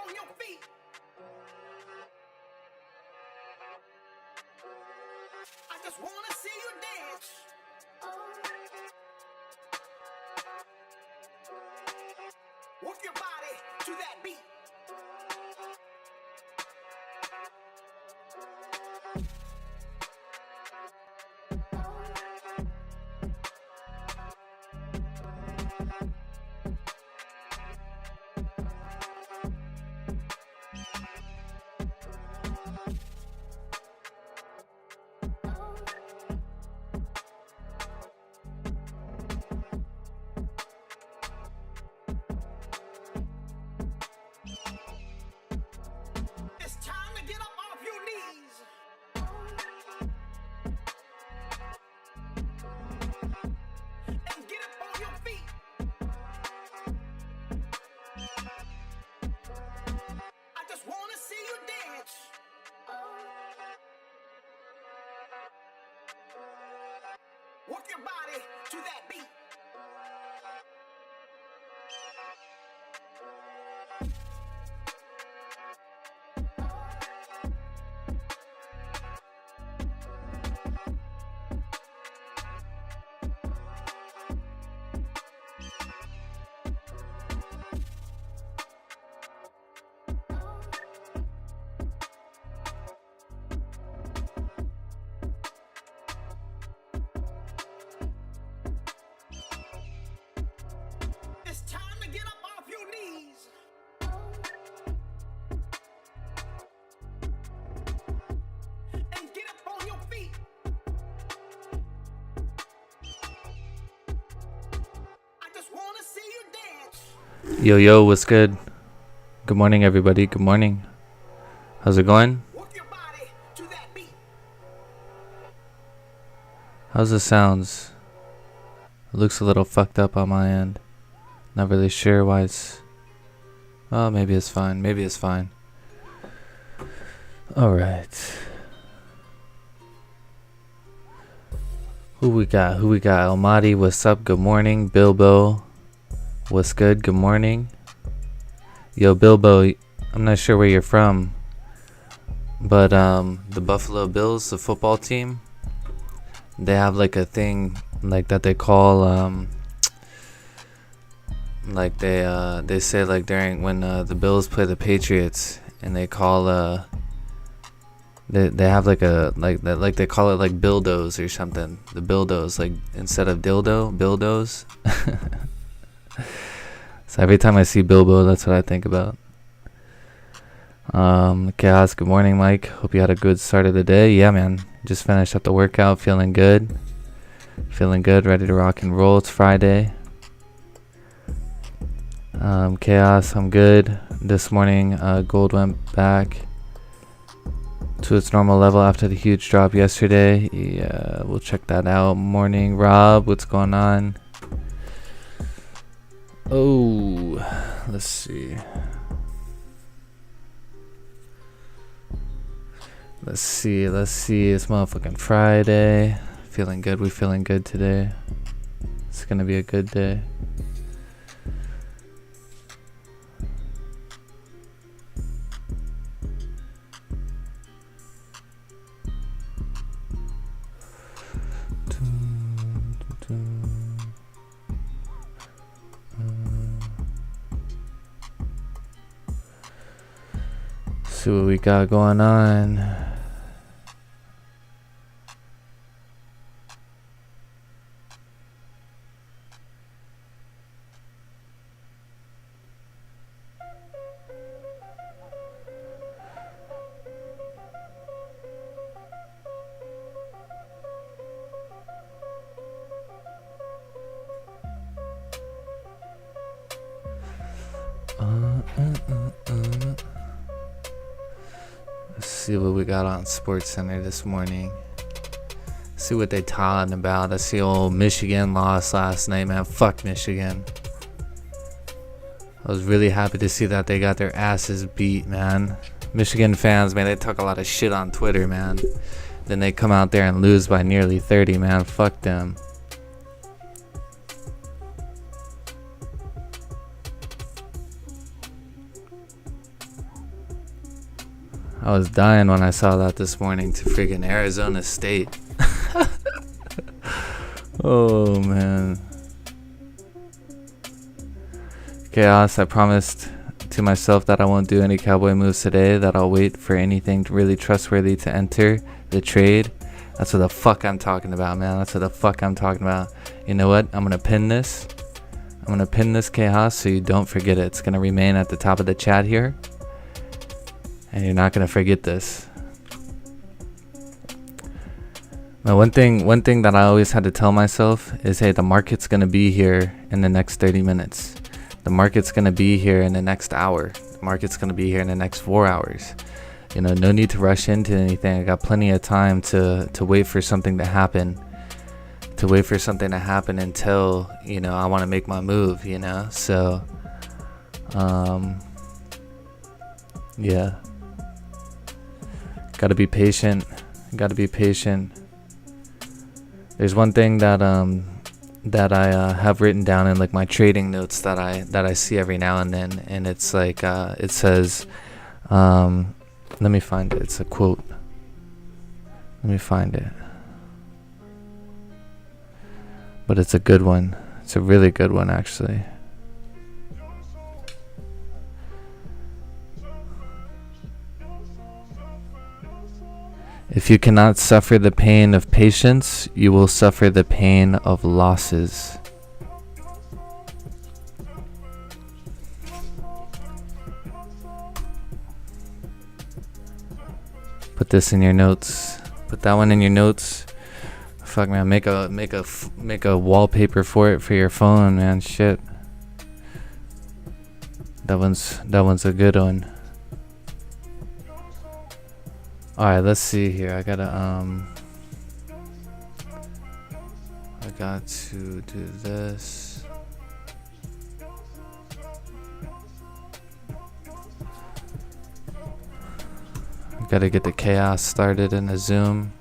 on your feet. I just wanna see you dance. Work your body to that beat. It's time to get up off your knees. And get up on your feet. I just wanna see you dance. Work your body to that beat. It's time to get up off your knees. And get up on your feet. I just wanna see you dance. Yo, what's good? Good morning, everybody. Good morning. How's it going? Work your body to that beat. How's the sounds? It looks a little fucked up on my end. Not really sure why it's... Oh, maybe it's fine. Maybe it's fine. Alright. Who we got? Almaty, what's up? Good morning. Bilbo, what's good? Good morning. Yo, Bilbo, I'm not sure where you're from, but the Buffalo Bills, the football team, they have like a thing like that they call like they say like during when the Bills play the Patriots, and they call they have like a like that, like they call it like Bildos or something. The Bildos, like instead of dildo, Bildos. So every time I see Bilbo, that's what I think about. Chaos, good morning, Mike. Hope you had a good start of the day. Yeah, man. Just finished up the workout, feeling good. Ready to rock and roll. It's Friday. Chaos, I'm good. This morning, gold went back to its normal level after the huge drop yesterday. Yeah, we'll check that out. Morning, Rob. What's going on? Oh, let's see. It's motherfucking Friday. Feeling good. We feeling good today. It's gonna be a good day. See what we got going on. Let's see what we got on Sports Center this morning. See what they talking about. I see old Michigan lost last night, man. Fuck Michigan. I was really happy to see that they got their asses beat, man. Michigan fans, man, they talk a lot of shit on Twitter, man. Then they come out there and lose by nearly 30, man. Fuck them. I was dying when I saw that this morning to friggin' Arizona State. Oh man. Chaos, I promised to myself that I won't do any cowboy moves today, that I'll wait for anything really trustworthy to enter the trade. That's what the fuck I'm talking about, man. That's what the fuck I'm talking about. You know what? I'm gonna pin this. I'm gonna pin this, Chaos, so you don't forget it. It's gonna remain at the top of the chat here. And you're not gonna forget this. Now, one thing that I always had to tell myself is, hey, the market's gonna be here in the next 30 minutes. The market's gonna be here in the next hour. The market's gonna be here in the next 4 hours. You know, no need to rush into anything. I got plenty of time to wait for something to happen. To wait for something to happen until, you know, I want to make my move, you know? So, yeah. Gotta be patient. Gotta be patient. There's one thing that I have written down in like my trading notes that I see every now and then, and it's like it says, let me find it. It's a quote. Let me find it. But it's a good one. It's a really good one, actually. If you cannot suffer the pain of patience, you will suffer the pain of losses. Put this in your notes. Put that one in your notes. Fuck, man, make a wallpaper for it for your phone, man. Shit. That one's a good one. All right, let's see here. I got to do this. I got to get the chaos started in the Zoom.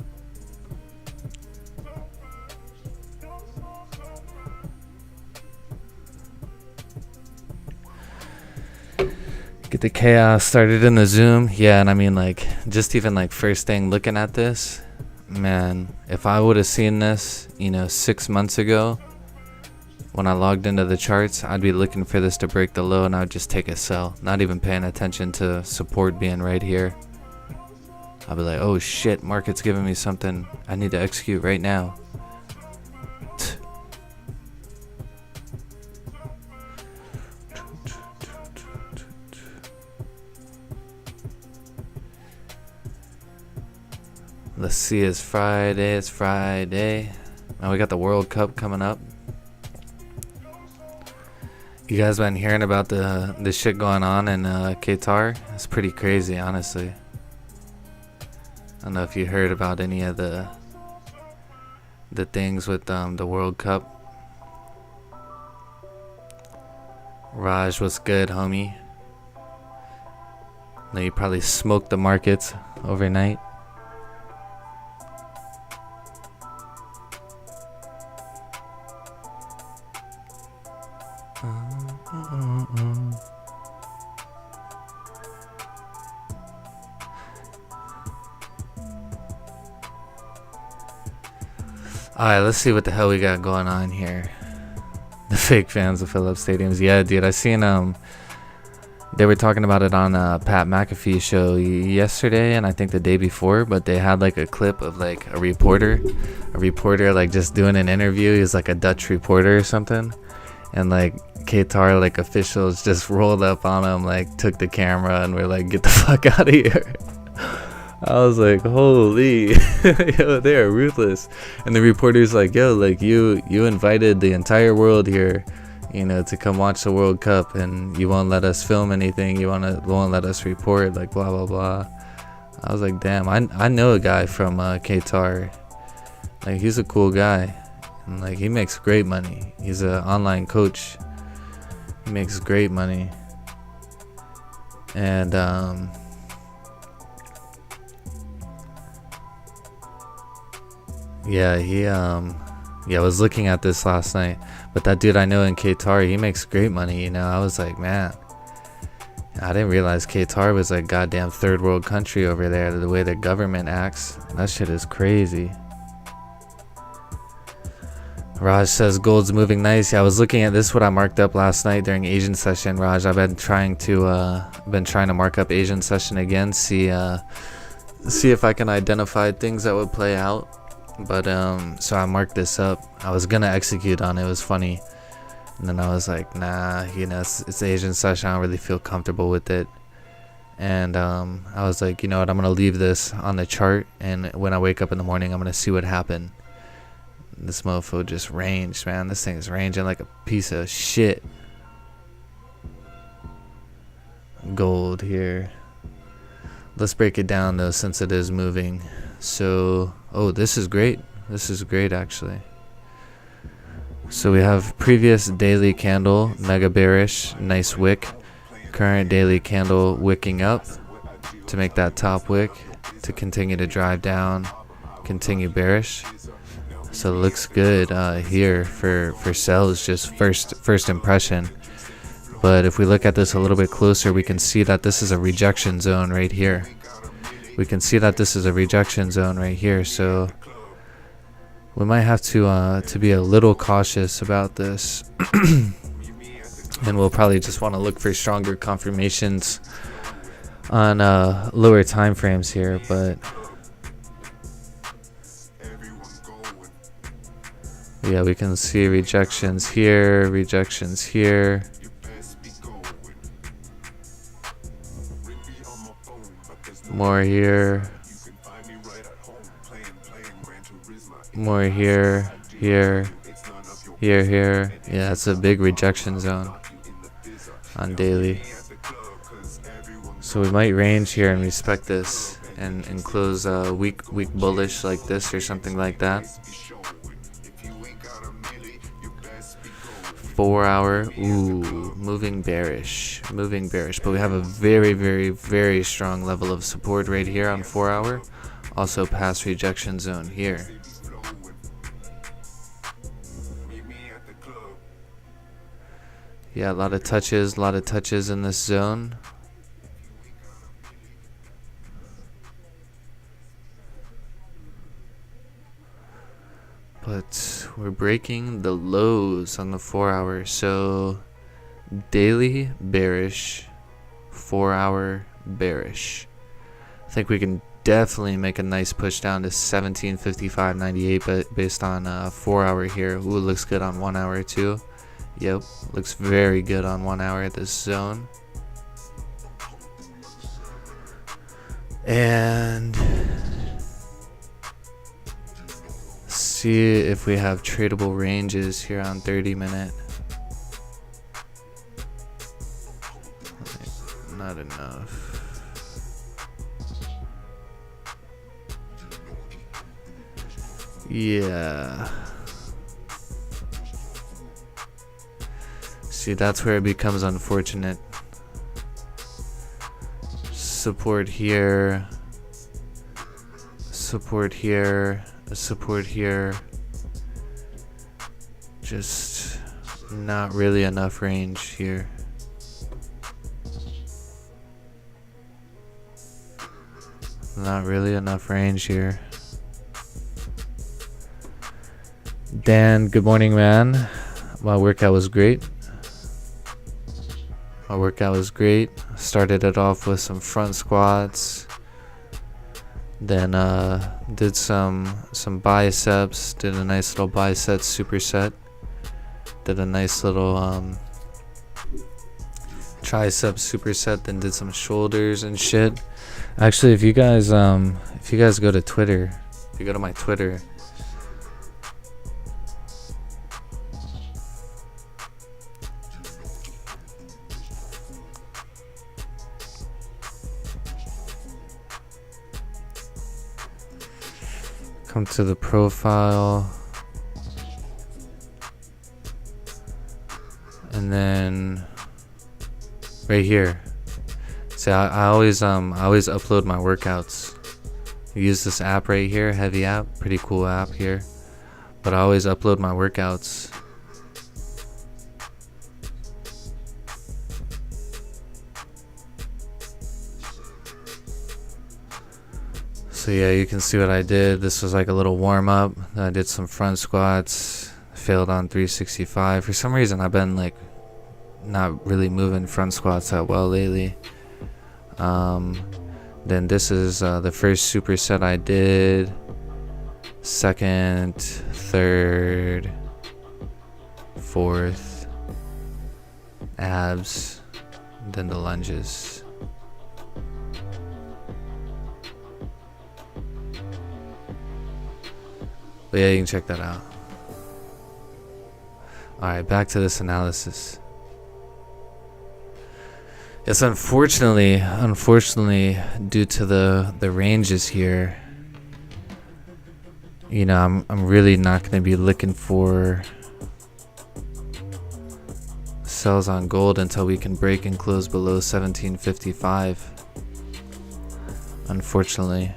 Get the chaos started in the Zoom. Yeah, and I mean, like, just even like first thing looking at this, man, if I would have seen this, you know, 6 months ago when I logged into the charts, I'd be looking for this to break the low and I would just take a sell, not even paying attention to support being right here. I'd be like, oh shit, market's giving me something I need to execute right now. Let's see, it's Friday. Now we got the World Cup coming up. You guys been hearing about the shit going on in Qatar? It's pretty crazy, honestly. I don't know if you heard about any of the things with the World Cup. Raj, what's good, homie? Now you probably smoked the markets overnight. Alright, let's see what the hell we got going on here. The fake fans of fill up stadiums. Yeah, dude, I seen they were talking about it on Pat McAfee's show yesterday and I think the day before, but they had like a clip of like a reporter like just doing an interview. He was like a Dutch reporter or something, and like Qatar like officials just rolled up on him, like took the camera and were like, get the fuck out of here. I was like, holy, yo, they are ruthless. And the reporter's like, yo, like you invited the entire world here, you know, to come watch the World Cup, and you won't let us film anything. You won't let us report, like blah blah blah. I was like, damn, I know a guy from Qatar. Like, he's a cool guy, and like he makes great money. He's an online coach. He makes great money, and yeah, I was looking at this last night, but that dude I know in Qatar, he makes great money, you know. I was like, man, I didn't realize Qatar was a goddamn third world country over there, the way the government acts. That shit is crazy. Raj says gold's moving nice. Yeah, I was looking at this, what I marked up last night during Asian session. Raj, I've been trying to mark up Asian session again, see if I can identify things that would play out. But so I marked this up. I was gonna execute on it. It was funny. And then I was like, nah, you know, it's Asian session. I don't really feel comfortable with it. And I was like, you know what, I'm going to leave this on the chart. And when I wake up in the morning, I'm going to see what happened. This mofo just ranged, man. This thing is ranging like a piece of shit. Gold here. Let's break it down, though, since it is moving. So, oh, this is great. This is great, actually. So we have previous daily candle, mega bearish, nice wick. Current daily candle wicking up to make that top wick, to continue to drive down, continue bearish. So it looks good here for sells, just first impression. But if we look at this a little bit closer, we can see that this is a rejection zone right here. We can see that this is a rejection zone right here. So we might have to be a little cautious about this. And we'll probably just want to look for stronger confirmations on lower time frames here. But yeah, we can see rejections here, rejections here. More here. More here, here, here. Yeah, it's a big rejection zone on daily. So we might range here and respect this and close weak bullish like this or something like that. 4 hour, ooh, moving bearish. But we have a very strong level of support right here on 4 hour. Also past rejection zone here. Yeah, a lot of touches in this zone. But we're breaking the lows on the 4 hour. So daily bearish, 4 hour bearish. I think we can definitely make a nice push down to 1755.98, but based on 4 hour here. Ooh, it looks good on 1 hour too. Yep, looks very good on 1 hour at this zone. And see if we have tradable ranges here on 30-minute. Not enough. Yeah. See, that's where it becomes unfortunate. Support here. Support here. Support here. Just not really enough range here. Not really enough range here. Dan, good morning, man. My workout was great. Started it off with some front squats. Then did some biceps. Did a nice little bicep superset. Did a nice little tricep superset. Then did some shoulders and shit. Actually, if you guys go to Twitter, if you go to my Twitter, come to the profile, and then right here. See, I always upload my workouts. I use this app right here, Heavy app, pretty cool app here. But I always upload my workouts. So yeah, you can see what I did. This was like a little warm up. I did some front squats, failed on 365. For some reason I've been like not really moving front squats that well lately. Then this is the first superset I did. Second, third, fourth, abs, then the lunges. But yeah, you can check that out. Alright, back to this analysis. Yes, unfortunately, due to the ranges here, you know, I'm really not going to be looking for sells on gold until we can break and close below 1755. Unfortunately.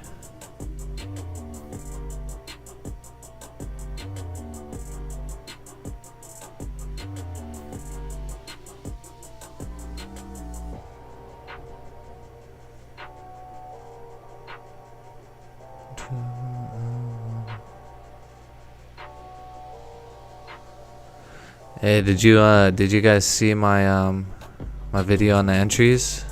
Hey, did you guys see my my video on the entries?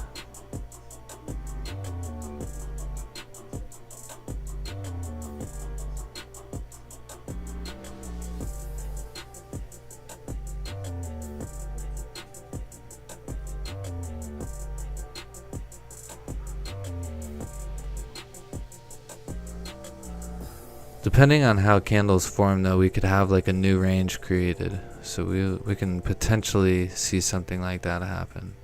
Depending on how candles form though, we could have like a new range created. So we can potentially see something like that happen.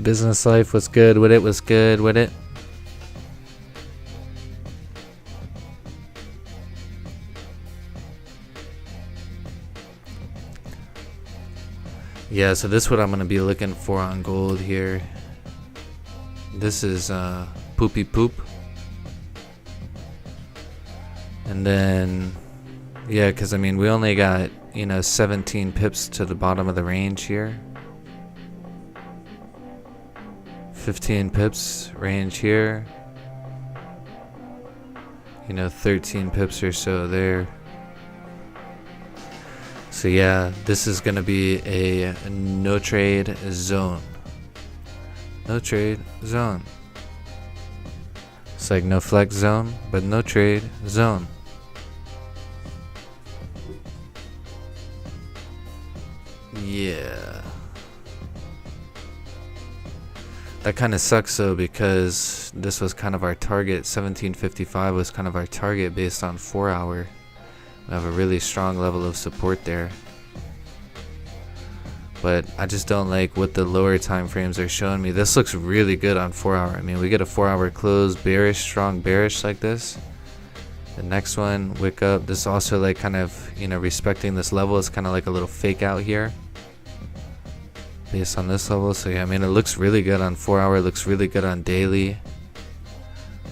Business life was good with it, was good with it. Yeah, so this is what I'm going to be looking for on gold here. This is poopy poop. And then, yeah, because I mean, we only got, you know, 17 pips to the bottom of the range here. 15 pips range here. You know, 13 pips or so there. So yeah, this is gonna be a no trade zone. No trade zone. It's like no flex zone, but no trade zone. Yeah. That kind of sucks though, because this was kind of our target. 1755 was kind of our target based on 4 hour. We have a really strong level of support there. But I just don't like what the lower time frames are showing me. This looks really good on 4 hour. I mean, we get a 4 hour close, bearish, strong bearish like this. The next one, wick up. This also like kind of, you know, respecting this level. It's kind of like a little fake out here based on this level. So yeah, I mean, it looks really good on 4 hour. It looks really good on daily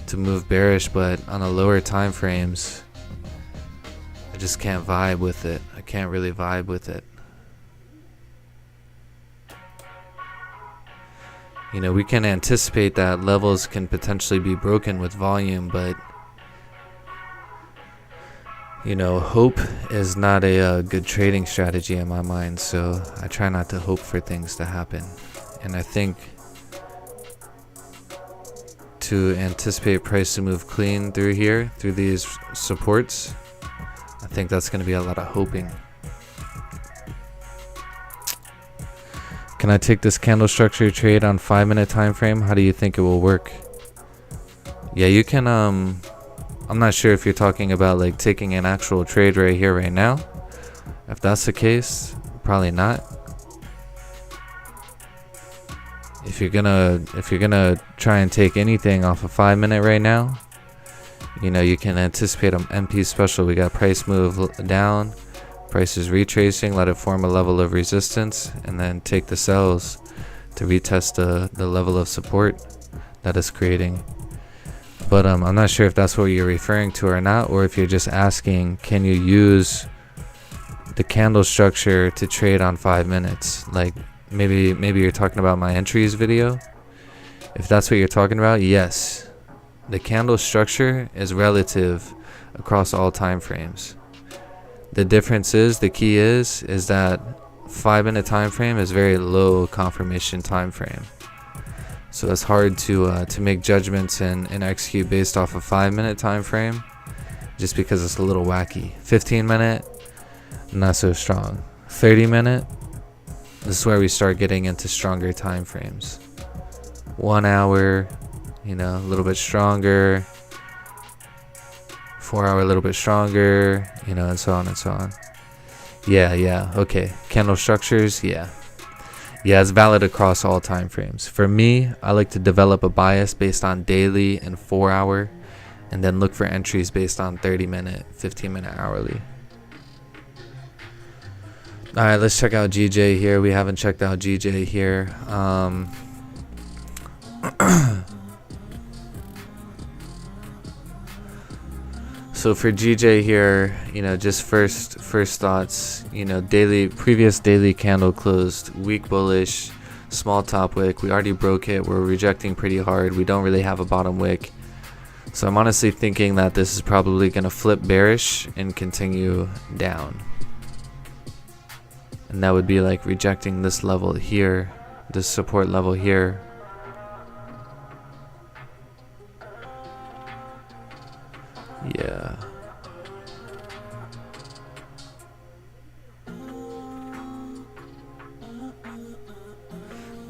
to move bearish, but on the lower time frames, I just can't vibe with it. I can't really vibe with it. You know, we can anticipate that levels can potentially be broken with volume, but you know, hope is not a good trading strategy in my mind, so I try not to hope for things to happen. And I think to anticipate price to move clean through here, through these supports, I think that's going to be a lot of hoping. Can I take this candle structure trade on 5-minute time frame? How do you think it will work? Yeah, you can. I'm not sure if you're talking about like taking an actual trade right here, right now. If that's the case, probably not. If you're gonna try and take anything off a 5-minute right now, you know, you can anticipate an MP special. We got price move down, Price is retracing, let it form a level of resistance, and then take the sells to retest the level of support that it's creating. But I'm not sure if that's what you're referring to or not, or if you're just asking, can you use the candle structure to trade on 5 minutes? Like maybe you're talking about my entries video. If that's what you're talking about, yes. The candle structure is relative across all time frames. The difference is, the key is that 5 minute time frame is very low confirmation time frame. So it's hard to make judgments and execute based off a 5 minute time frame, just because it's a little wacky. 15 minute, not so strong. 30 minute, this is where we start getting into stronger time frames. 1 hour, you know, a little bit stronger. 4 hour, a little bit stronger, you know, and so on and so on. Yeah, okay. Candle structures, yeah, it's valid across all time frames. For me, I like to develop a bias based on daily and 4 hour, and then look for entries based on 30 minute, 15 minute hourly. All right, let's check out GJ here. We haven't checked out GJ here. So for GJ here, you know, just first thoughts, you know, previous daily candle closed weak bullish, small top wick. We already broke it. We're rejecting pretty hard. We don't really have a bottom wick. So I'm honestly thinking that this is probably going to flip bearish and continue down. And that would be like rejecting this level here, this support level here.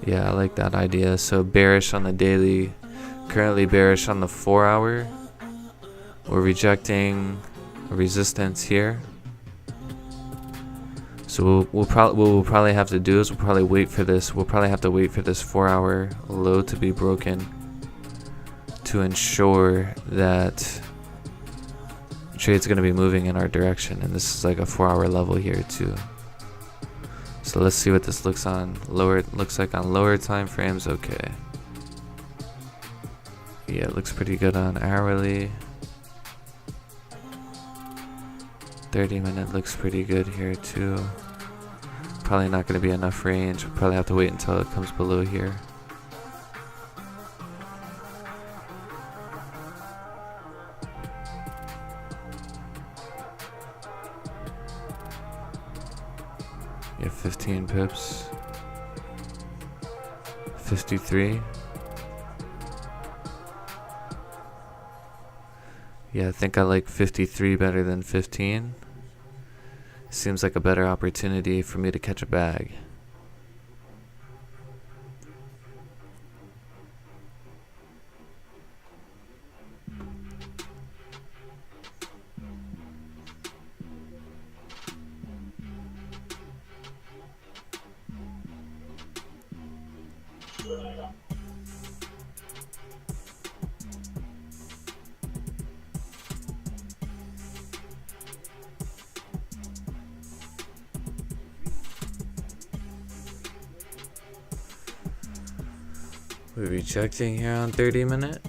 Yeah, I like that idea. So bearish on the daily, currently bearish on the 4 hour. We're rejecting a resistance here. So what we'll probably have to do is we'll probably have to wait for this 4 hour low to be broken to ensure that trade's going to be moving in our direction. And this is like a 4 hour level here too. So let's see what this looks like on lower time frames. Okay. Yeah, it looks pretty good on hourly. 30 minute looks pretty good here too. Probably not going to be enough range. We'll probably have to wait until it comes below here. Yeah, 15 pips. 53. Yeah, I think I like 53 better than 15. Seems like a better opportunity for me to catch a bag. We're rejecting here on 30 minute.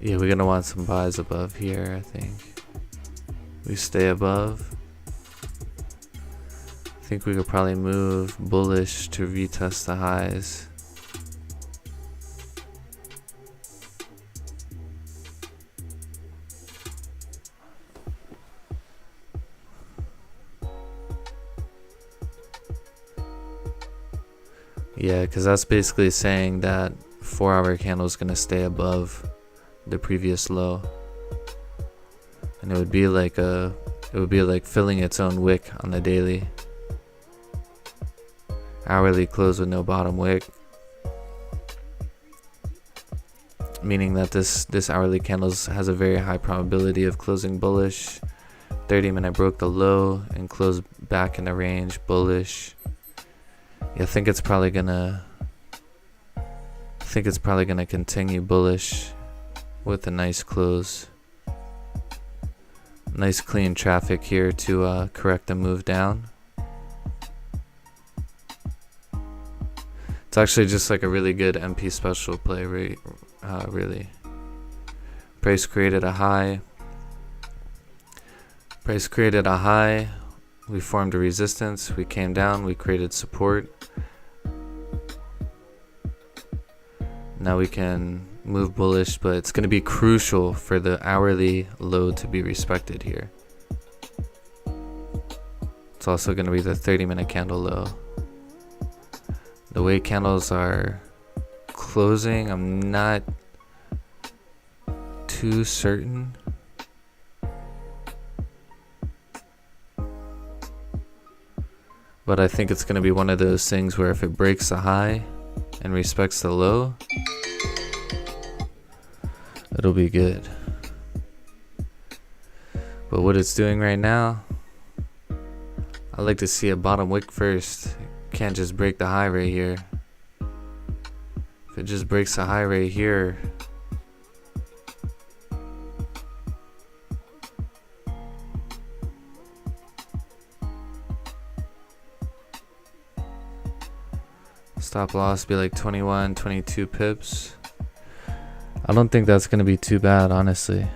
Yeah, we're gonna want some buys above here, I think. We stay above. I think we could probably move bullish to retest the highs. Yeah, because that's basically saying that 4-hour candle is going to stay above the previous low. And it would be like filling its own wick on the daily. Hourly close with no bottom wick. Meaning that this hourly candle has a very high probability of closing bullish. 30-minute broke the low and closed back in the range bullish. Yeah, I think it's probably gonna continue bullish with a nice close. Nice clean traffic here to correct the move down. It's actually just like a really good MP special play, really. Price created a high. We formed a resistance. We came down. We created support. Now we can move bullish, but it's going to be crucial for the hourly low to be respected here. It's also going to be the 30-minute candle low. The way candles are closing, I'm not too certain. But I think it's going to be one of those things where if it breaks the high and respects the low, it'll be good. But what it's doing right now, I like to see a bottom wick first. Can't just break the high right here. If it just breaks the high right here, stop loss be like 21, 22 pips. I don't think that's going to be too bad, honestly.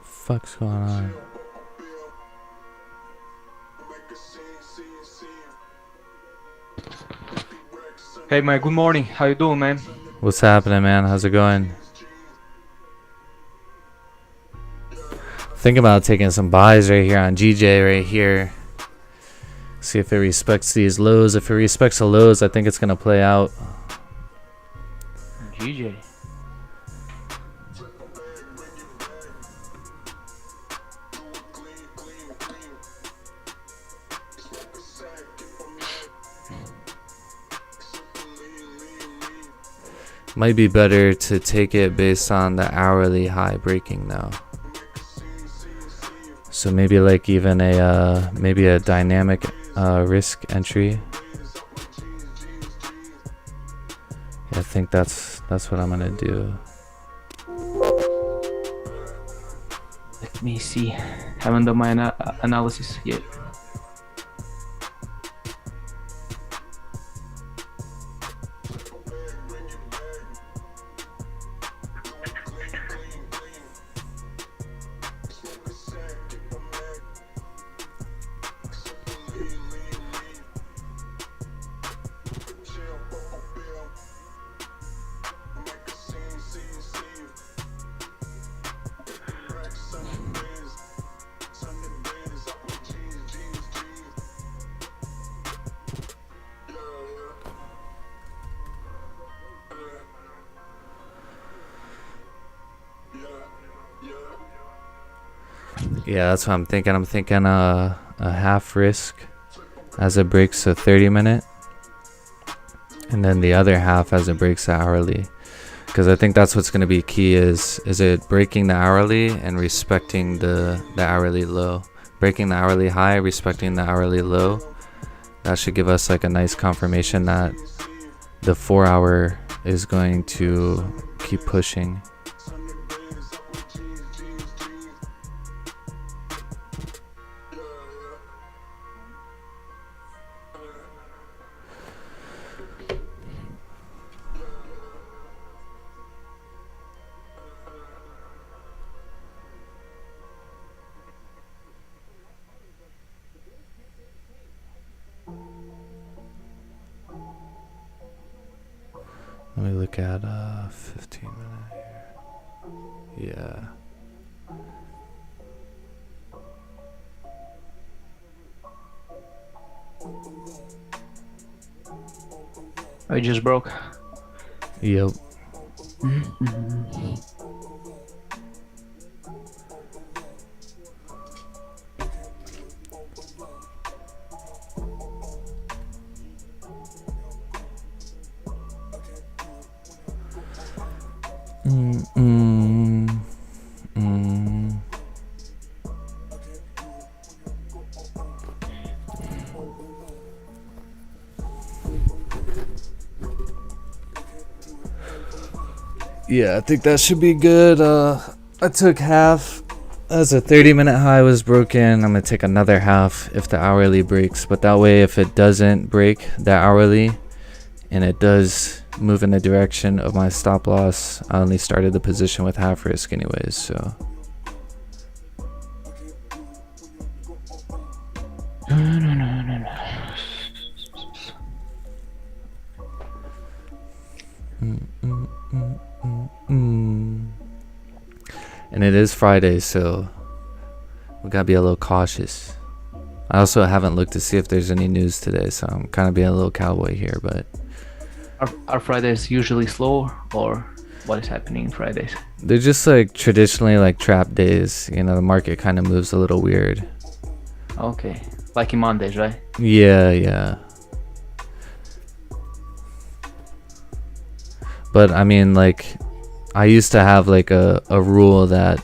Fuck's going on? Hey man, good morning. How you doing, man? What's happening, man? How's it going? Think about taking some buys right here on GJ right here. See if it respects these lows. If it respects the lows, I think it's gonna play out. GJ. Might be better to take it based on the hourly high breaking now. So maybe like even a maybe a dynamic risk entry. Yeah, I think that's what I'm gonna do. Let me see. Haven't done my analysis yet. Yeah, that's what I'm thinking. I'm thinking a half risk as it breaks to 30-minute, and then the other half as it breaks the hourly. Because I think that's what's going to be key is it breaking the hourly and respecting the hourly low. Breaking the hourly high, respecting the hourly low. That should give us like a nice confirmation that the 4 hour is going to keep pushing. Let me look at 15-minute here. Yeah. I just broke. Yep. Yeah, I think that should be good. I took half as a 30-minute high was broken. I'm gonna take another half if the hourly breaks, but that way if it doesn't break the hourly and it does move in the direction of my stop loss, I only started the position with half risk anyways, so and it is Friday, so we gotta be a little cautious. I also haven't looked to see if there's any news today, so I'm kind of being a little cowboy here, but Are Fridays usually slow, or what is happening Fridays? they're just like traditionally like trap days. You know, the market kind of moves a little weird. Okay, like in Mondays, right? Yeah. But I mean, like, I used to have like a rule that,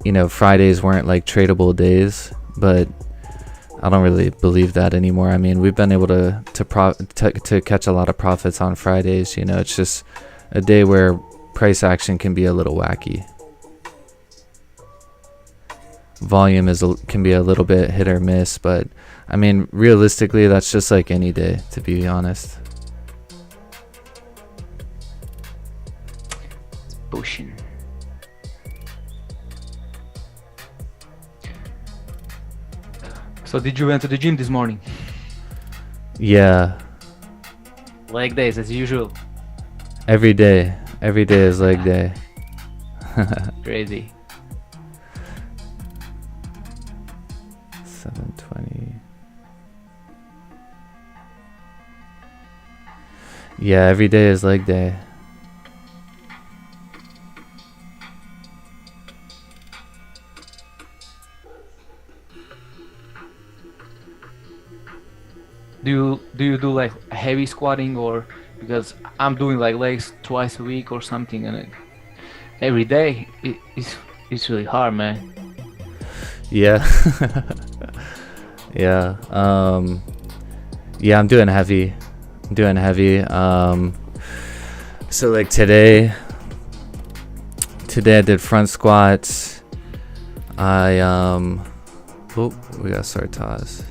you know, Fridays weren't like tradable days, but I don't really believe that anymore. I mean, we've been able to catch a lot of profits on Fridays. You know, it's just a day where price action can be a little wacky. Volume can be a little bit hit or miss, but I mean, realistically, that's just like any day, to be honest. Pushing. So did you went to the gym this morning? Yeah, Leg days as usual. every day is leg day. Crazy. 720. Yeah, every day is leg day. Do you do like heavy squatting, or because I'm doing like legs twice a week or something, and every day it's really hard, man. Yeah. Yeah. Yeah, I'm doing heavy. So like today I did front squats. We got Sartaz.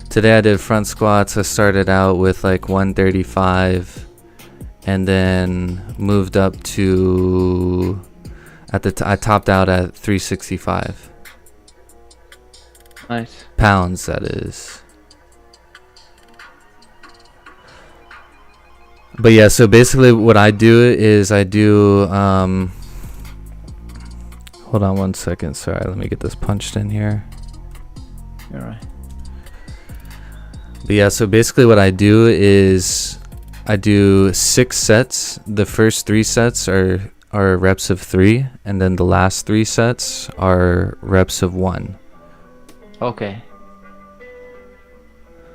Today I did front squats. I started out with like 135 and then moved up to I topped out at 365 Nice. pounds, that is. But yeah, so basically what I do is I do hold on one second, sorry, let me get this punched in here. You're right. But yeah, so basically what I do is I do 6 sets. The first 3 sets are are reps of 3, and then the last 3 sets are reps of 1. Okay.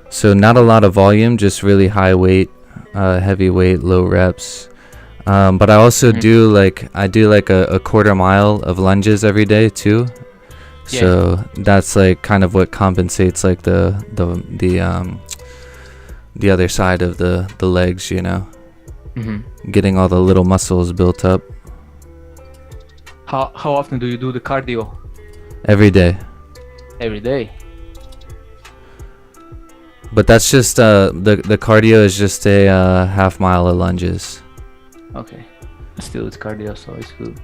So not a lot of volume, just really high weight, heavy weight, low reps. But I also do like a quarter mile of lunges every day too. Yeah. So that's like kind of what compensates like the other side of the legs, you know, getting all the little muscles built up. How often do you do the cardio? Every day. Every day. But that's just the cardio is just a half mile of lunges. Okay. Still it's cardio, so it's good.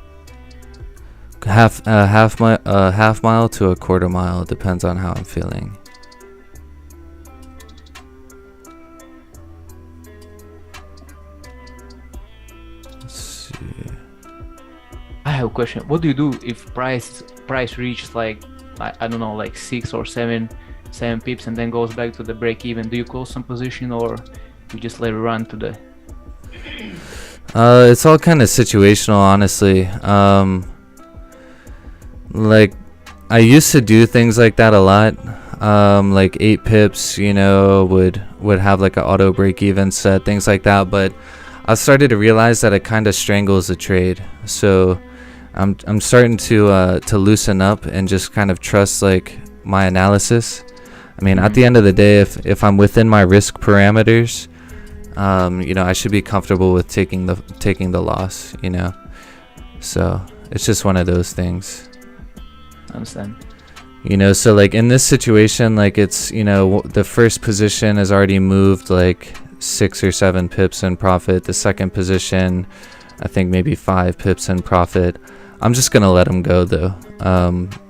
Half mile to a quarter mile, depends on how I'm feeling. Let's see. I have a question. What do you do if price reaches like I don't know, like 6 or 7 pips and then goes back to the break even? Do you close some position or you just let it run to the? It's all kind of situational, honestly. Like I used to do things like that a lot. Like 8 pips, you know, would have like an auto break even set, things like that. But I started to realize that it kind of strangles the trade. So I'm starting to loosen up and just kind of trust like my analysis. I mean, at the end of the day, if I'm within my risk parameters, you know, I should be comfortable with taking the loss, you know. So it's just one of those things. I understand. You know, so like in this situation, like it's, you know, the first position has already moved like 6 or 7 pips in profit. The second position, I think maybe 5 pips in profit. I'm just gonna let them go though.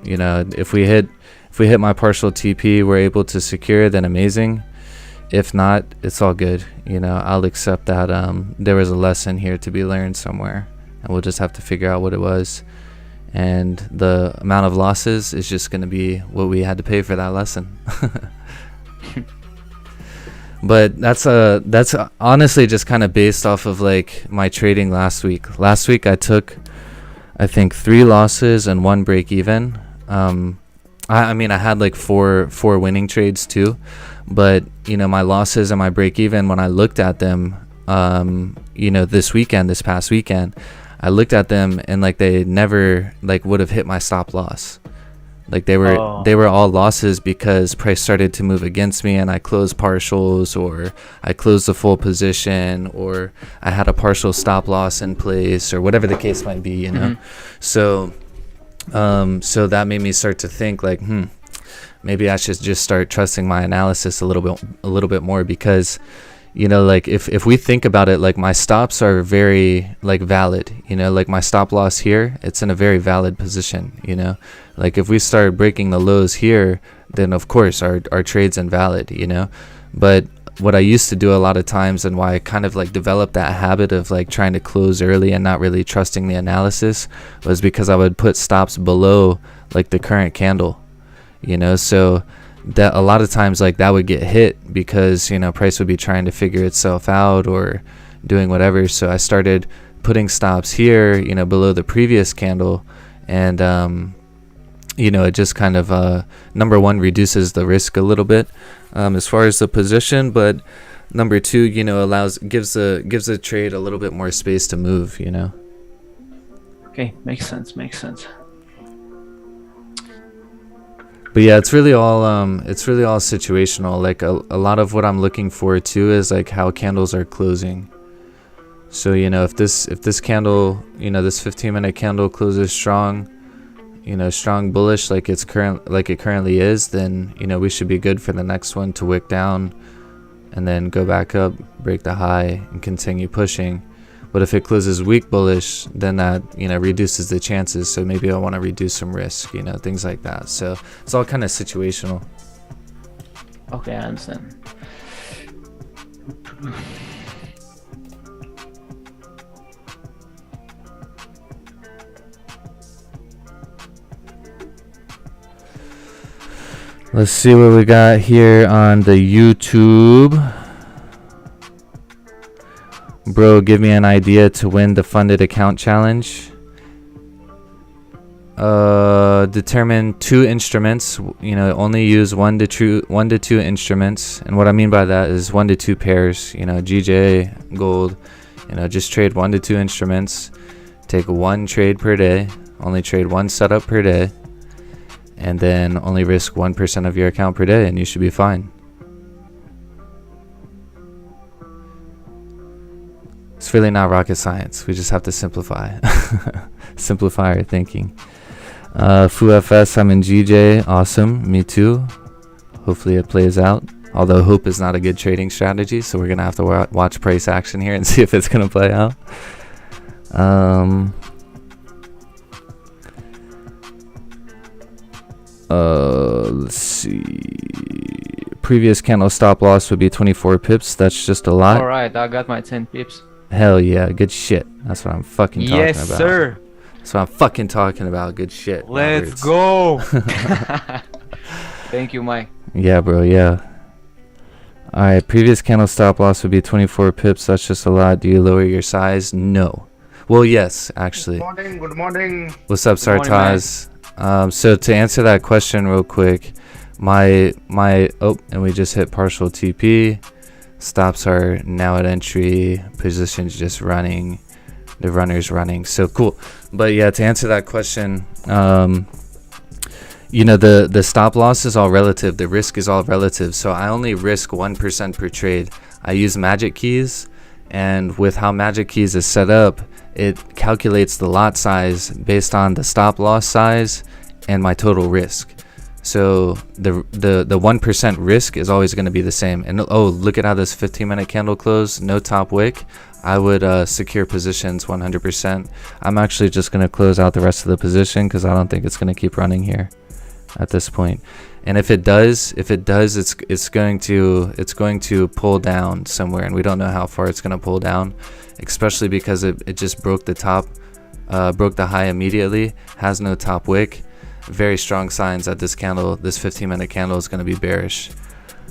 You know, if we hit my partial TP, we're able to secure, then amazing. If not, it's all good. You know, I'll accept that there was a lesson here to be learned somewhere, and we'll just have to figure out what it was. And the amount of losses is just gonna be what we had to pay for that lesson. But that's honestly just kind of based off of like my trading last week. Last week I took, I think, 3 losses and 1 break even. I mean, I had like four winning trades too, but you know, my losses and my break even, when I looked at them, you know, this past weekend, I looked at them and like they never like would have hit my stop loss. Like they were all losses because price started to move against me and I closed partials, or I closed the full position, or I had a partial stop loss in place, or whatever the case might be, you know. So that made me start to think like, maybe I should just start trusting my analysis a little bit more, because you know, like if we think about it, like my stops are very like valid, you know, like my stop loss here, it's in a very valid position, you know. Like if we start breaking the lows here, then of course our trade's invalid, you know. But what I used to do a lot of times, and why I kind of like developed that habit of like trying to close early and not really trusting the analysis, was because I would put stops below like the current candle, you know. So that a lot of times like that would get hit because, you know, price would be trying to figure itself out or doing whatever. So I started putting stops here, you know, below the previous candle, and you know, it just kind of number one, reduces the risk a little bit as far as the position, but number two, you know, gives the trade a little bit more space to move, you know. Okay, makes sense. But yeah, it's really all situational. Like a lot of what I'm looking for too is like how candles are closing. So, you know, if this candle, you know, this 15-minute candle closes strong, you know, strong bullish like it currently is, then, you know, we should be good for the next one to wick down and then go back up, break the high, and continue pushing. But if it closes weak bullish, then that, you know, reduces the chances. So maybe I want to reduce some risk, you know, things like that. So it's all kind of situational. Okay, I understand. Let's see what we got here on the YouTube. Bro, give me an idea to win the funded account challenge. Determine 2 instruments. You know, only use 1 to 2 instruments. And what I mean by that is 1 to 2 pairs. You know, GJ, gold. You know, just trade 1 to 2 instruments. Take 1 trade per day. Only trade 1 setup per day. And then only risk 1% of your account per day, and you should be fine. It's really not rocket science. We just have to simplify. Simplify our thinking. FUFS, I'm in GJ. Awesome. Me too. Hopefully it plays out. Although hope is not a good trading strategy, so we're going to have to watch price action here and see if it's going to play out. Let's see. Previous candle stop loss would be 24 pips. That's just a lot. Alright, I got my 10 pips. Hell yeah, good shit. That's what I'm fucking talking about. Yes, sir. That's what I'm fucking talking about. Good shit. Let's go. Thank you, Mike. Yeah, bro. Yeah. Alright, previous candle stop loss would be 24 pips. That's just a lot. Do you lower your size? No. Well, yes, actually. Good morning. Good morning. What's up, Sartaz? So to answer that question real quick, and we just hit partial TP. Stops are now at entry. Positions just running. The runner's running. So cool. But yeah, to answer that question, you know, the stop loss is all relative. The risk is all relative. So I only risk 1% per trade. I use magic keys, and with how magic keys is set up, it calculates the lot size based on the stop loss size and my total risk. So the 1% risk is always going to be the same. And oh, look at how this 15-minute candle closed. No top wick. I would secure positions 100%. I'm actually just going to close out the rest of the position because I don't think it's going to keep running here at this point. And if it does, it's going to pull down somewhere, and we don't know how far it's going to pull down, especially because it just broke the top, broke the high immediately, has no top wick. Very strong signs that this 15-minute candle is going to be bearish.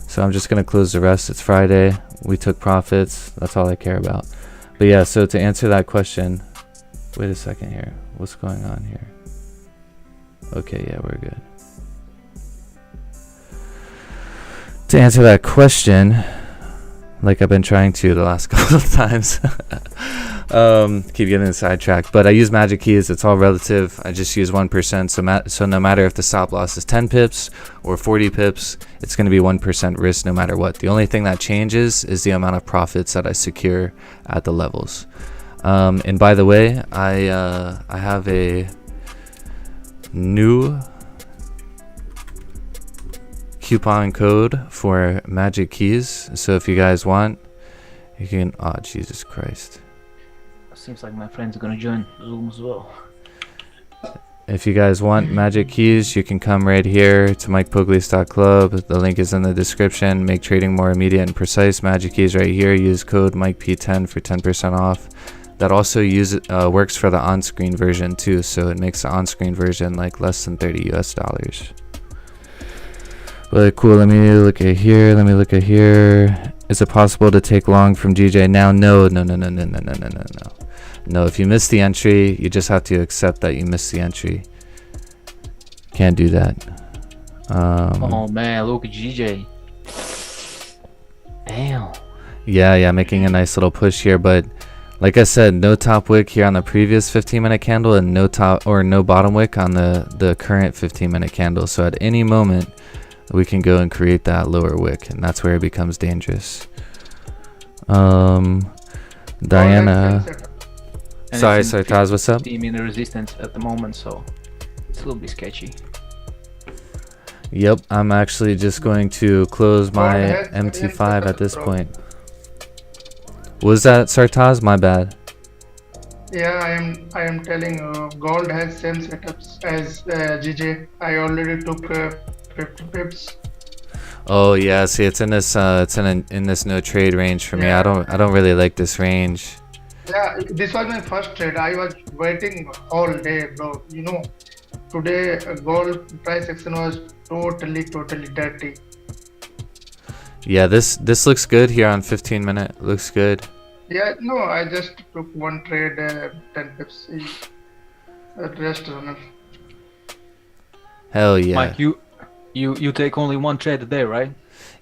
So I'm just going to close the rest. It's Friday. We took profits. That's all I care about. But yeah, so to answer that question, wait a second here. What's going on here? Okay, yeah, we're good. To answer that question, like I've been trying to the last couple of times, keep getting sidetracked, but I use magic keys. It's all relative. I just use 1%. So no matter if the stop loss is 10 pips or 40 pips, it's going to be 1% risk no matter what. The only thing that changes is the amount of profits that I secure at the levels. And by the way, I have a new coupon code for magic keys. So if you guys want, you can. Oh, Jesus Christ. Seems like my friend's gonna join Zoom as well. If you guys want magic keys, you can come right here to MikePoglies.club. The link is in the description. Make trading more immediate and precise. Magic keys right here. Use code MikeP10 for 10% off. That also works for the on-screen version too. So it makes the on-screen version like less than $30 US. But cool. Let me look at here. Is it possible to take long from GJ now? No. No, if you miss the entry, you just have to accept that you missed the entry. Can't do that. Oh man, look at GJ. Damn. Yeah, making a nice little push here, but like I said, no top wick here on the previous 15-minute candle, and no bottom wick on the current 15-minute candle. So at any moment, we can go and create that lower wick, and that's where it becomes dangerous. Diana. Sorry, Taz, what's up? 15-minute resistance at the moment, so it's a little bit sketchy. Yep, I'm actually just going to close my MT5 at this point. Was that Sartaz? My bad. Yeah, I am telling gold has same setups as GJ. I already took 50 pips. Oh yeah, see, it's in this in this no trade range for me. I don't really like this range. Yeah, this was my first trade. I was waiting all day, bro. You know, today gold price action was totally dirty. Yeah, this looks good here on 15-minute. Looks good. Yeah, no, I just took one trade, 10 pips each. Rest runner. Hell yeah. Mike, you take only one trade a day, right?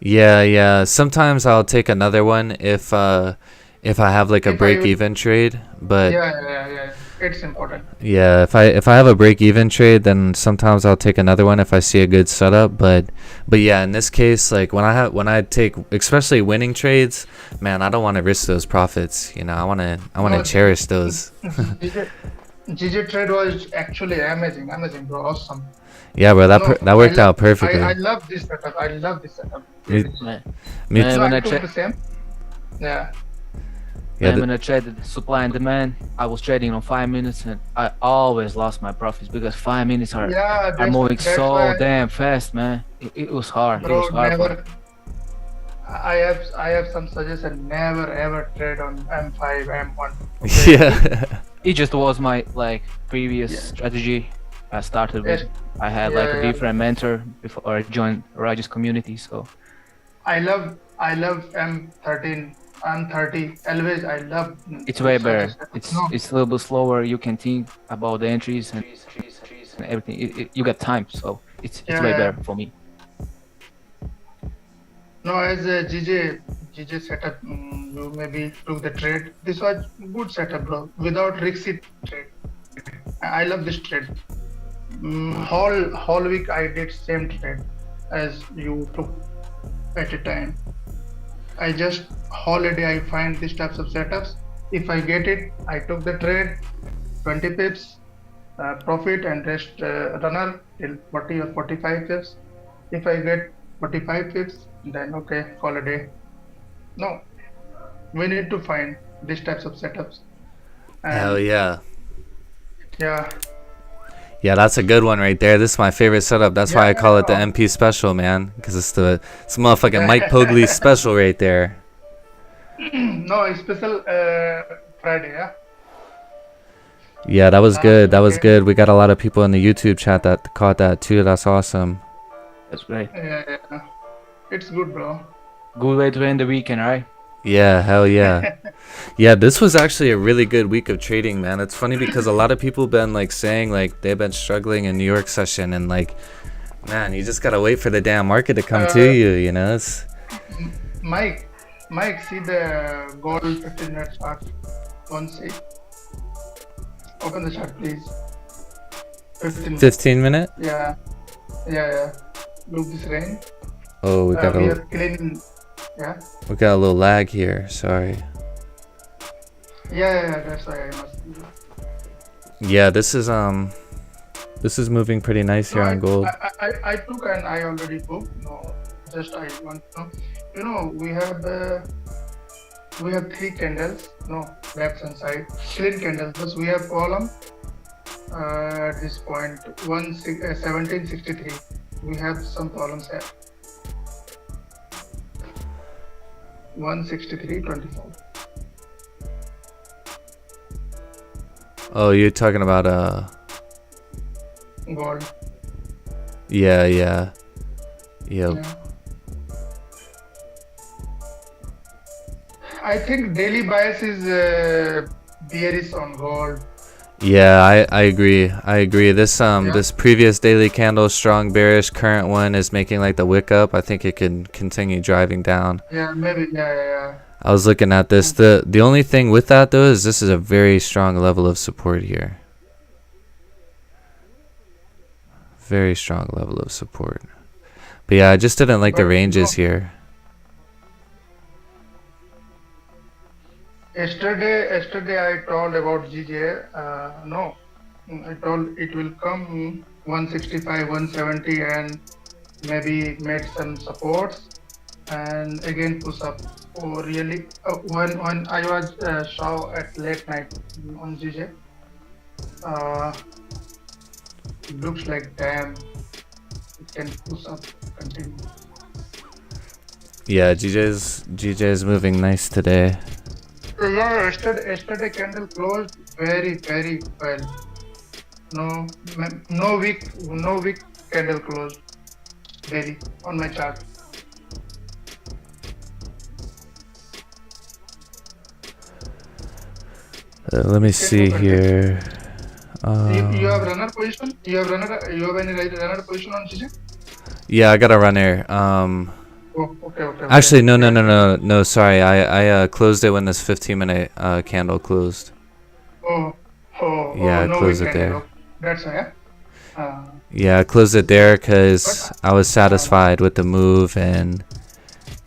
Yeah. Sometimes I'll take another one if I have like a If I break will, even trade, but yeah. It's important. yeah, if I have a break even trade, then sometimes I'll take another one if I see a good setup, but yeah, in this case, like when I take especially winning trades, man, I don't want to risk those profits, you know. I want to No, cherish those. GJ, GJ trade was actually amazing, bro. Awesome. Yeah, bro, No, that I worked love, out perfectly. I love this setup. I love this setup. Me, Really. Man, me man, No, when I I took check, the same. Yeah. yeah, man, when I traded supply and demand, I was trading on 5 minutes, and I always lost my profits because 5 minutes Yeah, are moving that's so why, damn fast, man. It was hard. It was bro. hard for me. Never. I have some suggestion. Never ever trade on M5, M1. Okay. yeah. It just was my like previous Yeah. strategy I started with. Yes. I had like a Yeah. different mentor before I joined Raj's community, so I love M13, M30. Always I love it's way such a better. setup. No. It's a little bit slower. You can think about the entries and everything. You got time, so it's way Yeah. better for me. No, as a GJ setup, you maybe took the trade. This was good setup, bro. Without risky trade. I love this trade. Whole week I did same trade as you took at a time. I just holiday I find these types of setups. If I get it, I took the trade, 20 pips profit and rest runner till 40 or 45 pips. If I get 45 pips, then okay, call a day. No, we need to find these types of setups. Hell And yeah. yeah, Yeah, that's a good one right there. This is my favorite setup. That's why I call it the yeah. MP special, man, because it's motherfucking Mike Pogli special right there. No, it's special Friday, yeah. Yeah, that was Last good. That was weekend. good. We got a lot of people in the YouTube chat that caught that too. That's awesome. That's great. Yeah. It's good, bro. Good way to end the weekend, right? Yeah, hell yeah. Yeah, this was actually a really good week of trading, man. It's funny because a lot of people been like saying like they've been struggling in New York session, and like, man, you just gotta wait for the damn market to come to you, you know? It's, Mike, see the gold 15-minute chart. One see. Open the chart, please. 15. 15 minute? Yeah. Look this range. Oh, we got We a are clean. Yeah. little lag here. Sorry. Yeah. That's why I must. Yeah, this is moving pretty nice here on gold. I took and I already booked. No, just I want to know. You know, we have three candles. No, left and side clean candles. Plus we have column at this point 1763. We have some columns here. 163.24. Oh, you're talking about Gold. yeah. Yeah. I think daily bias is bearish on gold. Yeah, I agree. This this previous daily candle strong bearish, current one is making like the wick up. I think it can continue driving down. Yeah, maybe. Yeah. I was looking at this. The only thing with that though is this is a very strong level of support here. Very strong level of support. But yeah, I just didn't like the ranges here. Yesterday I told about GJ. No, I told it will come 165, 170, and maybe made some supports and again push up. Oh, really? When I was saw at late night on GJ, it looks like damn, it can push up, continue. Yeah, GJ's moving nice today. Yeah, yesterday candle closed very well. No weak candle closed daily on my chart. Let me see here. You have runner position? You have any runner position on GJ? Yeah, I got a runner. Oh, okay. Actually, no. Sorry, I closed it when this 15-minute candle closed. Yeah, I No closed it weekend. there. That's why. Yeah, I closed it there because I was satisfied with the move, and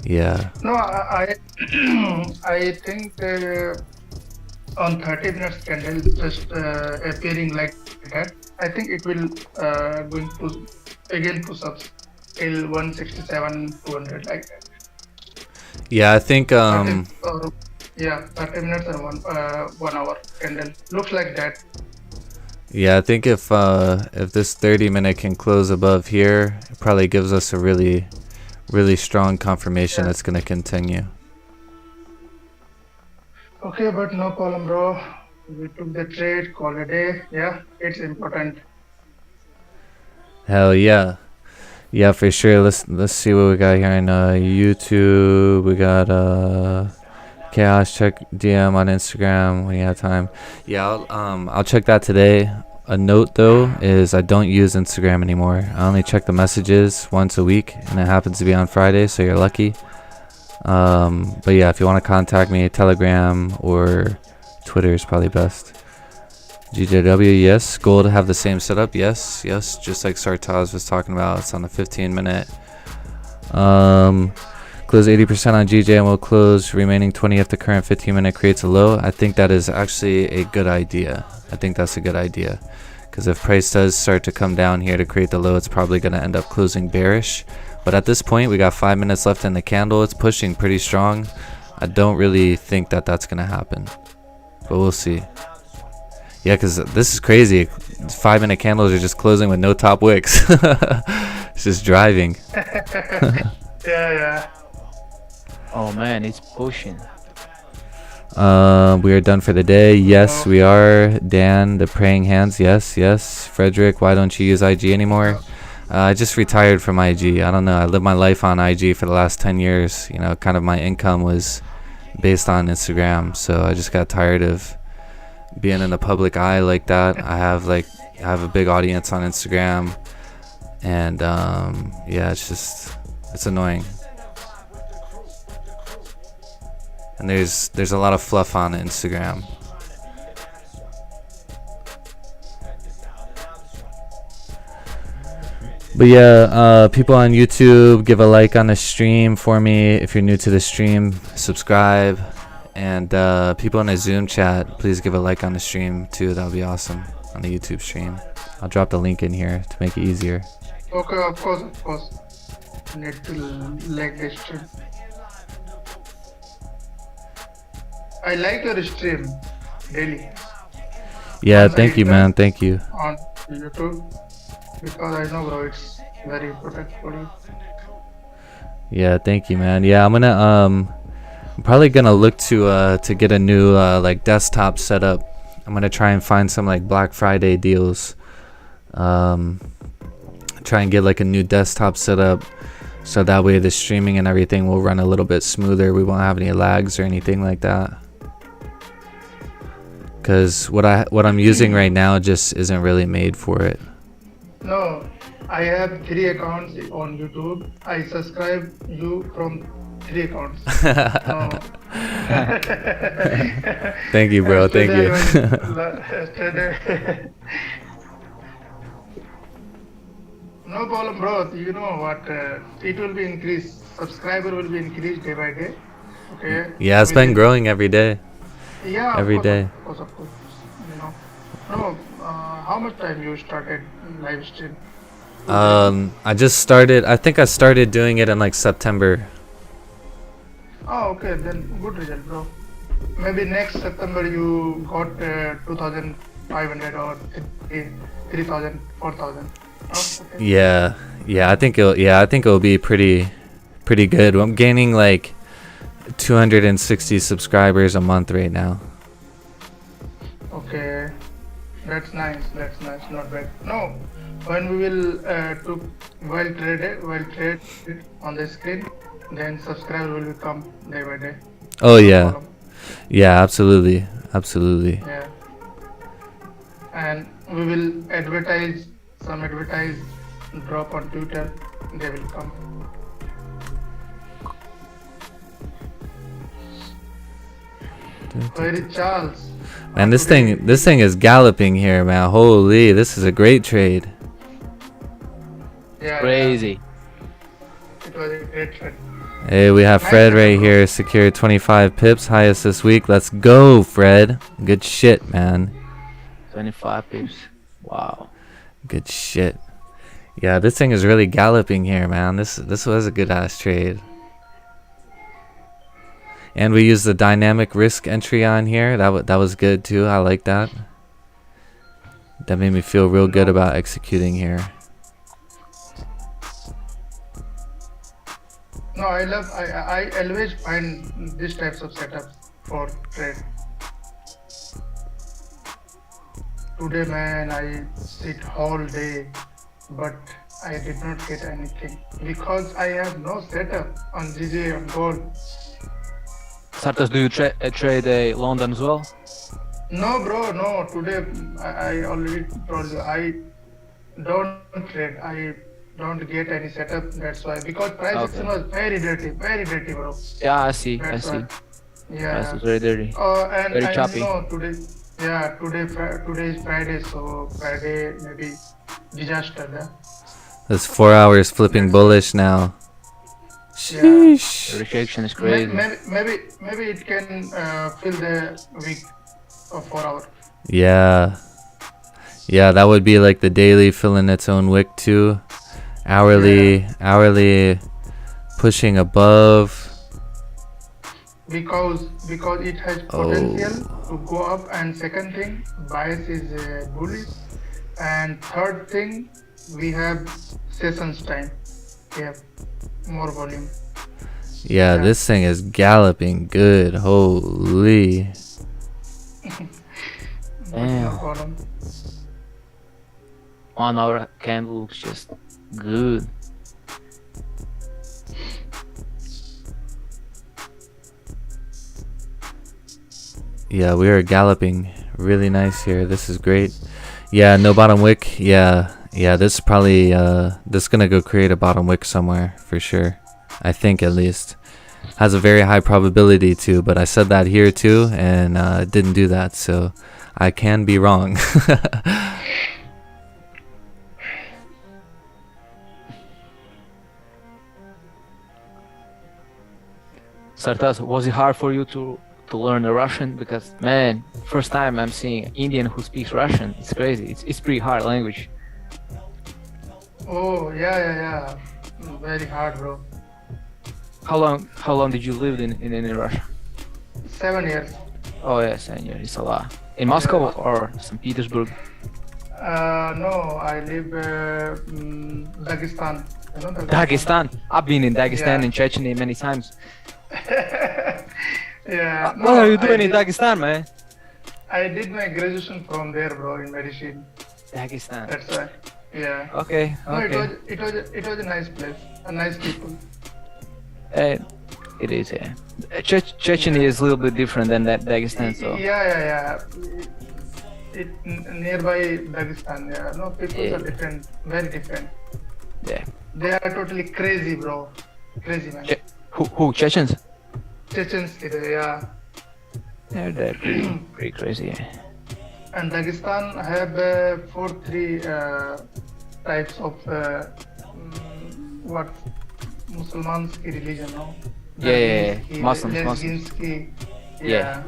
yeah. No, I I think on 30 minutes candle just appearing like that. I think it will going to again push up till 167 200 like that. Yeah, I think 30 minutes or 1 hour candle looks like that. yeah, I think if this 30-minute can close above here, it probably gives us a really strong confirmation it's gonna continue. Okay, but no problem, bro. We took the trade, call a day. Yeah, it's important. Hell yeah. Yeah, for sure. Let's see what we got here on YouTube. We got Chaos. Check DM on Instagram when you have time. Yeah, I'll check that today. A note though is I don't use Instagram anymore. I only check the messages once a week, and it happens to be on Friday, so you're lucky. But yeah, if you want to contact me, Telegram or Twitter is probably best. GJW, yes. Gold have the same setup, yes. Just like Sartaz was talking about, it's on the 15-minute. Close 80% on GJ, and we'll close remaining 20 if the current 15-minute creates a low. I think that is actually a good idea. I think that's a good idea, because if price does start to come down here to create the low, it's probably going to end up closing bearish. But at this point, we got 5 minutes left in the candle. It's pushing pretty strong. I don't really think that that's going to happen, but we'll see. Yeah, because this is crazy. 5-minute candles are just closing with no top wicks. It's just driving. Yeah. Oh man, it's pushing. We are done for the day. Yes, we are. Dan, the praying hands. Yes. Frederick, why don't you use IG anymore? I just retired from IG. I don't know. I lived my life on IG for the last 10 years. You know, kind of my income was based on Instagram. So I just got tired of being in the public eye like that. I have a big audience on Instagram, and yeah, it's annoying. And there's a lot of fluff on Instagram. But yeah, people on YouTube, give a like on the stream for me. If you're new to the stream, subscribe. And people in the Zoom chat, please give a like on the stream too. That would be awesome on the YouTube stream. I'll drop the link in here to make it easier. Okay, of course. Need to like this stream. I like your stream daily. Yeah, thank you, man. Thank you. On YouTube, because I know, bro, it's very important for you. Yeah, thank you, man. Yeah, I'm probably gonna look to get a new like desktop setup. I'm gonna try and find some like Black Friday deals. Try and get like a new desktop setup, so that way the streaming and everything will run a little bit smoother. We won't have any lags or anything like that. Cause what I'm using right now just isn't really made for it. No, I have 3 accounts on YouTube. I subscribe you from 3 accounts. No. Thank you, bro. Thank you. No problem, bro. You know what? It will be increased. Subscriber will be increased day by day. Okay. Yeah, it's been growing every day. Yeah. Every day. Of course. You know. No. How much time you started live stream? I just started. I think I started doing it in like September. Oh, okay. Then good result, bro. Maybe next September you got 2,500 or 3,000, 4,000. Oh, okay. Yeah. I think it'll be pretty good. I'm gaining like 260 subscribers a month right now. Okay, that's nice. Not bad. No, when we will took trade on the screen, then subscriber will come day by day. Oh yeah, absolutely. Absolutely. Yeah. And we will advertise drop on Twitter. They will come. Where is Charles? Man, this thing is galloping here, man. Holy, this is a great trade. Yeah, Crazy. yeah. It was a great trade. Hey, we have Fred right here, secured 25 pips, highest this week. Let's go, Fred. Good shit, man. 25 pips. Wow. Good shit. Yeah, this thing is really galloping here, man. This was a good ass trade. And we used the dynamic risk entry on here. That was good too. I like that. That made me feel real good about executing here. No, I always find these types of setups for trade. Today, man, I sit whole day, but I did not get anything because I have no setup on GJ on gold. Sartas, do you trade London as well? No, bro, no. Today, I already told you, I don't trade. I don't get any setup. That's why. Because price action was very dirty, bro. Yeah, I see. That's I see. why. Yeah. Price was very dirty. And Very I choppy. know today. Yeah, today is Friday, so Friday maybe disaster. Yeah. That's 4 hours flipping bullish now. Sheesh. The rejection is crazy. Maybe it can fill the week of 4 hours. Yeah. Yeah, that would be like the daily filling its own wick too. Hourly pushing above. Because it has potential to go up, and second thing, bias is bullish, and third thing, we have sessions time. We have more volume. Yeah, this thing is galloping good. Holy. Damn. No problem. 1 hour candle looks just good. Yeah, we are galloping really nice here. This is great. Yeah, no bottom wick. Yeah, this is probably this is gonna go create a bottom wick somewhere for sure. I think at least has a very high probability to, but I said that here too, and didn't do that, so I can be wrong. Sartas, was it hard for you to learn the Russian? Because man, first time I'm seeing an Indian who speaks Russian. It's crazy. It's pretty hard language. Oh yeah. Very hard, bro. How long did you live in Russia? 7 years. Oh yeah, 7 years. It's a lot. In Moscow or St. Petersburg? No, I live Dagestan. You know Dagestan. I've been in Dagestan Yeah. and Chechnya many times. Yeah. What are you doing in Dagestan, man? I did my graduation from there, bro, in medicine. Dagestan. That's why. Yeah. Okay. No, Okay. it was a nice place, a nice people. It is, yeah. Chechnya is a little bit different than that Dagestan, so Yeah. It nearby Dagestan. Yeah. No, people Yeah. are different, very different. yeah. They are totally crazy, bro. Crazy, man. Who Chechens? Chechens, yeah. They're pretty crazy, yeah. And Dagestan have three types of what Muslims religion, no? Yeah. Lesbiansky, Muslims. Lesbiansky, Yeah.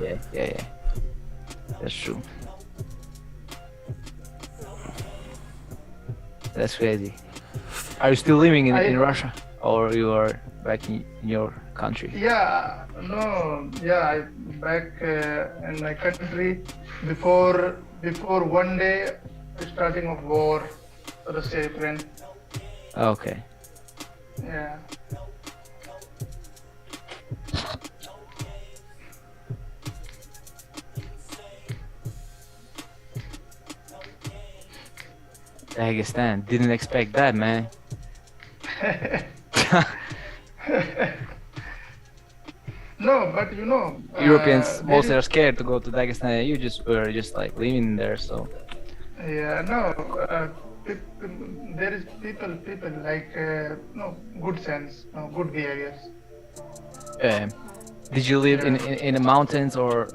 That's true. That's crazy. Are you still living in Russia, or you are back in your country? Yeah, no, yeah, I back in my country before one day starting of war, Russia Ukraine. Okay. Yeah. Dagestan. Didn't expect that, man. No, but you know, Europeans there mostly is, are scared to go to Dagestan. And you just were just like living there, so yeah, no, there is people like, no, good sense, no, good behaviors. um, did you live Yeah. in the mountains or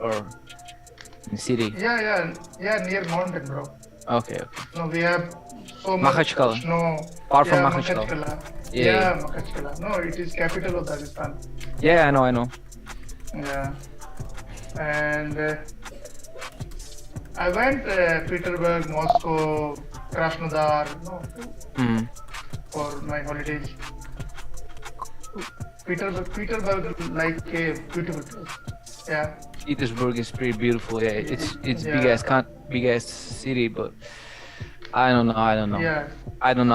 in the city? Yeah, near mountain, bro. Okay, okay. No, we have so much Makhachkala, snow. far from Yeah, Makhachkala. Makhachkala. Yeah, Yeah, yeah, Makhachkala. No, it is capital of Dagestan. yeah. I know, I know. Yeah, and I went Petersburg, Moscow, Krasnodar, no, Mm. for my holidays. Petersburg, like a beautiful place. Yeah, Petersburg is pretty beautiful. Yeah, it's big Yeah. as big ass city, but I don't know. I don't know. yeah. I don't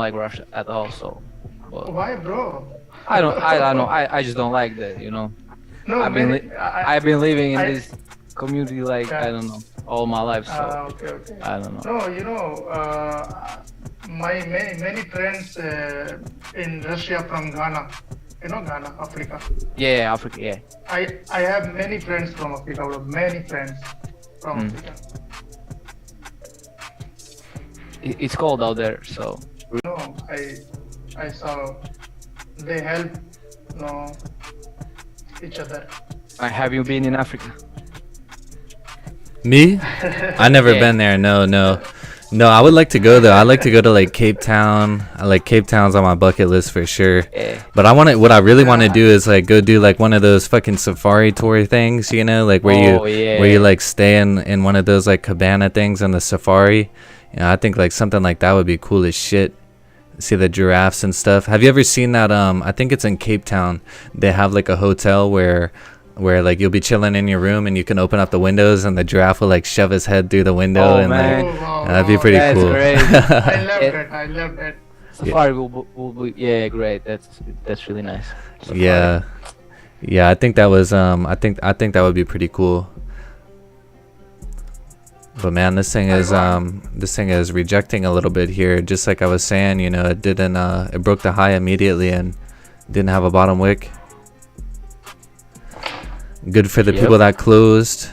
like Russia at all. So, but Why, bro? I don't know. I just don't like that. You know. No, I've been I've been living in I- this community like Yeah. I don't know all my life. So Okay, okay. I don't know. No, you know, my many friends in Russia from Ghana. You know Ghana, Africa. Yeah, Africa. Yeah. I have many friends from Africa. Bro. Many friends from Mm. Africa. It's cold out there. So No, I saw they help, each other. have you been in Africa? Me? I never Yeah. been there. No. I would like to go though. I like to go to like Cape Town. I like Cape Town's on my bucket list for sure. Yeah. But what I really want to do is like go do like one of those fucking safari tour things, you know, like where Oh, where yeah. you like stay in one of those like cabana things on the safari. You know, I think like something like that would be cool as shit. See the giraffes and stuff. Have you ever seen that? I think it's in Cape Town. They have like a hotel where like you'll be chilling in your room and you can open up the windows and the giraffe will like shove his head through the window Oh, and man. like wow, that'd be wow. pretty That's cool. great. I love Yeah. that. I love that. Safari will be yeah great. That's really nice. Safari. Yeah. I think that was I think that would be pretty cool. But man, this thing is rejecting a little bit here. Just like I was saying, you know, it broke the high immediately and didn't have a bottom wick. Good for the Yep. people that closed.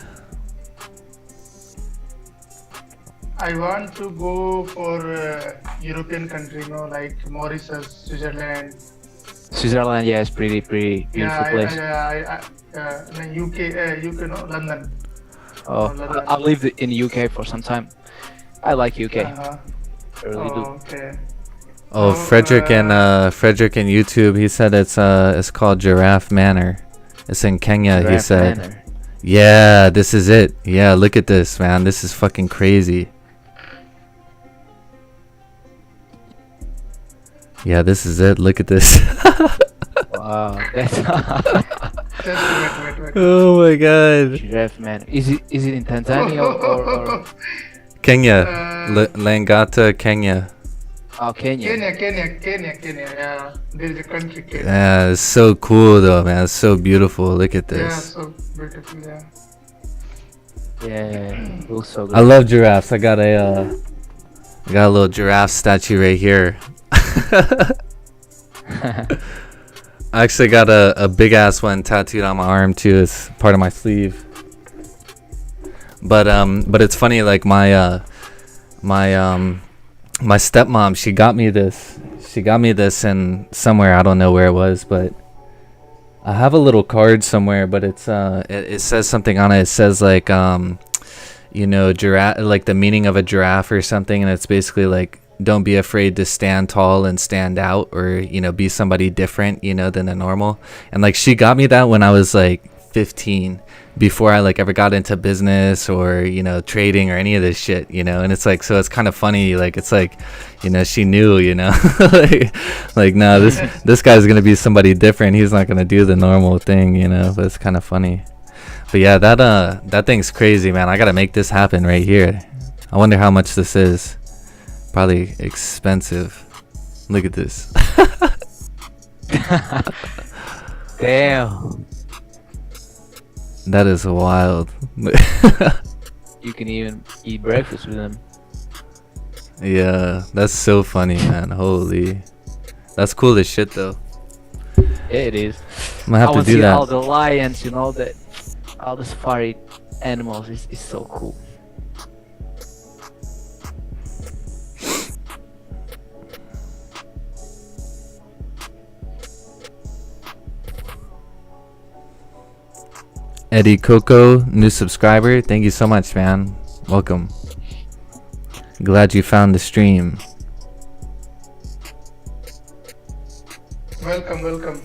I want to go for European country, like Mauritius, Switzerland. Switzerland, yeah, it's pretty beautiful place. UK, no, London. Oh, London. I've lived in the UK for some time. I like UK. Uh-huh. I really do. Okay. Oh, So, Frederick and YouTube, he said it's called Giraffe Manor. It's in Kenya, he Giraffe said. Manor. Yeah, this is it. Yeah, look at this, man. This is fucking crazy. Yeah, this is it. Look at this. Wow, that's Just wait. Oh my god. Giraffe Manor. Is it in Tanzania or Kenya. Uh, Langata, Kenya. oh, Kenya? Kenya. Yeah, there is a country, Kenya. Yeah, it's so cool though, man. It's so beautiful. Look at Yeah, this. so beautiful. Yeah. Yeah, it looks so good. I love giraffes. I got a little giraffe statue right here. I actually got a big ass one tattooed on my arm too. It's part of my sleeve. But it's funny. Like my stepmom, she got me this. She got me this in somewhere. I don't know where it was, but I have a little card somewhere. But it's it says something on it. It says like you know, giraffe, like the meaning of a giraffe or something, and it's basically like, don't be afraid to stand tall and stand out, or, you know, be somebody different, you know, than a normal. And like she got me that when I was like 15, before I like ever got into business or, you know, trading or any of this shit, you know. And it's like, so it's kind of funny, like it's like, you know, she knew, you know. like no, this guy's gonna be somebody different. He's not gonna do the normal thing, you know. But it's kind of funny. But yeah, that thing's crazy, man. I gotta make this happen right here. I wonder how much this is. Probably expensive. Look at this. Damn. That is wild. You can even eat breakfast with them. Yeah, that's so funny, man. Holy. That's cool as shit though. Yeah, it is. I'm gonna have I to want do to see that. all the lions, all the safari animals is so cool. Eddie Coco, new subscriber. Thank you so much, man. Welcome. Glad you found the stream. Welcome.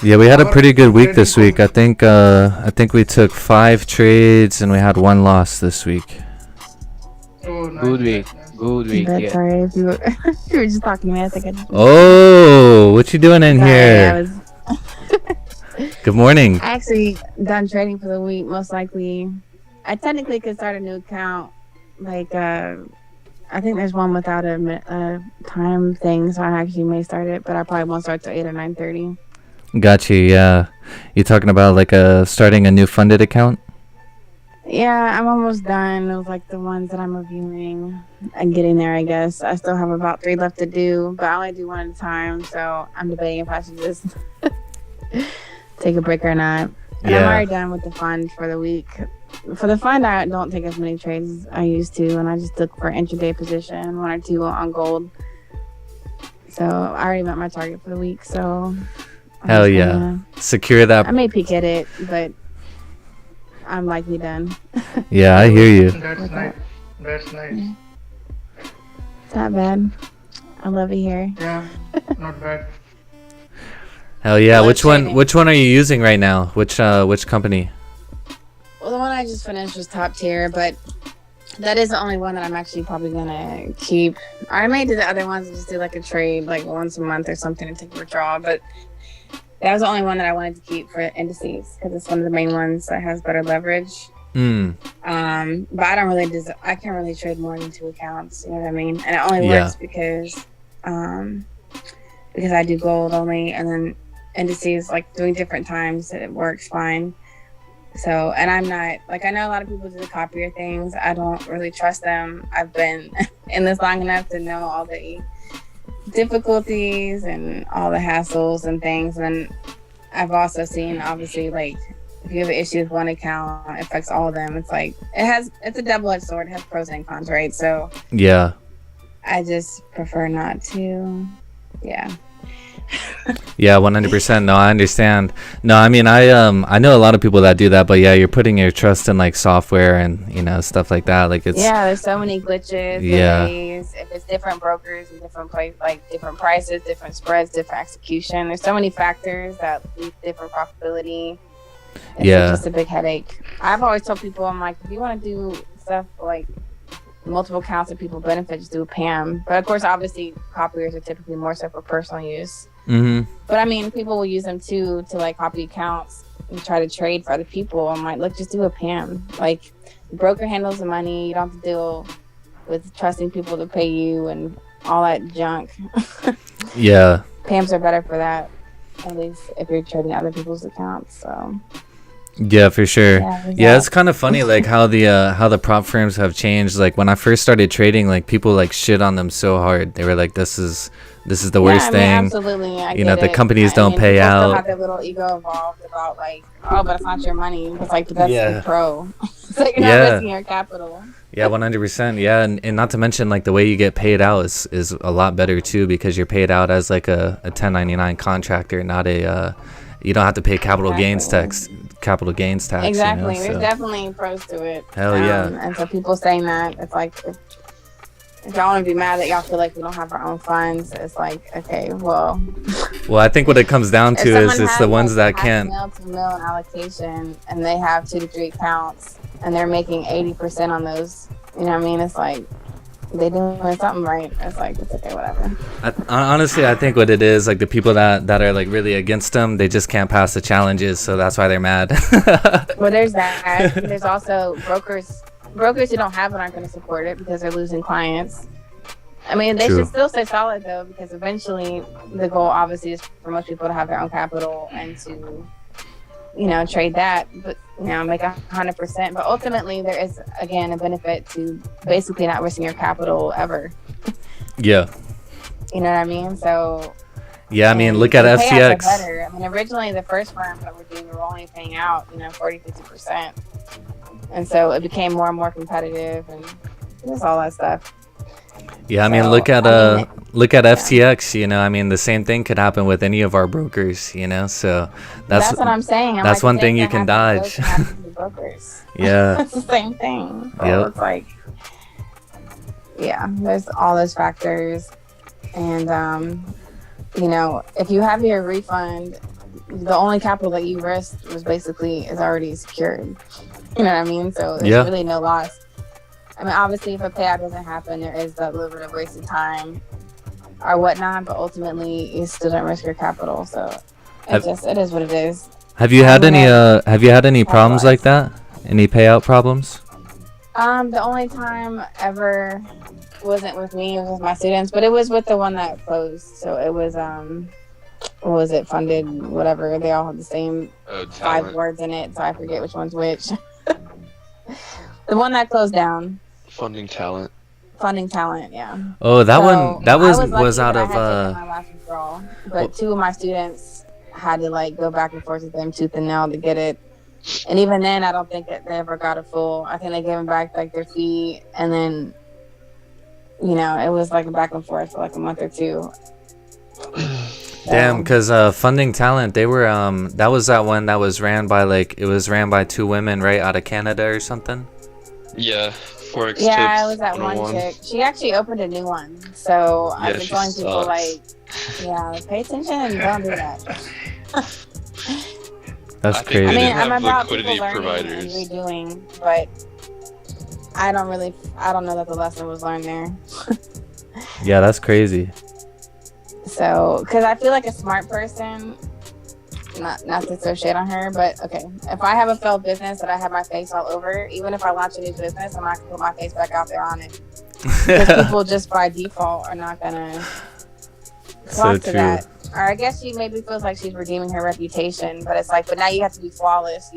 Yeah, we had a Our pretty good week trading this week. I think we took 5 trades and we had 1 loss this week. Oh, nice, Good week. nice, nice. Good week. But Yeah. sorry if you were, you were just talking to me. I think I just. Oh, what you doing in Sorry, here? I was Good morning. actually done trading for the week. Most likely, I technically could start a new account. Like, I think there's one without a time thing, so I actually may start it, but I probably won't start till 8 or 9:30. Got you. Yeah, you talking about like starting a new funded account? Yeah, I'm almost done. It was like the ones that I'm reviewing and getting there, I guess. I still have about 3 left to do, but I only do one at a time, so I'm debating if I should just take a break or not. And I'm Yeah. already done with the fund for the week. For the fund, I don't take as many trades as I used to, and I just look for intraday position, 1 or 2 on gold. So I already met my target for the week, so... I'm Hell just yeah. gonna- Secure I that. may peek at it, but I'm likely done. Yeah, I hear you. That's With nice. That's nice. It's not bad. I love it here. Yeah, not bad. Hell yeah. Love Which one? trading. Which one are you using right now? Which company? Well, the one I just finished was top tier, but that is the only one that I'm actually probably gonna keep. I may do the other ones and just do like a trade, like once a month or something, to take a withdrawal. But that was the only one that I wanted to keep for indices because it's one of the main ones that has better leverage. Hmm. But I don't really I can't really trade more than 2 accounts. You know what I mean? And it only Yeah. works because I do gold only, and then indices like doing different times. It works fine. So, and I'm not like, I know a lot of people do the copier things. I don't really trust them. I've been in this long enough to know all the difficulties and all the hassles and things. And I've also seen, obviously, like if you have an issue with one account, it affects all of them. It's like it's a double-edged sword. It has pros and cons, right? So Yeah. I just prefer not to. Yeah. Yeah, 100%. No, I understand. No, I mean, I know a lot of people that do that, but yeah, you're putting your trust in like software and stuff like that. Like it's Yeah, there's so many glitches, Yeah. delays. If it's different brokers and different different prices, different spreads, different execution. There's so many factors that lead to different profitability. It's Yeah. just a big headache. I've always told people, I'm like, if you want to do stuff like multiple accounts that people benefit, just do a PAM. But of course, obviously, copiers are typically more so for personal use. Mhm. But I mean, people will use them too to like copy accounts and try to trade for other people. I'm like, look, just do a PAM. Like, the broker handles the money. You don't have to deal with trusting people to pay you and all that junk. Yeah. PAMs are better for that, at least if you're trading other people's accounts. So Yeah, for sure. there's Yeah, that. it's kind of funny like how the prop firms have changed. Like when I first started trading, like people like shit on them so hard. They were like, this is the worst I mean, thing. absolutely. I You know, get the it. companies I don't mean, pay people out. Still have their little ego involved about like, oh, but it's not your money. It's like, but that's Yeah. the pro. It's like you're Yeah. not risking your capital. Yeah, 100%. Yeah, and not to mention like the way you get paid out is a lot better too because you're paid out as like a 1099 contractor, not a you don't have to pay capital gains tax. Exactly. You know, There's so. definitely pros to it. Hell yeah. And so people saying that, it's like, if y'all want to be mad that y'all feel like we don't have our own funds, it's like, okay, well. Well, I think what it comes down if to is someone it's has, the ones like, that can't. Mil to mil allocation, and they have 2 to 3 accounts, and they're making 80% on those. You know what I mean? It's like they doing something right. It's like, it's okay, whatever. Honestly, I think what it is, like the people that are like really against them, they just can't pass the challenges, so that's why they're mad. Well, there's that. There's also brokers who don't have it aren't going to support it because they're losing clients. I mean, they True. should still stay solid though, because eventually the goal obviously is for most people to have their own capital and to trade that, but make 100%. But ultimately, there is again a benefit to basically not risking your capital ever. Yeah. You know what I mean? So. Yeah, I mean, look at FCX. Better. I mean, originally the first firms that were doing were only paying out 40-50%, and so it became more and more competitive, and just all that stuff. Yeah, I mean, So, look at FCX. I mean, the same thing could happen with any of our brokers. So that's what I'm saying. That's one thing you can dodge. Brokers. Yeah, it's the same thing. So yep. It's like, yeah, there's all those factors, and if you have your refund, the only capital that you risked is already secured. You know what I mean? So there's really no loss. I mean, obviously, if a payout doesn't happen, there is that little bit of wasted time or whatnot, but ultimately, you still don't risk your capital. So it is what it is. Have you had any problems like that? Any payout problems? The only time ever wasn't with me, it was with my students, but it was with the one that closed. So it was what was it, funded, whatever. They all have the same 5 words in it, so I forget which one's which. The one that closed down. Funding talent, yeah. Oh, that one was out of my last withdrawal, but 2 of my students had to go back and forth with them tooth and nail to get it. And even then, I don't think that they ever got a full. I think they gave them back their fee, and then it was a back and forth for a month or 2. Damn, because Funding Talent, they were that was that one that was ran by it was ran by 2 women right out of Canada or something. Yeah, Forex. Yeah, it was that one chick. She actually opened a new one, so I've been telling people pay attention and don't do that. That's crazy. I mean, I'm about people learning and redoing, but I don't know that the lesson was learned there. Yeah, that's crazy. So, because I feel like a smart person, not to throw shade on her, but okay, if I have a failed business that I have my face all over, even if I launch a new business, I'm not going to put my face back out there on it. Because people just by default are not going to flock to that. Or I guess she maybe feels like she's redeeming her reputation, but it's but now you have to be flawless.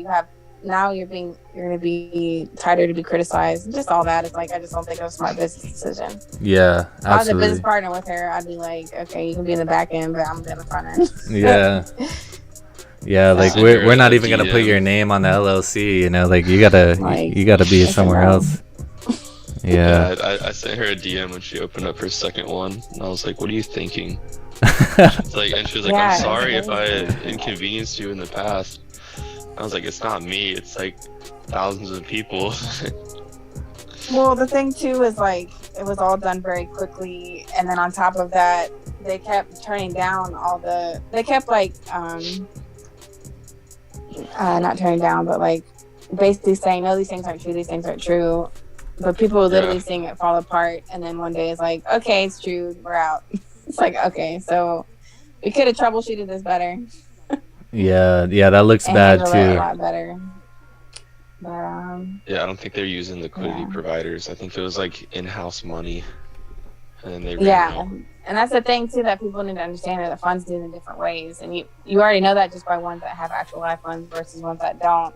Now you're going to be tighter to be criticized. Just all that. It's I just don't think it was a smart business decision. Yeah, absolutely. If I was a business partner with her, I'd be okay, you can be in the back end, but I'm in the front end. Yeah. Yeah, we're not even gonna put your name on the LLC. You gotta be somewhere else. Yeah. I sent her a DM when she opened up her second one, and I was like, "What are you thinking?" And she was like, "I'm sorry if I inconvenienced you in the past." I was like, "It's not me. It's thousands of people." Well, the thing too is it was all done very quickly, and then on top of that, they kept turning down not turning down, but basically saying, no, these things aren't true. But people were literally seeing it fall apart, and then one day it's okay, it's true, we're out. It's okay, so we could have troubleshooted this better. Yeah, that looks bad too. A lot better. But yeah, I don't think they're using liquidity providers. I think it was in-house money, and then they and that's the thing too that people need to understand, that the funds do it in different ways, and you already know that just by ones that have actual live funds versus ones that don't.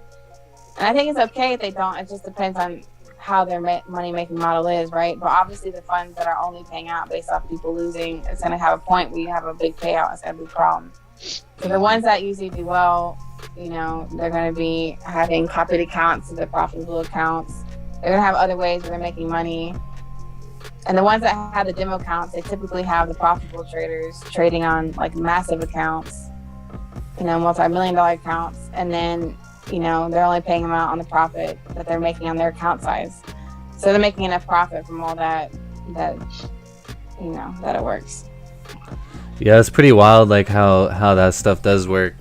And I think it's okay if they don't. It just depends on how their money making model is, right? But obviously the funds that are only paying out based off people losing, it's going to have a point where you have a big payout. It's going to be a problem. So the ones that usually do well, they're going to be having copied accounts to the profitable accounts. They're going to have other ways where they're making money. And the ones that have the demo accounts, they typically have the profitable traders trading on massive accounts, multi-million-dollar accounts, and then they're only paying them out on the profit that they're making on their account size. So they're making enough profit from all that it works. Yeah, it's pretty wild how that stuff does work,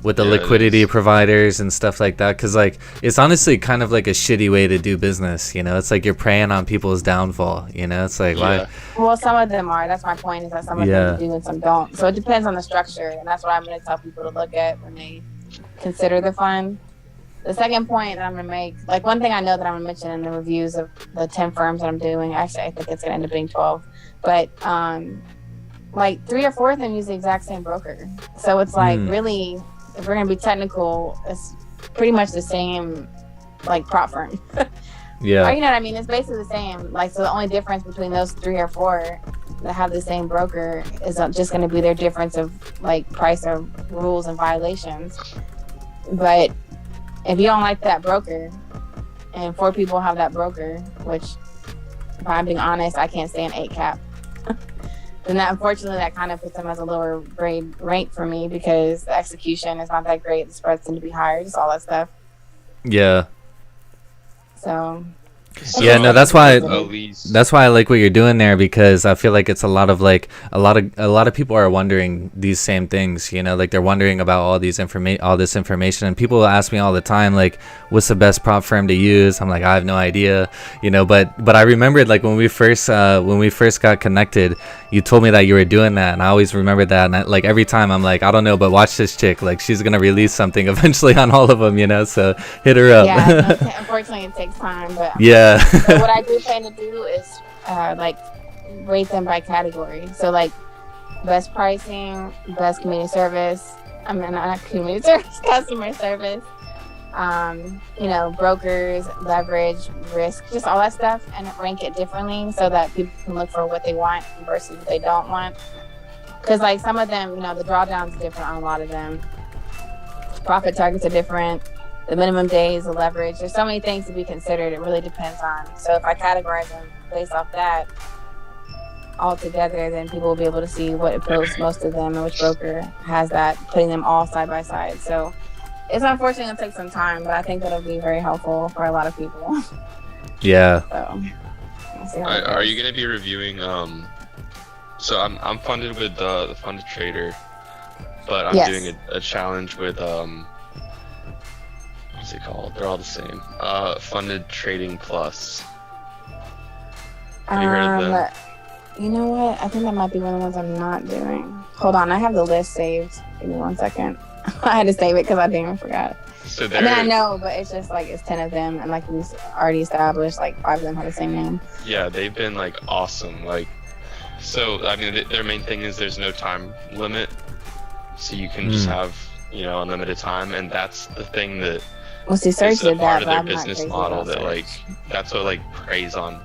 with the liquidity providers and stuff like that, because it's honestly kind of a shitty way to do business. It's you're preying on people's downfall. It's why. Well, some of them are. That's my point, is that some of them do and some don't. So it depends on the structure, and that's what I'm going to tell people to look at when they consider the fund. The second point that I'm going to make, one thing I know that I'm going to mention in the reviews of the 10 firms that I'm doing, actually I think it's going to end up being 12, but 3 or 4 of them use the exact same broker. So it's really, if we're gonna be technical, it's pretty much the same, like prop firm. Yeah. Or, you know what I mean? It's basically the same. Like, so the only difference between those 3 or 4 that have the same broker is just going to be their difference of like price or rules and violations. But if you don't like that broker, and 4 people have that broker, which, if I'm being honest, I can't stay an 8 cap. Then that, unfortunately, that kind of puts them as a lower grade rank for me because the execution is not that great. The spreads tend to be higher, just all that stuff. Yeah. So Yeah, no, that's why least. that's why I like what you're doing there, because I feel like it's a lot of people are wondering these same things, you know, like they're wondering about all this information, and people ask me all the time, like, what's the best prop firm to use? I'm like, I have no idea, you know, but I remembered, like, when we first got connected, you told me that you were doing that, and I always remembered that, and like every time I'm like, I don't know, but watch this chick, like she's gonna release something eventually on all of them, you know, so hit her up. Yeah, unfortunately it takes time, but yeah. so what I do plan to do is like rate them by category. So like best pricing, best community service. I mean, not community service, customer service. You know, brokers, leverage, risk, just all that stuff, and rank it differently so that people can look for what they want versus what they don't want. Because like some of them, you know, the drawdown's different on a lot of them. Profit targets are different. The minimum days, the leverage. There's so many things to be considered. It really depends on. So if I categorize them based off that all together, then people will be able to see what appeals most to them and which broker has that, putting them all side by side. So it's unfortunately going to take some time, but I think that'll be very helpful for a lot of people. Yeah. So, we'll see how it Are goes. you gonna be reviewing? So I'm funded with the funded trader, but I'm Yes. doing a challenge with what's it called? They're all the same. Funded Trading Plus. Have you heard of them? You know what? I think that might be one of the ones I'm not doing. Hold on, I have the list saved. Give me 1 second. I had to save it because I damn forgot. So I mean, I know, but it's just like it's 10 of them, and like we already established, like 5 of them have the same name. yeah, they've been like awesome. Like, so I mean, their main thing is there's no time limit, so you can just have, you know, unlimited time, and that's the thing that Well, see, Surge is a did part that, of but their I'm not business crazy model about that Surge. like that's what like preys on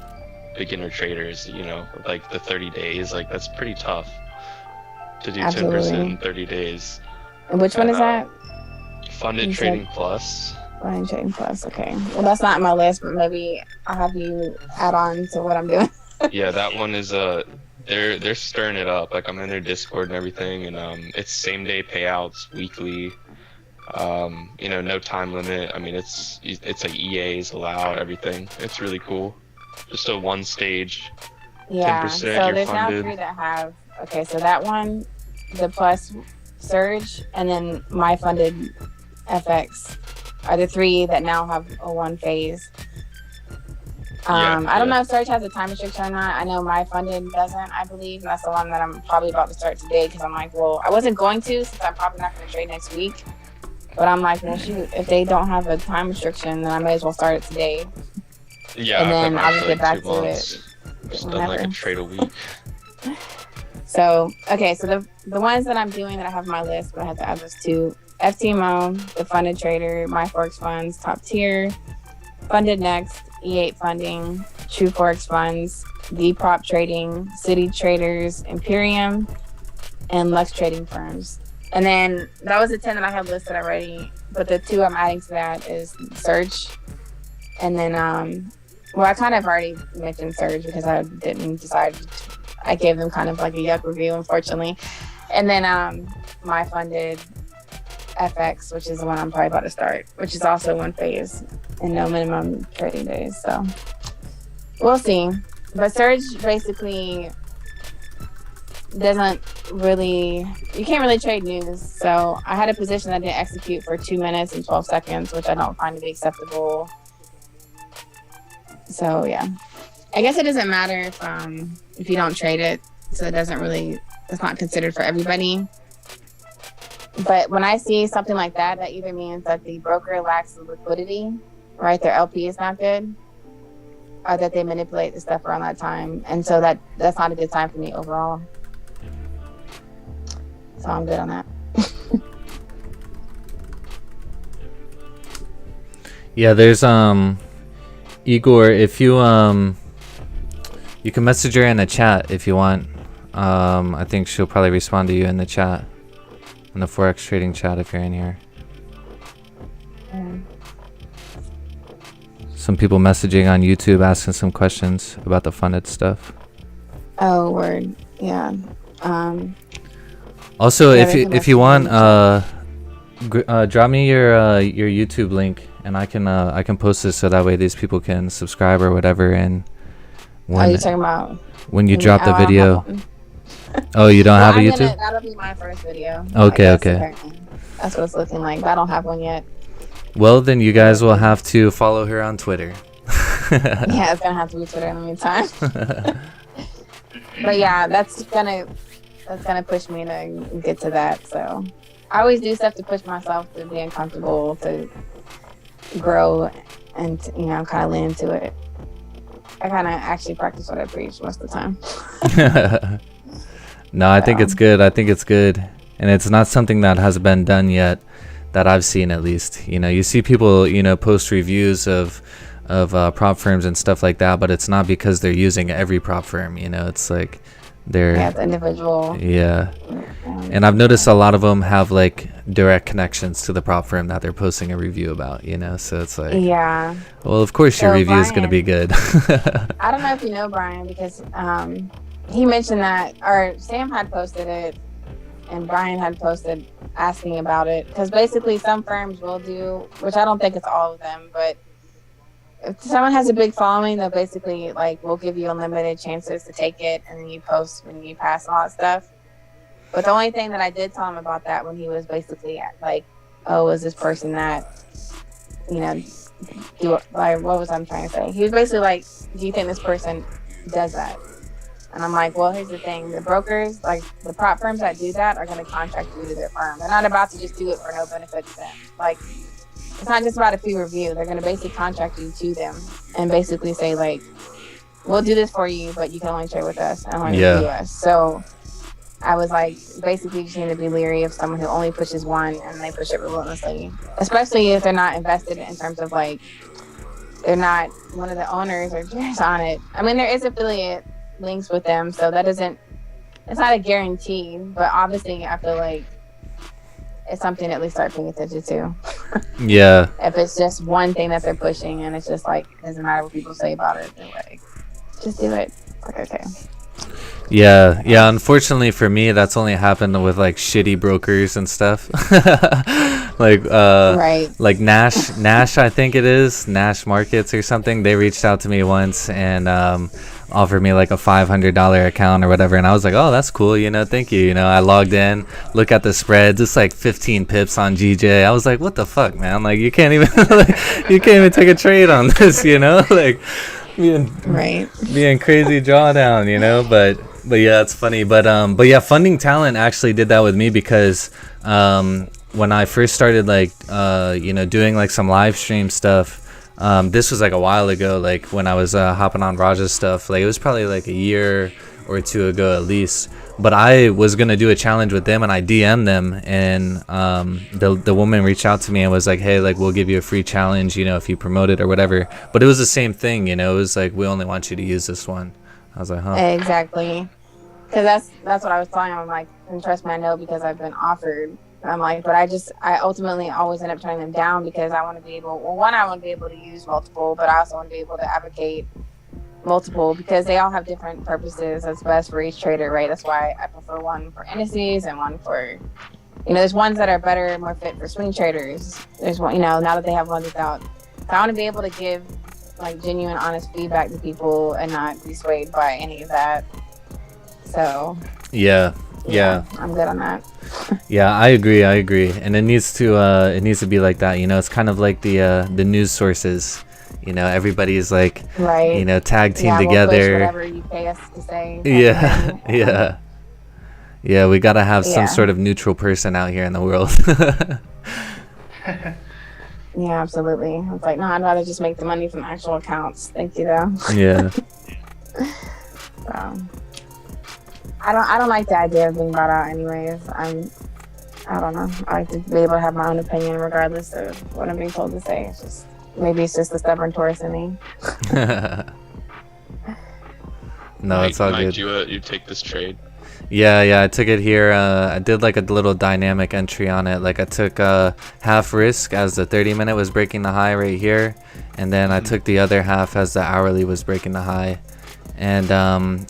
beginner traders, you know, like the 30 days, like that's pretty tough to do 10% Absolutely. in 30 days. And which one is that? Funded You said- Trading Plus. Blind Trading Plus. Okay. Well, that's not on my list, but maybe I'll have you add on to what I'm doing. Yeah, that one is they're stirring it up. Like I'm in their Discord and everything, and it's same day payouts weekly. You know, no time limit. I mean, it's like EAs allowed everything. It's really cool. Just a one stage. Yeah. 10% So you're there's now funded. 3 that have. Okay, so that one, the Plus, Surge, and then my funded FX are the 3 that now have a 1 phase. I don't know if Surge has a time restriction or not. I know my funded doesn't, I believe. And that's the one that I'm probably about to start today because I'm like, well, I wasn't going to since I'm probably not going to trade next week. But I'm like, well, shoot, if they don't have a time restriction, then I may as well start it today. Yeah, And I've then been I'll for just like get back 2 to months. Just done like a whenever. trade a week. So, okay, so the ones that I'm doing that I have on my list, but I have to add those 2. FTMO, the funded trader, my Forex funds, top tier, funded next, E8 funding, True Forex funds, D prop trading, City traders, Imperium, and Lux trading firms. And then that was the 10 that I have listed already, but the 2 I'm adding to that is Surge. And then, well, I kind of already mentioned Surge because I didn't decide. I gave them kind of like a yuck review, unfortunately. And then my funded FX, which is the one I'm probably about to start, which is also 1 phase and no minimum trading days. So we'll see. But Surge basically doesn't really, you can't really trade news. So I had a position that didn't execute for 2 minutes and 12 seconds, which I don't find to be acceptable. So yeah, I guess it doesn't matter if you don't trade it. So it doesn't really, it's not considered for everybody. But when I see something like that, that either means that the broker lacks the liquidity, right? Their LP is not good, or that they manipulate the stuff around that time. And so that's not a good time for me overall. So I'm good on that. Yeah, there's Igor. If you you can message her in the chat if you want. I think she'll probably respond to you in the chat, in the Forex trading chat if you're in here. Some people messaging on YouTube asking some questions about the funded stuff. Oh, word. Yeah. Also, Yeah, if they you can if you message want, drop me your YouTube link, and I can post this so that way these people can subscribe or whatever. And Are you talking about when you drop the I don't video? have one. Oh, you don't Well, have a YouTube? that'll be my first video. Okay, I guess, okay. apparently. That's what it's looking like. But I don't have one yet. Well, then you guys will have to follow her on Twitter. Yeah, it's gonna have to be Twitter in the meantime. But yeah, that's gonna push me to get to that. So I always do stuff to push myself to be uncomfortable, to grow, and kind of lean into it. I kind of actually practice what I preach most of the time. No, I think it's good. I think it's good, and it's not something that has been done yet, that I've seen at least. You see people, post reviews of prop firms and stuff like that, but it's not because they're using every prop firm. It's like they're it's individual. Yeah, and I've noticed a lot of them have like direct connections to the prop firm that they're posting a review about. So it's like, Yeah. well, of course your So review is gonna Brian- be good. I don't know if you know Brian, because he mentioned that, or Sam had posted it, and Brian had posted asking about it, because basically some firms will do, which I don't think it's all of them, but if someone has a big following, they'll basically will give you unlimited chances to take it, and then you post when you pass all that stuff. But the only thing that I did tell him about that, when he was basically oh, is this person that what was I trying to say? He was basically like, do you think this person does that? And I'm like, well, here's the thing. The brokers, the prop firms that do that, are going to contract you to their firm. They're not about to just do it for no benefit to them. It's not just about a fee review. They're going to basically contract you to them and basically say, we'll do this for you, but you can only trade with us and only review us. So I was basically you just need to be leery of someone who only pushes one and they push it relentlessly, especially if they're not invested in terms of they're not one of the owners or shares on it. I mean, there is affiliate links with them, so it's not a guarantee, but obviously I feel like it's something to at least start paying attention to. Yeah. If it's just one thing that they're pushing and it's just it doesn't matter what people say about it, they're just do it. Okay. Yeah, unfortunately for me, that's only happened with shitty brokers and stuff. Right. Like Nash, I think it is Nash Markets or something. They reached out to me once and offered me a $500 account or whatever, and I was like, oh, that's cool, thank you. I logged in, look at the spreads, it's 15 pips on GJ. I was like, what the fuck, man? You can't even you can't even take a trade on this, being crazy drawdown, but yeah, it's funny. But yeah, Funding Talent actually did that with me, because when I first started doing some live stream stuff, this was a while ago, when I was hopping on Raja's stuff, it was probably a year or two ago at least. But I was gonna do a challenge with them, and I DM'd them, and the woman reached out to me and was like, hey, we'll give you a free challenge, if you promote it or whatever. But it was the same thing, it was we only want you to use this one. I was like, huh? Exactly. Because that's what I was telling him. I'm like, and trust me, I know, because I've been offered. I'm like, but I ultimately always end up turning them down, because I want to be able, I want to be able to use multiple, but I also want to be able to advocate multiple, because they all have different purposes that's best for each trader, right? That's why I prefer one for indices and one for, there's ones that are better, more fit for swing traders. There's one, now that they have ones without. So I want to be able to give genuine, honest feedback to people and not be swayed by any of that. So yeah, I'm good on that. Yeah, I agree, and it needs to be like that. It's kind of like the news sources. Everybody's right. Tag team together. We'll push whatever you pay us to say. Yeah. We gotta have some sort of neutral person out here in the world. Yeah, absolutely. It's no, I'd rather just make the money from actual accounts. Thank you, though. Yeah. So, I don't like the idea of being bought out anyways. I don't know. I like to be able to have my own opinion regardless of what I'm being told to say. It's just, maybe it's just the stubborn Taurus in me. No, it's all Mike, good. You take this trade? Yeah, I took it here. I did like a little dynamic entry on it. Like I took half risk as the 30-minute was breaking the high right here, and then I took the other half as the hourly was breaking the high. And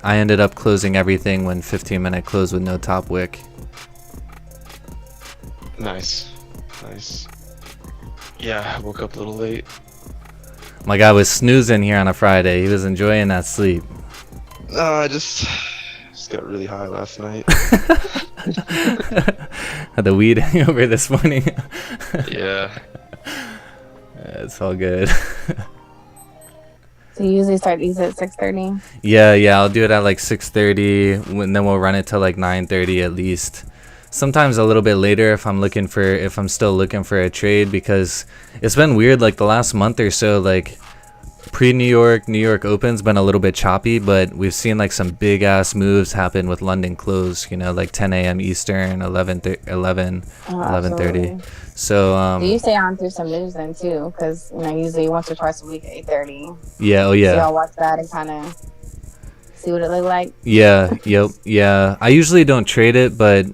I ended up closing everything when 15-minute closed with no top wick. Nice. Yeah, I woke up a little late. My guy was snoozing here on a Friday. He was enjoying that sleep. I just got really high last night. Had the weed hangover this morning. Yeah. It's all good. So you usually start these at 6:30? Yeah, I'll do it at like 6:30, and then we'll run it till like 9:30 at least. Sometimes a little bit later if I'm still looking for a trade, because it's been weird like the last month or so. Like pre-New York Open's been a little bit choppy, but we've seen like some big ass moves happen with London close, you know, like 10 a.m. Eastern, 11:30. So Do you stay on through some news then too? Because usually once or twice a week at 8:30. yeah, So y'all watch that and kind of see what it look like. Yeah. I usually don't trade it, but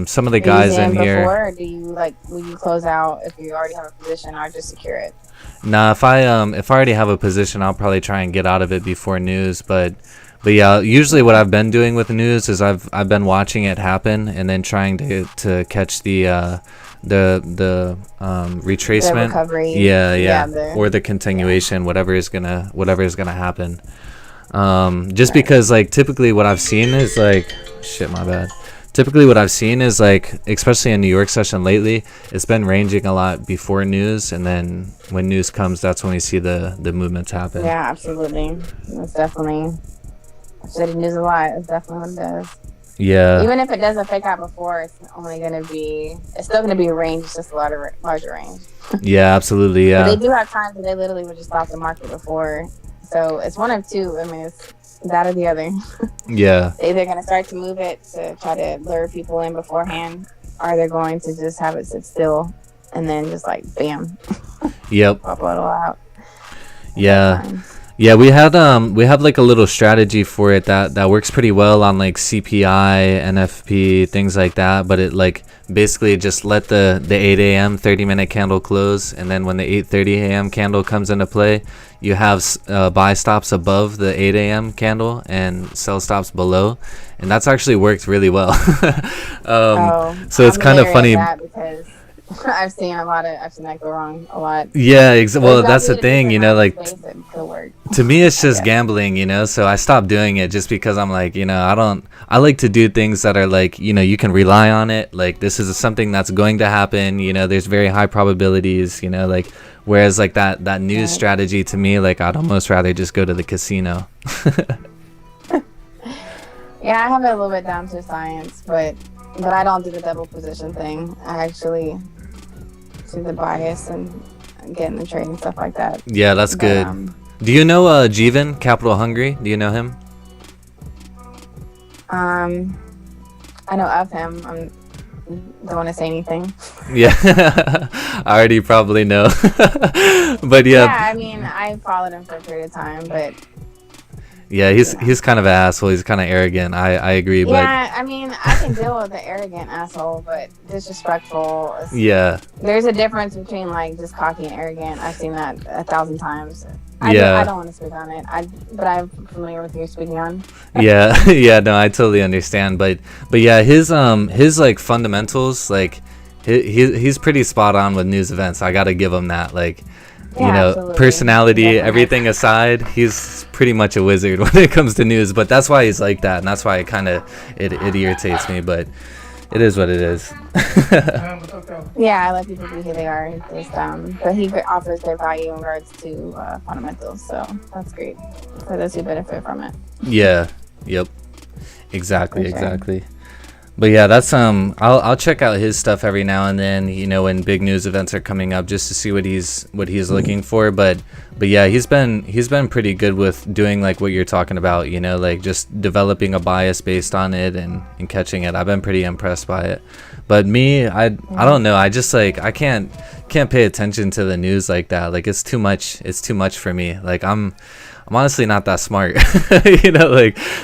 some of the guys in here. Before, or do you will you close out if you already have a position, or just secure it? Nah, if I already have a position, I'll probably try and get out of it before news. But yeah, usually what I've been doing with news is I've been watching it happen and then trying to catch the retracement, the recovery. Yeah, or the continuation, whatever is gonna happen. Because like typically what I've seen is like Typically what I've seen is like, especially in New York session lately, it's been ranging a lot before news, and then when news comes, that's when we see the movements happen. Yeah, absolutely. It's definitely, I've studied news a lot. It's definitely what it does. Yeah. Even if it doesn't fake out before, it's still going to be a range. It's just a larger range. Yeah, absolutely. Yeah. But they do have times that they literally would just stop the market before. So it's one of two. I mean, it's that or the other. Yeah. They're either going to start to move it to try to lure people in beforehand, or they're going to just have it sit still and then just like bam. Yep. Pop it all out. Yeah. Yeah, we have like a little strategy for it that works pretty well on like CPI, NFP, things like that, but it like basically just let the 8 a.m. 30-minute candle close, and then when the 8:30 a.m. candle comes into play, you have buy stops above the 8 a.m. candle and sell stops below, and that's actually worked really well. So it's kind of funny. Because I've seen that go wrong a lot. Yeah, well, that's the thing, like to me it's just gambling, so I stopped doing it just because I'm like, I like to do things that are like, you can rely on it, like this is something that's going to happen, there's very high probabilities, like, whereas like that news strategy, to me, like I'd almost rather just go to the casino. Yeah, I have it a little bit down to science, but I don't do the double position thing. I actually do the bias and get in the trade and stuff like that. Yeah, that's good. Do you know Jeevan, Capital Hungry? Do you know him? I know of him. I don't want to say anything. Yeah, I already probably know. But yeah. Yeah, I mean, I followed him for a period of time, but yeah, he's kind of an asshole. He's kind of arrogant. I agree. Yeah, I mean, I can deal with the arrogant asshole, but disrespectful. Yeah. There's a difference between like just cocky and arrogant. I've seen that 1,000 times. I don't want to speak on it. But I'm familiar with you speaking on. Yeah, no, I totally understand. But yeah, his like fundamentals, like he's pretty spot on with news events. I gotta give him that. Like, absolutely. Personality, everything aside, he's pretty much a wizard when it comes to news. But that's why he's like that, and that's why it irritates me. But it is what it is. Yeah, I let people be who they are. But he offers their value in regards to fundamentals, so that's great for those who benefit from it. Yeah. Yep. Exactly. For sure. Exactly. But yeah, that's I'll check out his stuff every now and then, you know, when big news events are coming up, just to see what he's looking for. But yeah, he's been pretty good with doing like what you're talking about, you know, like just developing a bias based on it and catching it. I've been pretty impressed by it. But me, I don't know, I just like I can't pay attention to the news like that. Like it's too much for me. Like I'm honestly not that smart. You know,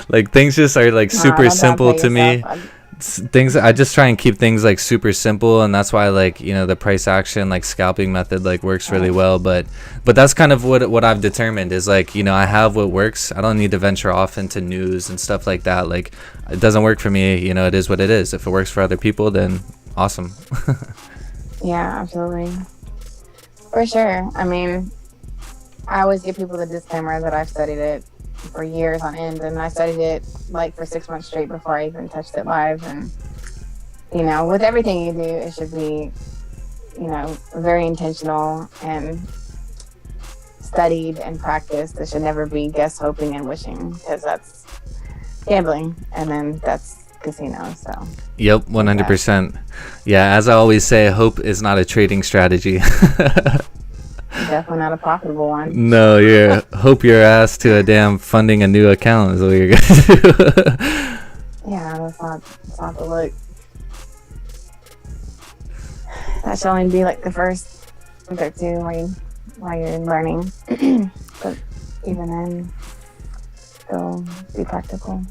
like things just are like super simple to me. Things I just try and keep things like super simple, and that's why, like, you know, the price action like scalping method like works really well. But that's kind of what I've determined is, like, you know, I have what works. I don't need to venture off into news and stuff like that. Like, it doesn't work for me, you know. It is what it is. If it works for other people, then awesome. Yeah, absolutely, for sure. I mean, I always give people the disclaimer that I've studied it for years on end, and I studied it like for 6 months straight before I even touched it live. And you know, with everything you do, it should be, you know, very intentional and studied and practiced. It should never be guess, hoping, and wishing, because that's gambling, and then that's casino. So yep, 100%. Yeah, as I always say, hope is not a trading strategy. Definitely not a profitable one. No, you're hope your ass to a damn funding a new account is what you're gonna do. Yeah, that's not the look. That should only be like the first week or two while you're learning. But even then, still be practical.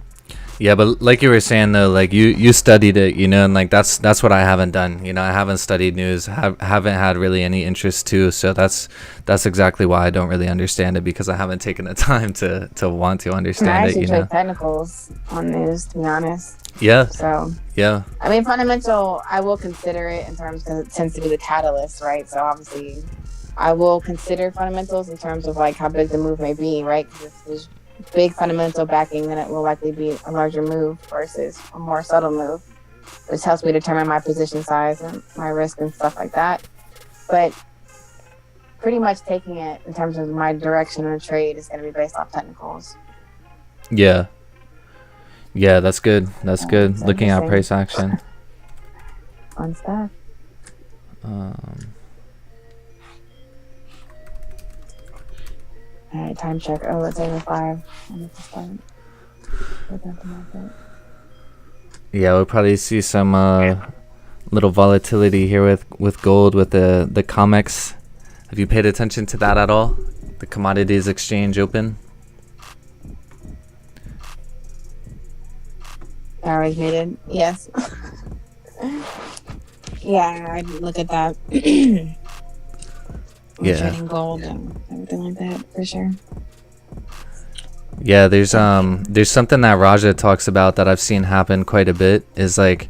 Yeah, but like you were saying though, like you studied it, you know, and like that's what I haven't done. You know, I haven't studied news, haven't had really any interest to. So that's exactly why I don't really understand it, because I haven't taken the time to want to understand it. You know, trade technicals on news, to be honest. Yeah. So yeah. I mean, fundamental, I will consider it in terms, because it tends to be the catalyst, right? So obviously, I will consider fundamentals in terms of like how big the move may be, right? Because if there's big fundamental backing, then it will likely be a larger move versus a more subtle move, which helps me determine my position size and my risk and stuff like that. But pretty much taking it in terms of my direction of trade is going to be based off technicals. Yeah, that's good. That's good. Looking at price action. Fun stuff. All right, time check. Oh, it's over 5. I need to start. Yeah, we'll probably see some little volatility here with gold, with the COMEX. Have you paid attention to that at all? The Commodities Exchange Open. Already muted. Yes. Yeah, I look at that. Yeah. Trading gold and everything like that, for sure. Yeah, there's something that Raja talks about that I've seen happen quite a bit, is like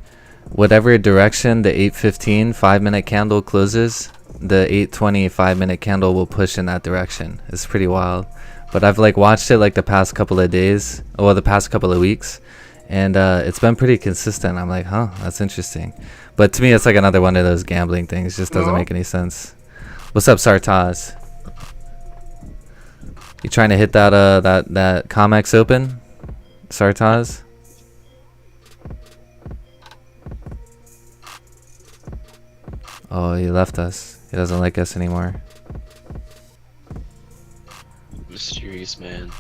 whatever direction the 8:15 5-minute candle closes, the 8:20 5-minute candle will push in that direction. It's pretty wild. But I've like watched it like the past couple of days, or the past couple of weeks, and it's been pretty consistent. I'm like, huh, that's interesting. But to me, it's like another one of those gambling things. It just doesn't make any sense. What's up, Sartaz? You trying to hit that that COMEX open, Sartaz? Oh, he left us. He doesn't like us anymore. Mysterious man.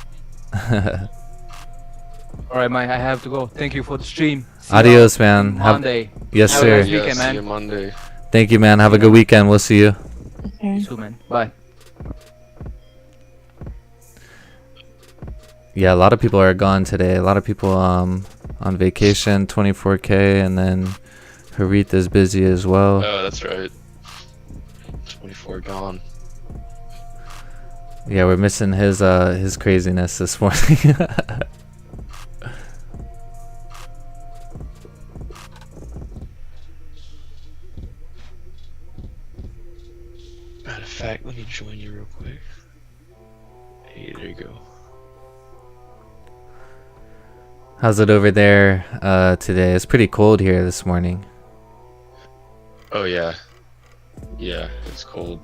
All right, Mike, I have to go. Thank you for the stream. See Adios, you man. Monday. Yes, Have a sir. nice Yeah, weekend, see man. you Monday. Thank you, man. Have a good weekend. We'll see you. Okay. You too, man. Bye. Yeah, a lot of people are gone today. A lot of people on vacation, 24K, and then Harith is busy as well. Oh, that's right. 24 gone. Yeah, we're missing his craziness this morning. Matter of fact, let me join you real quick. Hey, there you go. How's it over there today? It's pretty cold here this morning. Oh yeah. Yeah, it's cold.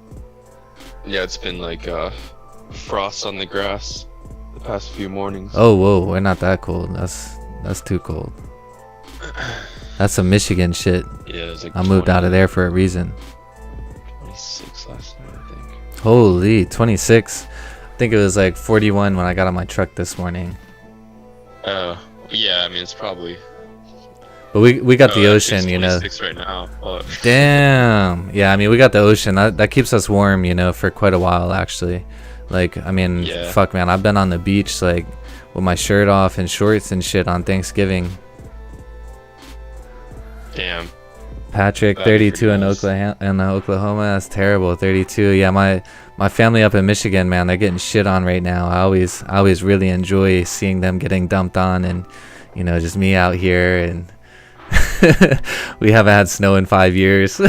Yeah, it's been like frost on the grass the past few mornings. Oh, whoa, we're not that cold. That's too cold. That's some Michigan shit. Yeah, it was like I moved out of there for a reason. 26 last night, I think. Holy, 26. I think it was like 41 when I got on my truck this morning. Oh, yeah, I mean, it's probably... But we got the actually, ocean, it's you know. 26 right now. Fuck. Damn. Yeah, I mean, we got the ocean. That keeps us warm, you know, for quite a while, actually. Like, I mean, Yeah. fuck, man. I've been on the beach, like, with my shirt off and shorts and shit on Thanksgiving. Damn. Patrick, That'd be 32 in pretty nice. Oklahoma. That's terrible. 32. Yeah, my family up in Michigan, man, they're getting shit on right now. I always really enjoy seeing them getting dumped on, and you know, just me out here, and we haven't had snow in 5 years.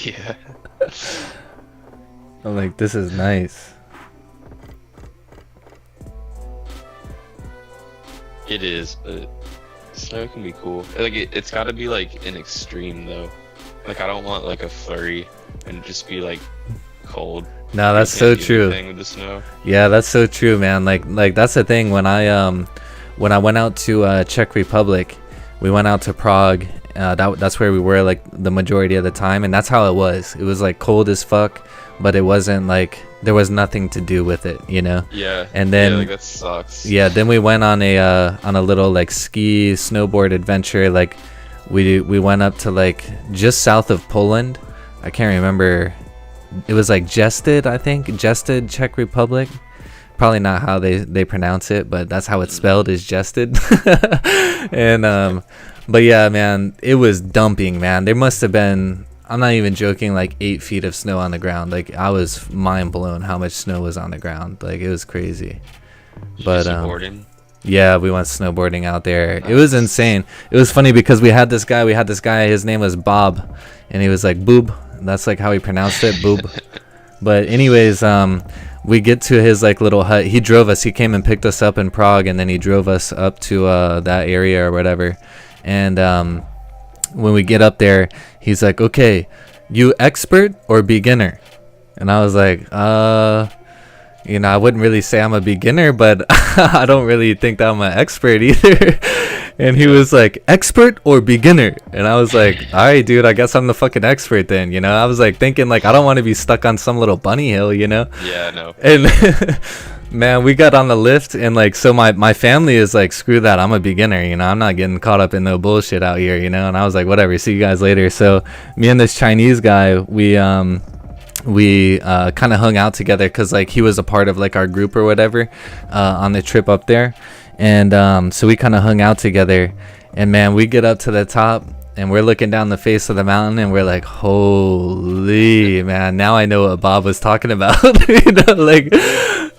Yeah. I'm like, this is nice. It is, but snow can be cool. Like, it's got to be like an extreme though. Like, I don't want like a flurry and just be like cold. No, You that's can't so do true. anything with the snow. Yeah, that's so true, man. Like that's the thing. When I went out to Czech Republic, we went out to Prague. That's where we were like the majority of the time, and that's how it was. It was like cold as fuck, but it wasn't like there was nothing to do with it, you know. Yeah. And then yeah, like, that sucks. yeah, then we went on a little like ski snowboard adventure. Like we went up to like just south of Poland. I can't remember. It was like Jested, I think. Jested, Czech Republic. Probably not how they pronounce it, but that's how it's spelled, is Jested. And but yeah, man, it was dumping, man. There must have been, I'm not even joking, like 8 feet of snow on the ground. Like, I was mind blown how much snow was on the ground. Like, it was crazy. But Snowboarding. yeah, we went snowboarding out there. It was insane. It was funny because we had this guy. His name was Bob, and he was like Boob. That's like how he pronounced it, Boob. But anyways, we get to his like little hut. He drove us. He came and picked us up in Prague, and then he drove us up to that area or whatever. And when we get up there, he's like, "Okay, you expert or beginner?" And I was like, you know, I wouldn't really say I'm a beginner, but I don't really think that I'm an expert either." And he was like, "Expert or beginner?" And I was like, "All right, dude, I guess I'm the fucking expert then." You know, I was like thinking like, I don't want to be stuck on some little bunny hill, you know? Yeah, no. And man, we got on the lift, and like, so my family is like, "Screw that, I'm a beginner, you know, I'm not getting caught up in no bullshit out here, you know." And I was like, "Whatever, see you guys later." So me and this Chinese guy, we kind of hung out together because like he was a part of like our group or whatever on the trip up there. And so we kind of hung out together, and man, we get up to the top, and we're looking down the face of the mountain, and we're like, "Holy man, now I know what Bob was talking about." You know, like,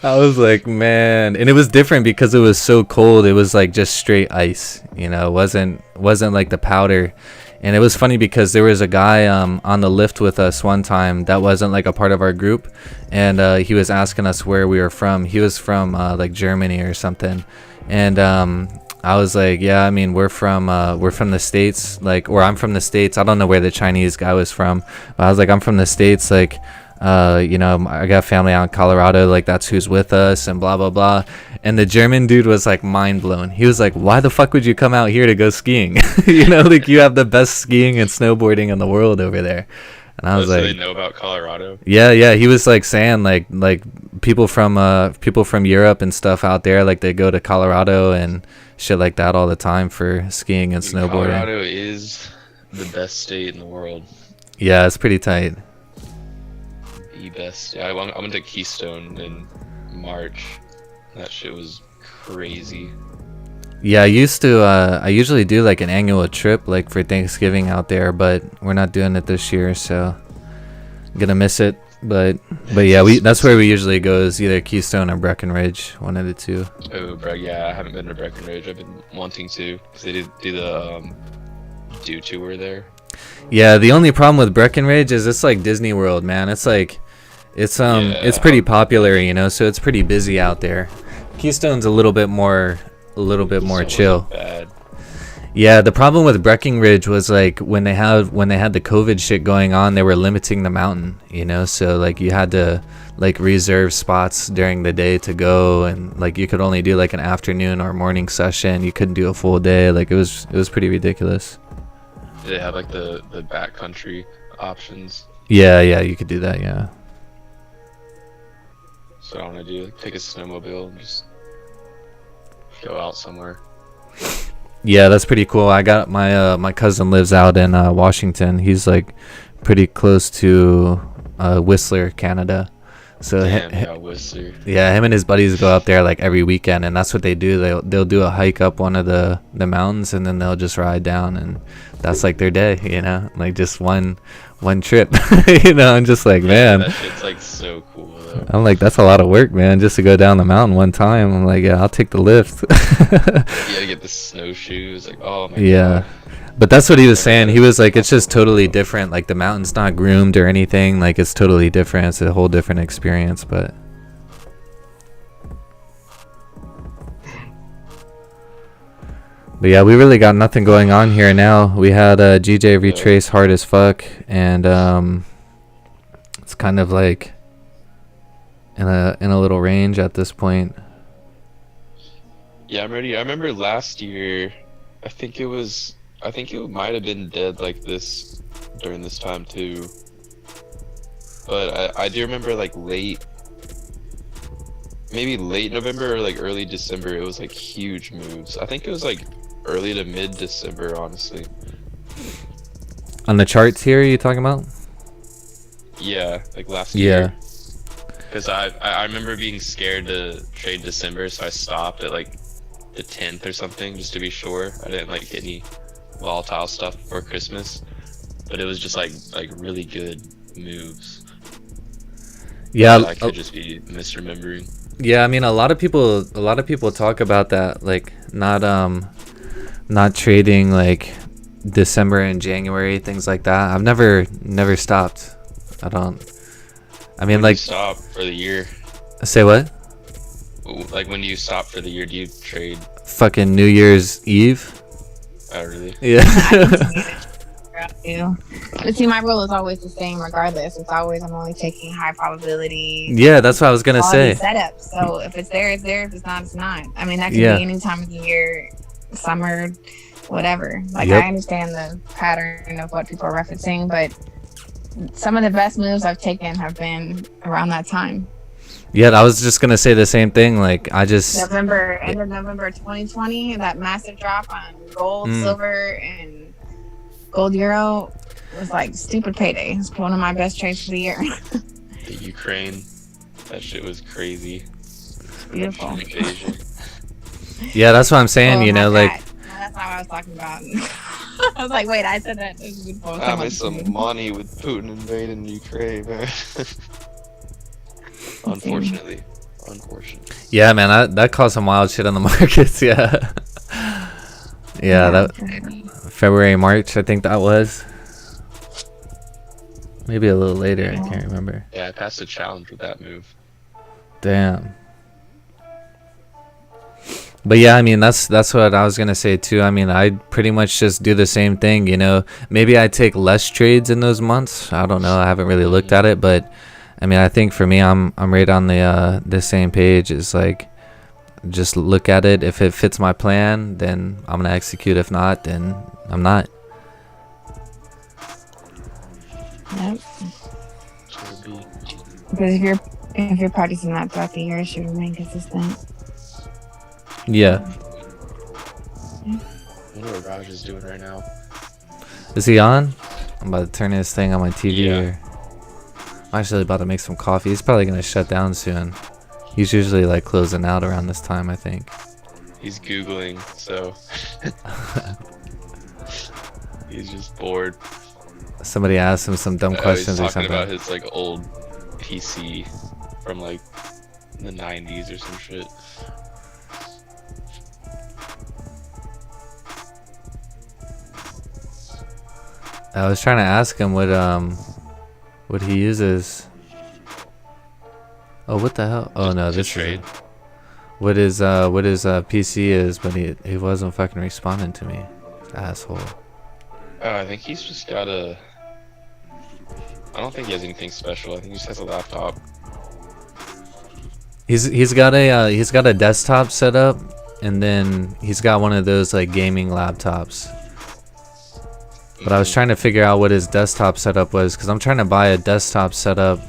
I was like, man. And it was different because it was so cold. It was like just straight ice, you know. It wasn't like the powder. And it was funny because there was a guy on the lift with us one time that wasn't like a part of our group, and he was asking us where we were from. He was from like Germany or something. And I was like, "Yeah, I mean, we're from the States, like, or I'm from the States." I don't know where the Chinese guy was from, but I was like, "I'm from the States, like, you know, I got family out in Colorado, like, that's who's with us," and blah blah blah. And the German dude was like mind blown. He was like, "Why the fuck would you come out here to go skiing? You know, like, you have the best skiing and snowboarding in the world over there." And I was So like, they know about Colorado. yeah, he was like saying like people from Europe and stuff out there, like, they go to Colorado and shit like that all the time for skiing and Dude, snowboarding. Colorado is the best state in the world. Yeah, it's pretty tight. The best. Yeah, I went to Keystone in March. That shit was crazy. Yeah, I usually do like an annual trip like for Thanksgiving out there, but we're not doing it this year, so I'm gonna miss it. But yeah, that's where we usually go, is either Keystone or Breckenridge, one of the two. Oh, bro, yeah, I haven't been to Breckenridge. I've been wanting to, because they did do the Dew tour there. Yeah, the only problem with Breckenridge is it's like Disney World, man. It's like it's pretty popular, you know, so it's pretty busy out there. Keystone's a little bit more So chill. bad. Yeah, the problem with Breckenridge was like when they had the COVID shit going on, they were limiting the mountain, you know, so like you had to like reserve spots during the day to go, and like you could only do like an afternoon or morning session. You couldn't do a full day. Like it was pretty ridiculous. Did they have like the backcountry options? Yeah, you could do that, yeah. So I want to do like take a snowmobile and just go out somewhere. Yeah, that's pretty cool. I got my cousin lives out in Washington. He's like pretty close to Whistler, Canada. So Damn, Whistler. yeah, him and his buddies go out there like every weekend, and that's what they do. They'll do a hike up one of the mountains, and then they'll just ride down, and that's like their day, you know, like just one trip. You know, I'm just like, man, that shit's like so cool though. I'm like, that's a lot of work, man, just to go down the mountain one time. I'm like, yeah, I'll take the lift. You gotta get the snowshoes, like, oh my Yeah. god. But that's what he was saying. He was like, it's just totally different. Like the mountain's not groomed or anything. Like it's totally different. It's a whole different experience. But yeah, we really got nothing going on here now. We had GJ retrace hard as fuck, and it's kind of like in a little range at this point. Yeah, I'm ready. I remember last year, I think it might have been dead like this during this time too. But I do remember like maybe late November or like early December, it was like huge moves. I think it was like early to mid December, honestly. On the charts here, you talking about? Yeah, like last Yeah. year. Because I remember being scared to trade December, so I stopped at like the 10th or something just to be sure. I didn't like get any volatile stuff for Christmas, but it was just like really good moves. Yeah, I could just be misremembering. yeah. I mean, a lot of people talk about that, like not trading like December and January, things like that. I've never stopped. I mean, like, stop for the year. say what? Like when do you stop for the year? Do you trade? Fucking New Year's Eve. Oh really? Yeah. But see, my rule is always the same regardless. It's always I'm only taking high probability. Yeah, that's what I was gonna say. Setup. So if it's there, it's there. If it's not, it's not. I mean, that can Yeah. be any time of the year, summer, whatever. Like Yep. I understand the pattern of what people are referencing, but some of the best moves I've taken have been around that time. Yeah, I was just gonna say the same thing. Like, I just End of November 2020, that massive drop on gold, silver, and gold euro was like stupid payday. It's one of my best trades for the year. The Ukraine, that shit was crazy. Beautiful. Invasion. yeah, that's what I'm saying. You know, like, No, that's not what I was talking about. I was like, wait, I said that. This is before I made some money with Putin invading Ukraine, man. Unfortunately. yeah, man, that caused some wild shit on the markets. Yeah. Yeah, that February, March, I think that was. Maybe a little later, I can't remember. Yeah, I passed a challenge with that move. Damn. But yeah, I mean, that's what I was gonna say too. I mean, I pretty much just do the same thing, you know. Maybe I take less trades in those months. I don't know. I haven't really looked at it, but I mean, I think for me, I'm right on the same page. It's like, just look at it. If it fits my plan, then I'm gonna execute. If not, then I'm not. Yep. Because if you're practicing that throughout the year, it should remain consistent. Yeah. I wonder what Raj is doing right now. Is he on? I'm about to turn his thing on my TV. Yeah. Or I'm actually about to make some coffee. He's probably gonna shut down soon. He's usually like closing out around this time, I think. He's Googling, so he's just bored. Somebody asked him some dumb questions or he's talking something. about his like old PC from like the 90s or some shit. I was trying to ask him what he uses. Oh, what the hell? Oh no, To this trade. is what his PC is, but he wasn't fucking responding to me. Asshole. I think he's just got a. I don't think he has anything special. I think he just has a laptop. He's got a desktop set up, and then he's got one of those like gaming laptops. But I was trying to figure out what his desktop setup was, because I'm trying to buy a desktop setup,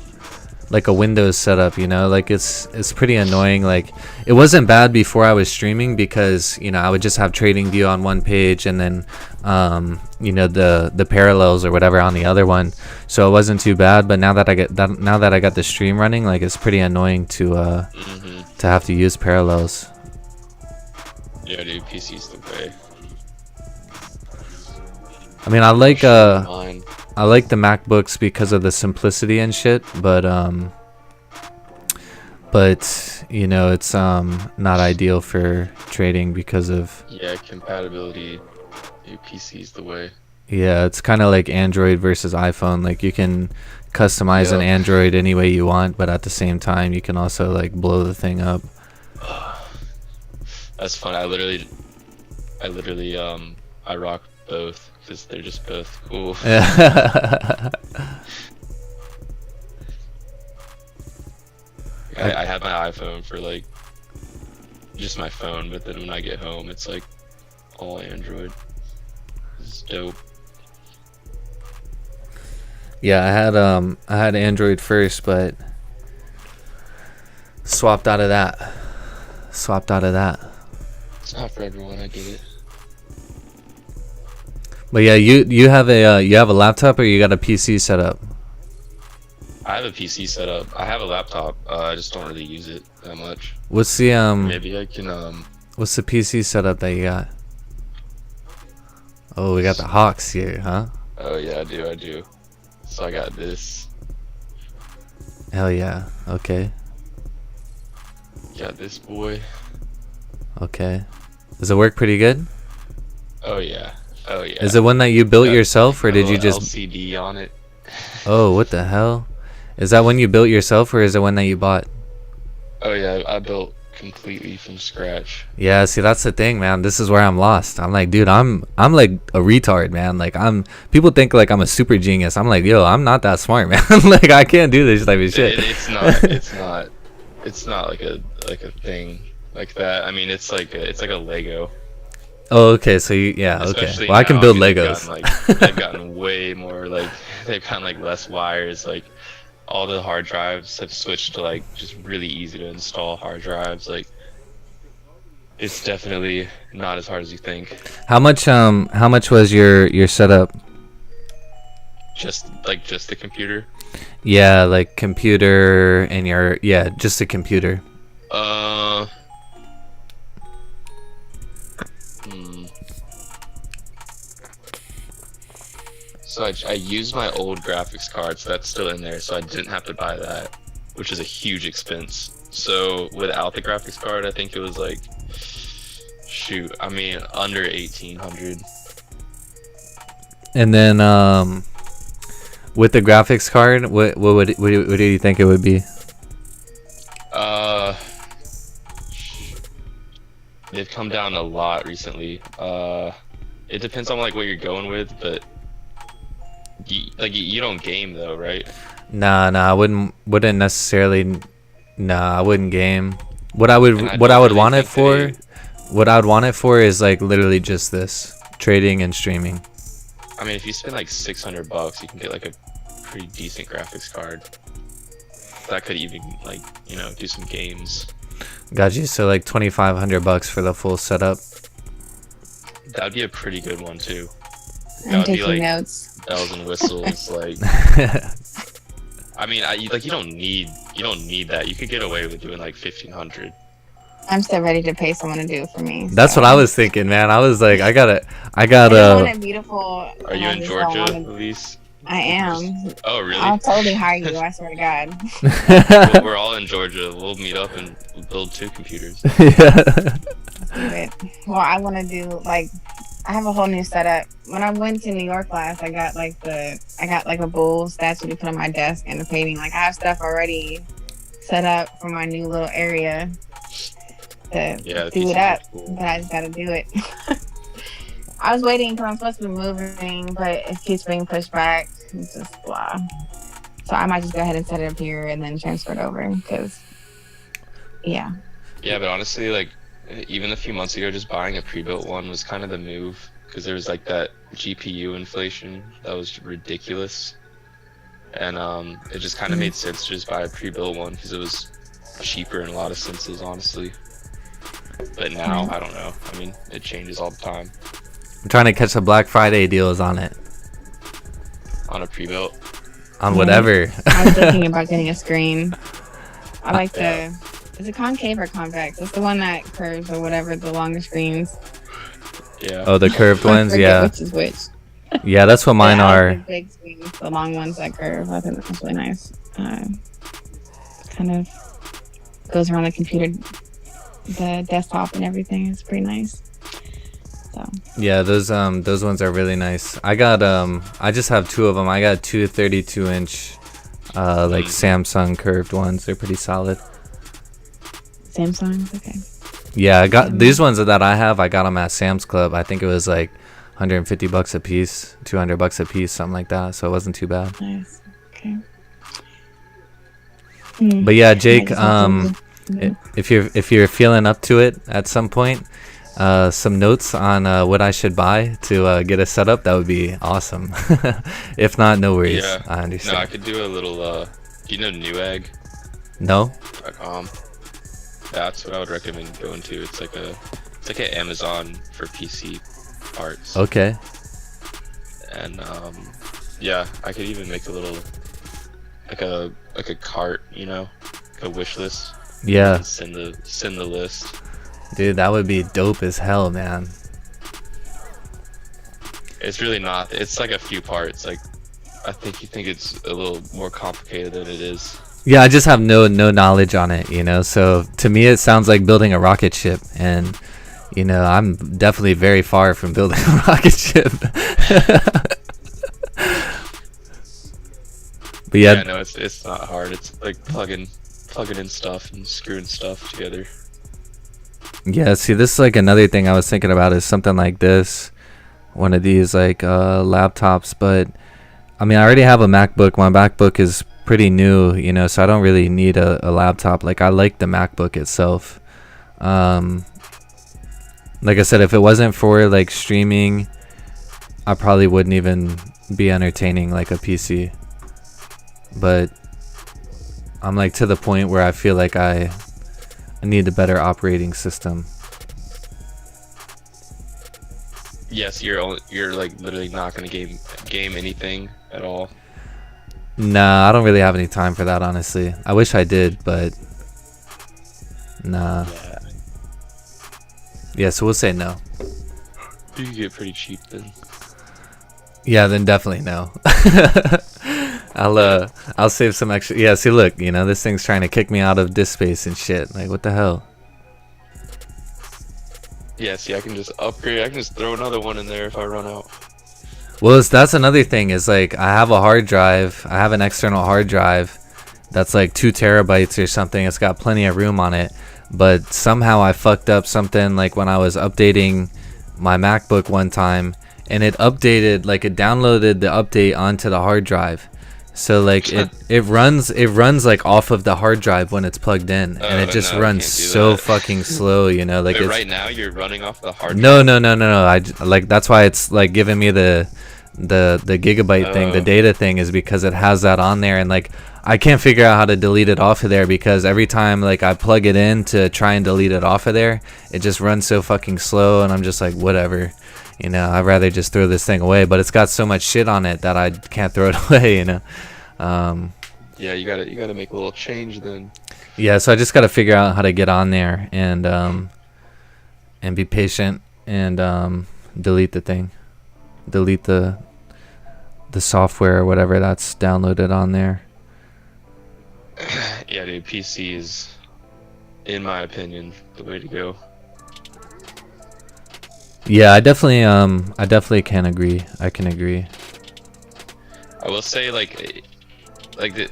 like a Windows setup, you know, like it's pretty annoying. Like it wasn't bad before I was streaming, because you know I would just have trading view on one page and then you know the parallels or whatever on the other one, so it wasn't too bad. But now that I got the stream running, like it's pretty annoying to have to use parallels. Yeah, dude, PC's the way. I mean, I like the MacBooks because of the simplicity and shit, but you know, it's not ideal for trading because of compatibility. Your PC's the way. Yeah, it's kind of like Android versus iPhone. Like you can customize an Android any way you want, but at the same time you can also like blow the thing up. That's fun. I literally I rock both because they're just both cool. Yeah. I have my iPhone for like just my phone, but then when I get home it's like all Android. It's dope. Yeah, I had Android first, but swapped out of that. It's not for everyone, I get it. But yeah, you have a laptop, or you got a PC set up? I have a PC set up. I have a laptop. I just don't really use it that much. What's the Maybe I can What's the PC setup that you got? Oh, we got the Hawks here, huh? Oh yeah, I do. So I got this. Hell yeah. Okay. Got this boy. Okay. Does it work pretty good? Oh yeah. Is it one that you built yourself, or did you just LCD on it? Oh, what the hell? Is that one you built yourself, or is it one that you bought? Oh yeah, I built completely from scratch. Yeah, see, that's the thing, man. This is where I'm lost. I'm like, dude, I'm like a retard, man. Like people think like I'm a super genius. I'm like, yo, I'm not that smart, man. Like I can't do this type of shit. It's not like a thing like that. I mean, it's like a Lego. Oh, okay. So okay. Well, I can build Legos. They've gotten way more, like they've gotten like less wires. Like all the hard drives have switched to like just really easy to install hard drives. Like it's definitely not as hard as you think. How much was your setup? Just the computer. Yeah, like computer and just the computer. So I used my old graphics card, so that's still in there, so I didn't have to buy that, which is a huge expense. So without the graphics card, I think it was like, under 1,800. And then with the graphics card, what do you think it would be? They've come down a lot recently. It depends on like what you're going with, but you don't game though, right? Nah, I wouldn't necessarily. Nah, I wouldn't game. What I would want it for is like literally just this trading and streaming. I mean, if you spend like $600, you can get like a pretty decent graphics card. That could even like do some games. Got you. So like $2,500 for the full setup. That'd be a pretty good one too. I'm taking notes. Bells and whistles, like. I mean, you don't need that. You could get away with doing like 1,500. I'm still ready to pay someone to do it for me. That's what I was thinking, man. I was like, I gotta. I want it beautiful. Are you in Georgia, Elise? I am. Oh, really? I'll totally hire you. I swear to God. We're all in Georgia. We'll meet up and build 2 computers. Yeah. Well, I want to do like. I have a whole new setup. When I went to New York last, I got like a bull statue to put on my desk and a painting. Like I have stuff already set up for my new little area to do it up, cool. But I just gotta do it. I was waiting because I'm supposed to be moving, but it keeps being pushed back. It's just blah. So I might just go ahead and set it up here and then transfer it over because, yeah. Yeah, but honestly, like, even a few months ago, just buying a pre-built one was kind of the move because there was like that GPU inflation that was ridiculous, and it just kind of made sense to just buy a pre-built one because it was cheaper in a lot of senses, honestly. But now, I don't know. I mean, it changes all the time. I'm trying to catch the Black Friday deals on it. On a pre-built. On whatever. I was thinking about getting a screen. I like the. Is it concave or convex? It's the one that curves or whatever. The longer screens. Yeah. Oh, the curved ones. Yeah. Which is which? Yeah, that's what mine I are. like the big screens, the long ones that curve. I think that's really nice. Kind of goes around the computer, the desktop, and everything. It's pretty nice. So. Yeah, those ones are really nice. I got I just have two of them. I got two 32-inch like Samsung curved ones. They're pretty solid. Samsung, okay. Yeah, I got these ones that I have. I got them at Sam's Club. I think it was like $150 a piece, $200 a piece, something like that. So it wasn't too bad. Nice. Okay. But yeah, Jake, if you're feeling up to it at some point, some notes on what I should buy to get a setup, that would be awesome. If not, no worries. Yeah. I understand. No, I could do a little. Do you know Newegg.com? No. That's what I would recommend going to. It's like an Amazon for PC parts. Okay. And yeah, I could even make a little like a cart, you know, like a wish list. Yeah. Send the list. Dude, that would be dope as hell, man. It's really not. It's like a few parts. Like, I think you think it's a little more complicated than it is. Yeah, I just have no knowledge on it, you know. So to me, it sounds like building a rocket ship, and you know, I'm definitely very far from building a rocket ship. But yeah, no, it's not hard. It's like plugging in stuff and screwing stuff together. Yeah, see, this is like another thing I was thinking about is something like this, one of these like laptops. But I mean, I already have a MacBook. My MacBook is pretty new, you know, so I don't really need a laptop. Like, I like the MacBook itself. Like I said, if it wasn't for like streaming, I probably wouldn't even be entertaining like a PC. But I'm like to the point where I feel like I need a better operating system. Yes, you're like literally not gonna game anything at all. Nah, I don't really have any time for that, honestly. I wish I did, but nah. Yeah, so we'll say no. You can get pretty cheap then. Yeah, then definitely no. I'll save some extra. Yeah, see, look, you know, this thing's trying to kick me out of disk space and shit. Like, what the hell? Yeah, see, I can just upgrade. I can just throw another one in there if I run out. Well, that's another thing is like I have a hard drive. I have an external hard drive that's like 2 terabytes or something. It's got plenty of room on it, but somehow I fucked up something like when I was updating my MacBook one time, and it updated, like it downloaded the update onto the hard drive. So like it runs like off of the hard drive when it's plugged in, and it just runs so fucking slow, you know. Like, wait, right now you're running off the hard drive? No. I like, that's why it's like giving me the gigabyte thing, the data thing, is because it has that on there, and like I can't figure out how to delete it off of there, because every time like I plug it in to try and delete it off of there, it just runs so fucking slow, and I'm just like, whatever. You know, I'd rather just throw this thing away, but it's got so much shit on it that I can't throw it away, you know. Yeah, you gotta make a little change then. Yeah, so I just gotta figure out how to get on there and be patient and delete the thing, delete the software or whatever that's downloaded on there. Yeah, dude, PC is, in my opinion, the way to go. Yeah, I definitely can agree. I can agree. I will say, like the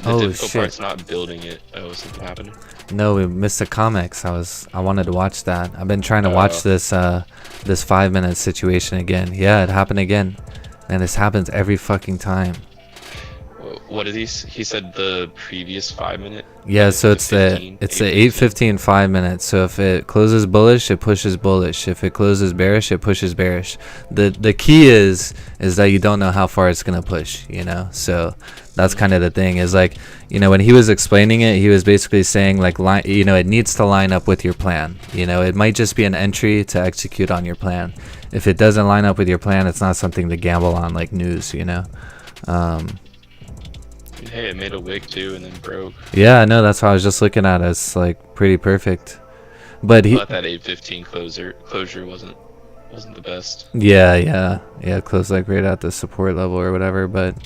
Oh, difficult shit. part's not building it. Oh, something happened. No, we missed the comics. I wanted to watch that. I've been trying to watch this 5-minute situation again. Yeah, it happened again. And this happens every fucking time. What did he said the previous 5-minute? Yeah, so it's the 8:15 5 minutes. So if it closes bullish, it pushes bullish. If it closes bearish, it pushes bearish. The key is that you don't know how far it's gonna push, you know. So that's kind of the thing, is like, you know, when he was explaining it, he was basically saying like, you know, it needs to line up with your plan. You know, it might just be an entry to execute on your plan. If it doesn't line up with your plan, it's not something to gamble on like news, you know. Hey, it made a wick too and then broke. Yeah, no, that's how I was just looking at it. It's like pretty perfect. But that 8:15 closure wasn't the best. Yeah, closed like right at the support level or whatever, but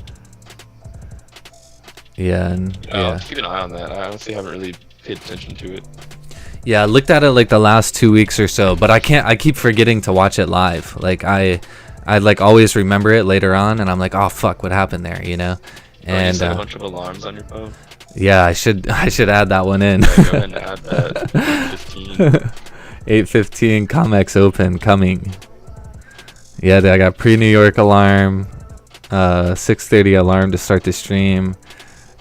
yeah, I'll keep an eye on that. I honestly haven't really paid attention to it. Yeah, I looked at it like the last 2 weeks or so, but I keep forgetting to watch it live. Like I like always remember it later on, and I'm like, oh fuck, what happened there, you know? And you set a bunch of alarms on your phone. Yeah, I should add that one in. Yeah, go ahead and add that. 8:15. 8:15 Comex open coming. Yeah, I got pre-New York alarm, 6:30 alarm to start the stream,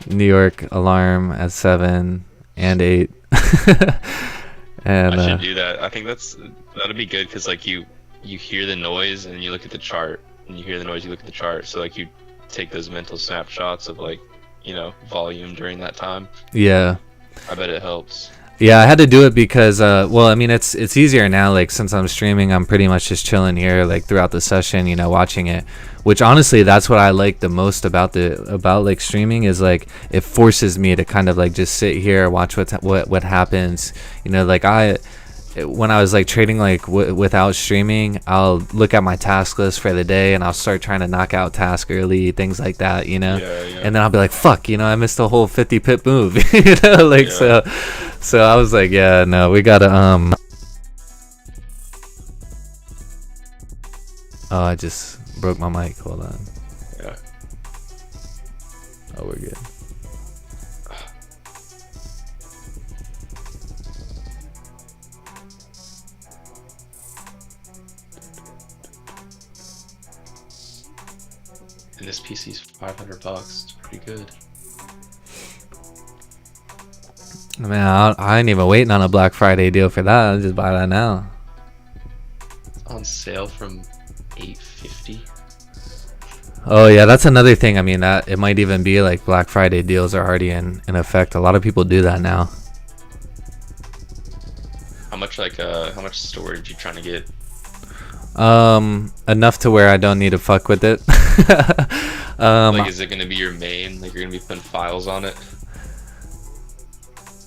New York alarm at 7 and 8. And I should do that. I think that'll be good, because like you hear the noise and you look at the chart, and you hear the noise, you look at the chart. So like you take those mental snapshots of like, you know, volume during that time. Yeah, I bet it helps. Yeah, I had to do it because well, I mean, it's easier now. Like, since I'm streaming, I'm pretty much just chilling here like throughout the session, you know, watching it. Which honestly, that's what I like the most about like streaming, is like it forces me to kind of like just sit here, watch what happens. You know, like when I was like trading like without streaming, I'll look at my task list for the day and I'll start trying to knock out task early, things like that, you know. Yeah. And then I'll be like, fuck, you know, I missed a whole 50 pip move. You know, like, so I was like, yeah, no, we gotta oh, I just broke my mic, hold on. Yeah. Oh, we're good. And this PC's $500. It's pretty good. Man, I ain't even waiting on a Black Friday deal for that. I'll just buy that now. It's on sale from $850. Oh yeah, that's another thing. I mean, that it might even be like Black Friday deals are already in effect. A lot of people do that now. How much storage you trying to get? Enough to where I don't need to fuck with it. Like, is it gonna be your main? Like, you're gonna be putting files on it?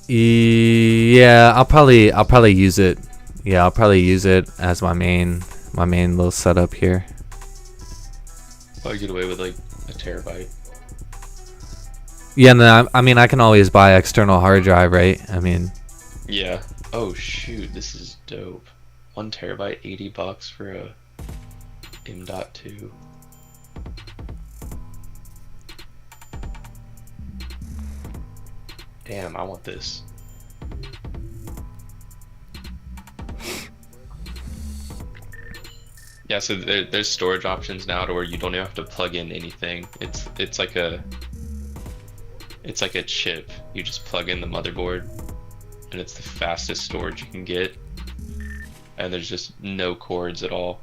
Yeah, I'll probably use it. Yeah, I'll probably use it as my main little setup here. Probably get away with like a terabyte. Yeah, no, I mean, I can always buy external hard drive, right? I mean. Yeah. Oh shoot, this is dope. 1 terabyte, $80 for a M.2. Damn, I want this. Yeah, so there's storage options now to where you don't even have to plug in anything. It's like a chip. You just plug in the motherboard, and it's the fastest storage you can get. And there's just no cords at all,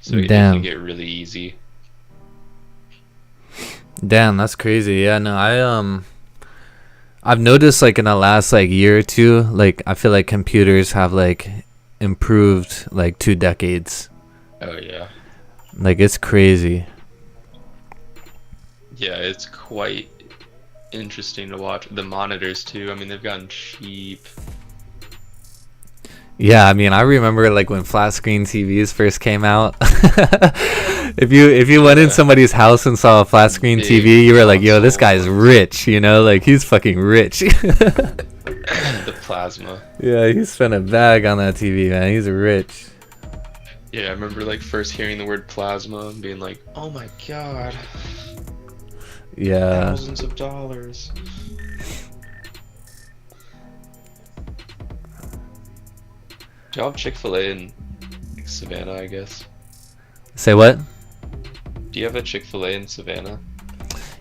so it can get really easy. Damn, that's crazy. Yeah, no, I've noticed like in the last like year or two, like I feel like computers have like improved like 2 decades. Oh yeah. Like, it's crazy. Yeah, it's quite interesting to watch. The monitors too. I mean, they've gotten cheap. Yeah, I mean, I remember like when flat screen TVs first came out. If you went in somebody's house and saw a flat screen TV, you were like, yo, this guy's rich, you know, like he's fucking rich. The plasma. Yeah, he spent a bag on that TV, man. He's rich. Yeah, I remember like first hearing the word plasma and being like, oh my god. Yeah. Thousands of dollars. Y'all have Chick-fil-A in Savannah, I guess. Say what? Do you have a Chick-fil-A in Savannah?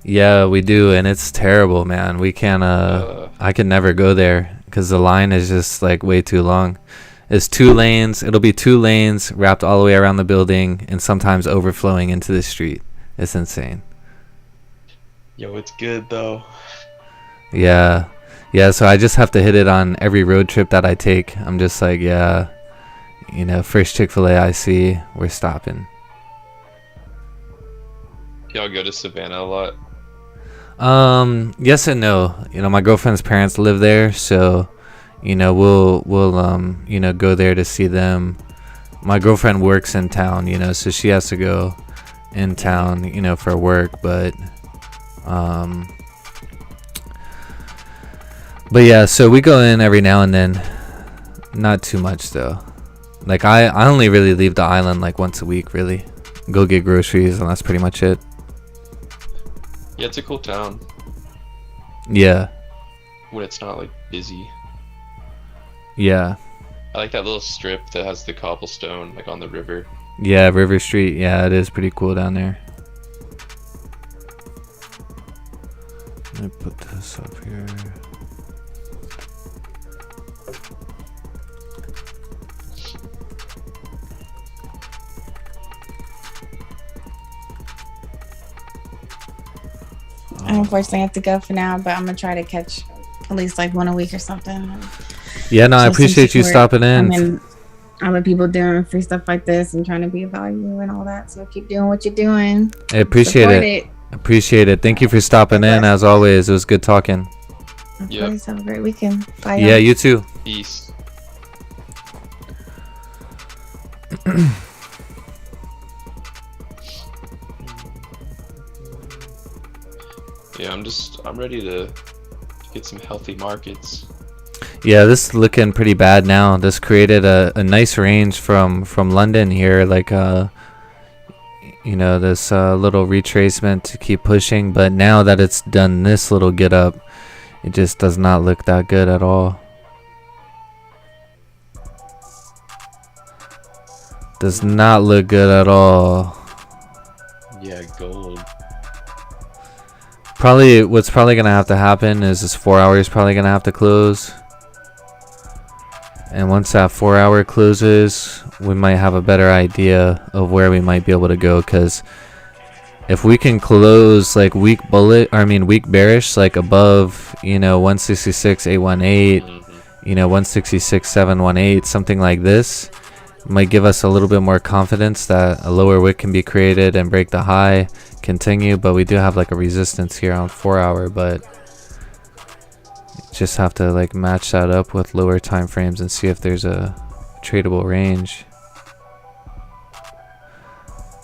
Yeah, we do, and it's terrible, man. We can't. I can never go there because the line is just like way too long. It's 2 lanes. It'll be 2 lanes wrapped all the way around the building, and sometimes overflowing into the street. It's insane. Yo, it's good though. Yeah, yeah. So I just have to hit it on every road trip that I take. I'm just like, yeah, you know, first Chick-fil-A I see, we're stopping. Y'all go to Savannah a lot? Yes and no. You know, my girlfriend's parents live there, so you know, we'll you know, go there to see them. My girlfriend works in town, you know, so she has to go in town, you know, for work, but yeah, so we go in every now and then. Not too much though. Like I only really leave the island like once a week, really. Go get groceries, and that's pretty much it. Yeah, it's a cool town Yeah. when it's not like busy. Yeah. I like that little strip that has the cobblestone like on the river. Yeah, River Street. Yeah, it is pretty cool down there. Let me put this up here. I unfortunately have to go for now, but I'm gonna try to catch at least like one a week or something. Yeah, no, I Just some appreciate you support. stopping I in. mean, other people doing free stuff like this and trying to be of value and all that. So keep doing what you're doing. I appreciate Support it. Appreciate it. Thank you for stopping in. As always, it was good talking. Of Yep. course, have a great weekend. Bye. Yeah, y'all. you too. Peace. Yeah, I'm ready to get some healthy markets. Yeah, this is looking pretty bad now. This created a nice range from London here, like you know, this little retracement to keep pushing, but now that it's done this little get up, it just does not look that good at all. Does not look good at all. Yeah, gold. Probably what's probably gonna have to happen is this 4 hours probably gonna have to close. And once that 4 hour closes, we might have a better idea of where we might be able to go. Because if we can close like weak bearish, like above, you know, 166.818, you know, 166.718, something like this, might give us a little bit more confidence that a lower wick can be created and break the high, continue. But we do have like a resistance here on 4 hour, but just have to like match that up with lower time frames and see if there's a tradable range.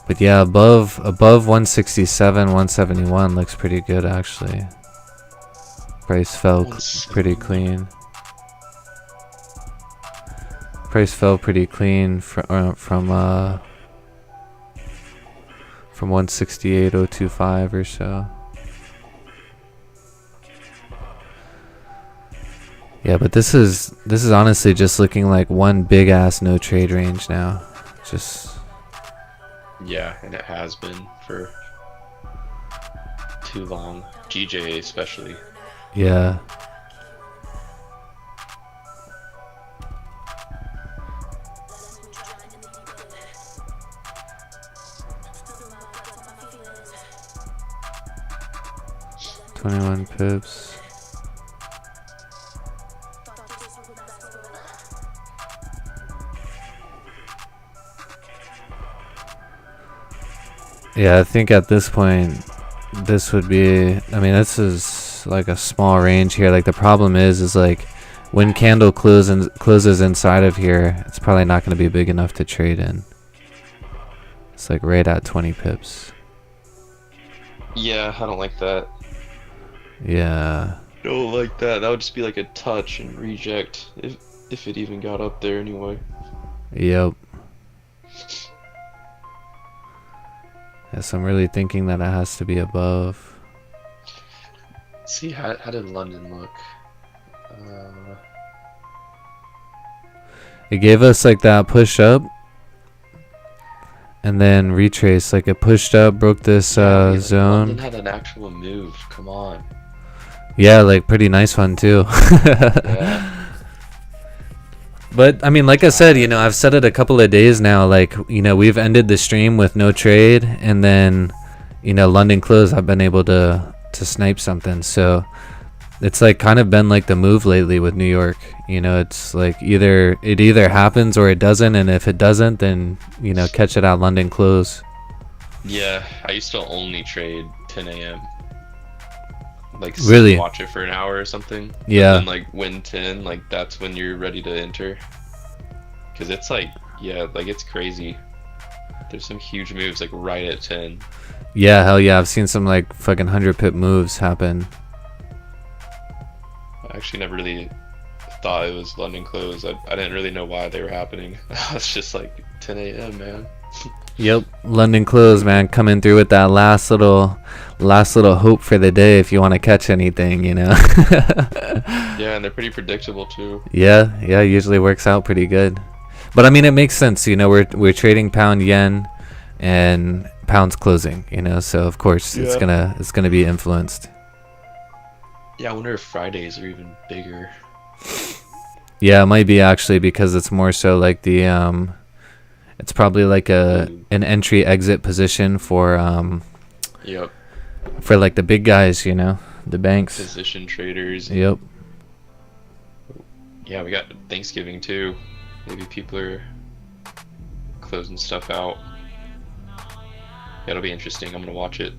But yeah, above 167, 171 looks pretty good actually. Price fell pretty clean. Price fell pretty clean from 168.025 or so. Yeah, but this is honestly just looking like one big ass no trade range now. Just Yeah, and it has been for too long. GJ especially. yeah. $21 pips. Yeah, I think at this point, this would be, I mean, this is like a small range here. Like the problem is like when candle closes inside of here, it's probably not going to be big enough to trade in. It's like right at 20 pips. Yeah, I don't like that. Yeah. Don't like that. That would just be like a touch and reject if it even got up there anyway. Yep. Yes, I'm really thinking that it has to be above. See, how did London look? It gave us like that push up, and then retrace. Like it pushed up, broke this London zone. had an actual move. Come on. Yeah, like pretty nice one too. Yeah. But I mean, like I said, you know, I've said it a couple of days now. Like, you know, we've ended the stream with no trade, and then, you know, London close, I've been able to snipe something. So it's like kind of been like the move lately with New York. You know, it's like it either happens or it doesn't, and if it doesn't, then, you know, catch it at London close. Yeah, I used to only trade 10 a.m. Like Really? watch it for an hour or something. Yeah. And then like when 10, like that's when you're ready to enter. Cause it's like, yeah, like it's crazy. There's some huge moves like right at 10. Yeah, hell yeah, I've seen some like fucking 100 pip moves happen. I actually never really thought it was London close. I didn't really know why they were happening. I was just like 10 a.m. man. Yep, London close, man, coming through with that last little hope for the day if you want to catch anything, you know. Yeah, and they're pretty predictable too. Yeah, usually works out pretty good. But I mean, it makes sense, you know. We're trading pound yen, and pound's closing, you know. So of course it's gonna be influenced. Yeah, I wonder if Fridays are even bigger. Yeah, it might be actually, because it's more so like the it's probably like an entry exit position for Yep. for like the big guys, you know, the banks. Position traders. Yep. Yeah, we got Thanksgiving too. Maybe people are closing stuff out. That'll be interesting. I'm gonna watch it.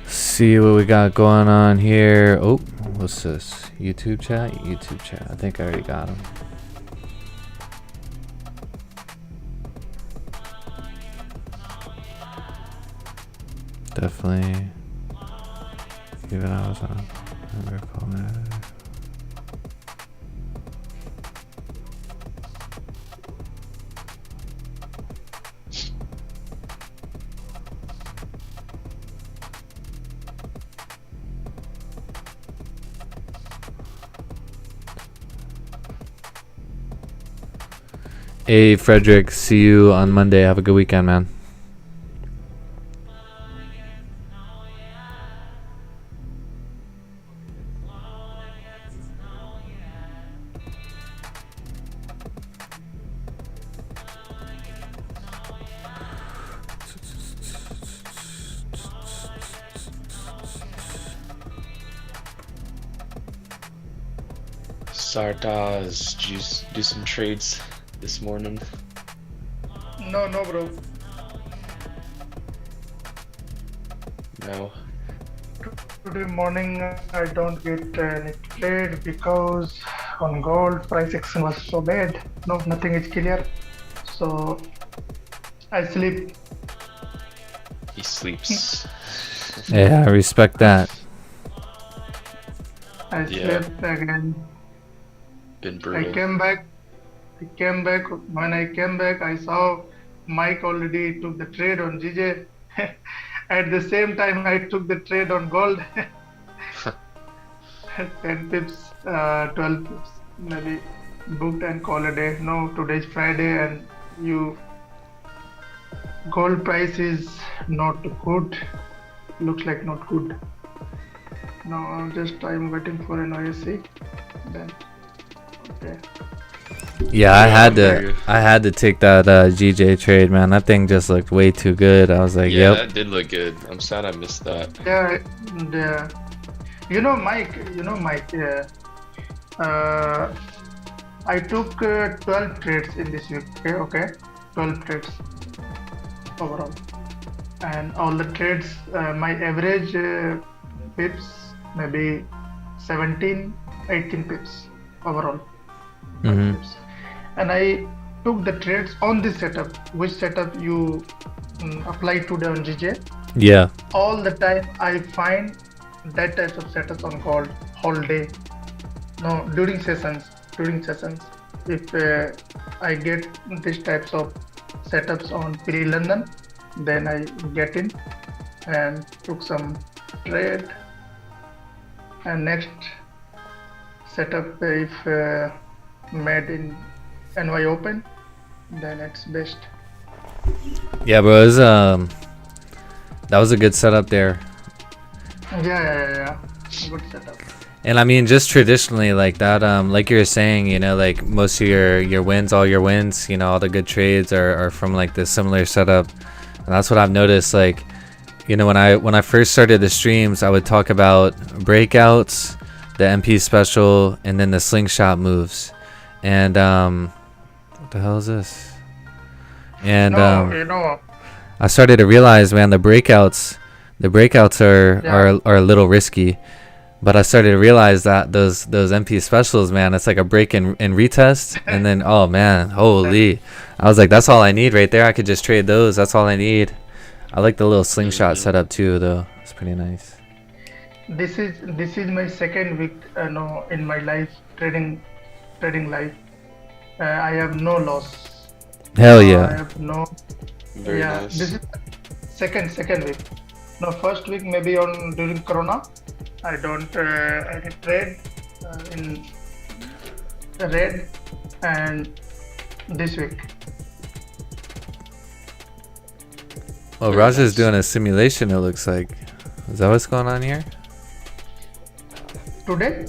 See what we got going on here. Oh, what's this? YouTube chat? YouTube chat. I think I already got them. Definitely. Even I was on. I recall that. Hey, Frederick. See you on Monday. Have a good weekend, man. Sartaz, did you do some trades this morning? No, bro. No. Today morning I don't get any trade because on gold price action was so bad. No, nothing is clear. So I sleep. He sleeps. Yeah, I respect that. I Yeah. slept again. Been I brutal. came back. When I came back, I saw Mike already took the trade on GJ. At the same time, I took the trade on gold. 10 pips, 12 pips, maybe booked and call a day. No, today's Friday and gold price is not good. Looks like not good. Now I'm waiting for an OSC. Then, okay. Yeah, I had to take that GJ trade, man. That thing just looked way too good. I was like, Yeah, yep. that did look good. I'm sad I missed that. Yeah. Mike. I took 12 trades in this week. Okay, 12 trades overall, and all the trades. My average pips maybe 17, 18 pips overall. Pips. And I took the trades on this setup. Which setup you apply today on GJ? Yeah. All the time I find that types of setups on gold whole day. No, during sessions. If I get these types of setups on pre-London, then I get in and took some trade, and next setup if made in NY Open, then it's best. Yeah, bro. It was, that was a good setup there. Yeah. Good setup. And I mean, just traditionally like that, like you were saying, you know, like most of your wins, all your wins, you know, all the good trades are from like this similar setup. And that's what I've noticed. Like, you know, when I first started the streams, I would talk about breakouts, the MP special, and then the slingshot moves. And what the hell is this? And You know, I started to realize, man, the breakouts are a little risky. But I started to realize that those MP specials, man, it's like a break and retest, and then oh man, holy! I was like, that's all I need right there. I could just trade those. That's all I need. I like the little slingshot setup too, though. It's pretty nice. this is my second week, no, in my life trading life. I have no loss. Hell I yeah! have no. Very nice. This is second week. No, first week maybe during Corona. I did trade in red, and this week. Well, Raj is doing a simulation. It looks like. Is that what's going on here? Today?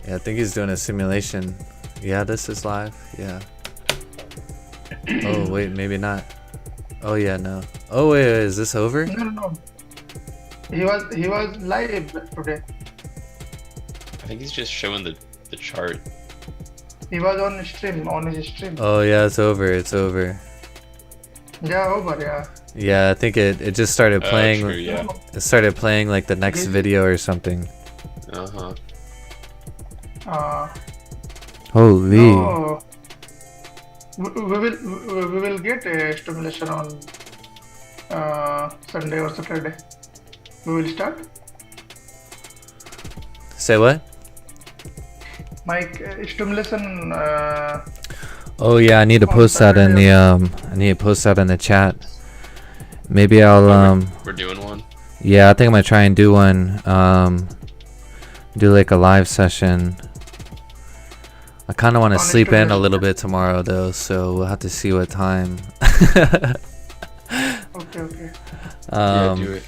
Yeah, I think he's doing a simulation. Yeah, this is live. Yeah. Oh wait, maybe not. Oh yeah, no. Oh wait, is this over? No. He was live today. I think he's just showing the chart. He was on his stream. Oh yeah, it's over. It's over. Yeah, over. Yeah. Yeah, I think it just started playing. True, yeah. It started playing like the next video or something. Holy. No, we will get a stimulation on Sunday or Saturday. We will start. Say what? Mike, stimulation. Oh yeah, I need to post that in the I need to post that in the chat. Maybe I'll We're doing one. yeah, I think I'm gonna try and do one. Do like a live session. I kind of want to sleep in a little bit tomorrow though, so we'll have to see what time. Okay. Yeah, do it.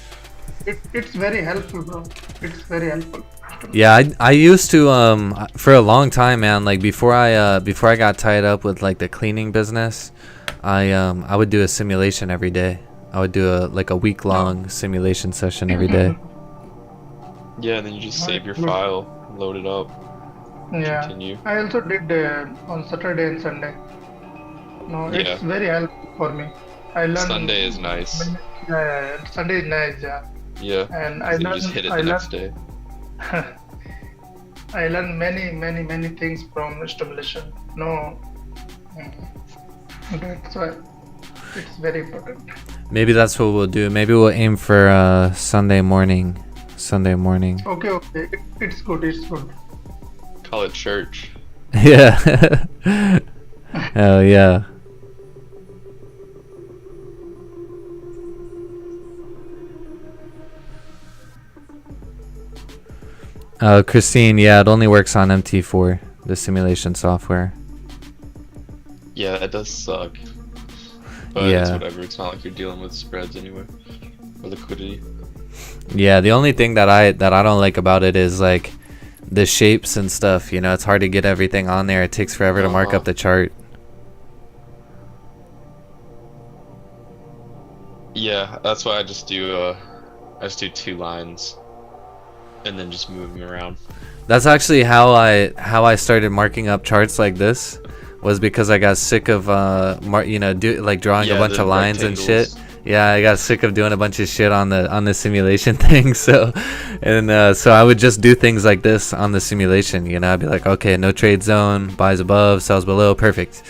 It's very helpful, bro. It's very helpful. Yeah, I used to for a long time, man. Like before I got tied up with like the cleaning business, I would do a simulation every day. I would do a week-long simulation session every day. Yeah, and then you just save your file, load it up. Yeah. Continue. I also did on Saturday and Sunday. No, Yeah. it's very helpful for me. I learned. Sunday is nice. Yeah, Sunday is nice. Yeah. Yeah. And I So you learned. just hit it the next day. I learned many things from stimulation. No, that's why it's very important. Maybe that's what we'll do. Maybe we'll aim for Sunday morning. Okay. It's good. Call it church. Yeah. Hell yeah. Christine, yeah, it only works on MT4, the simulation software. Yeah, that does suck. But Yeah. it's whatever. It's not like you're dealing with spreads anyway. Or liquidity. Yeah, the only thing that I don't like about it is like the shapes and stuff, you know, it's hard to get everything on there. It takes forever to mark up the chart. Yeah, that's why I just do 2 lines and then just move them around. That's actually how I started marking up charts like this, was because I got sick of drawing a bunch the of lines and shit. rectangles. Yeah, I got sick of doing a bunch of shit on the simulation thing. So I would just do things like this on the simulation. You know, I'd be like, okay, no trade zone, buys above, sells below, perfect.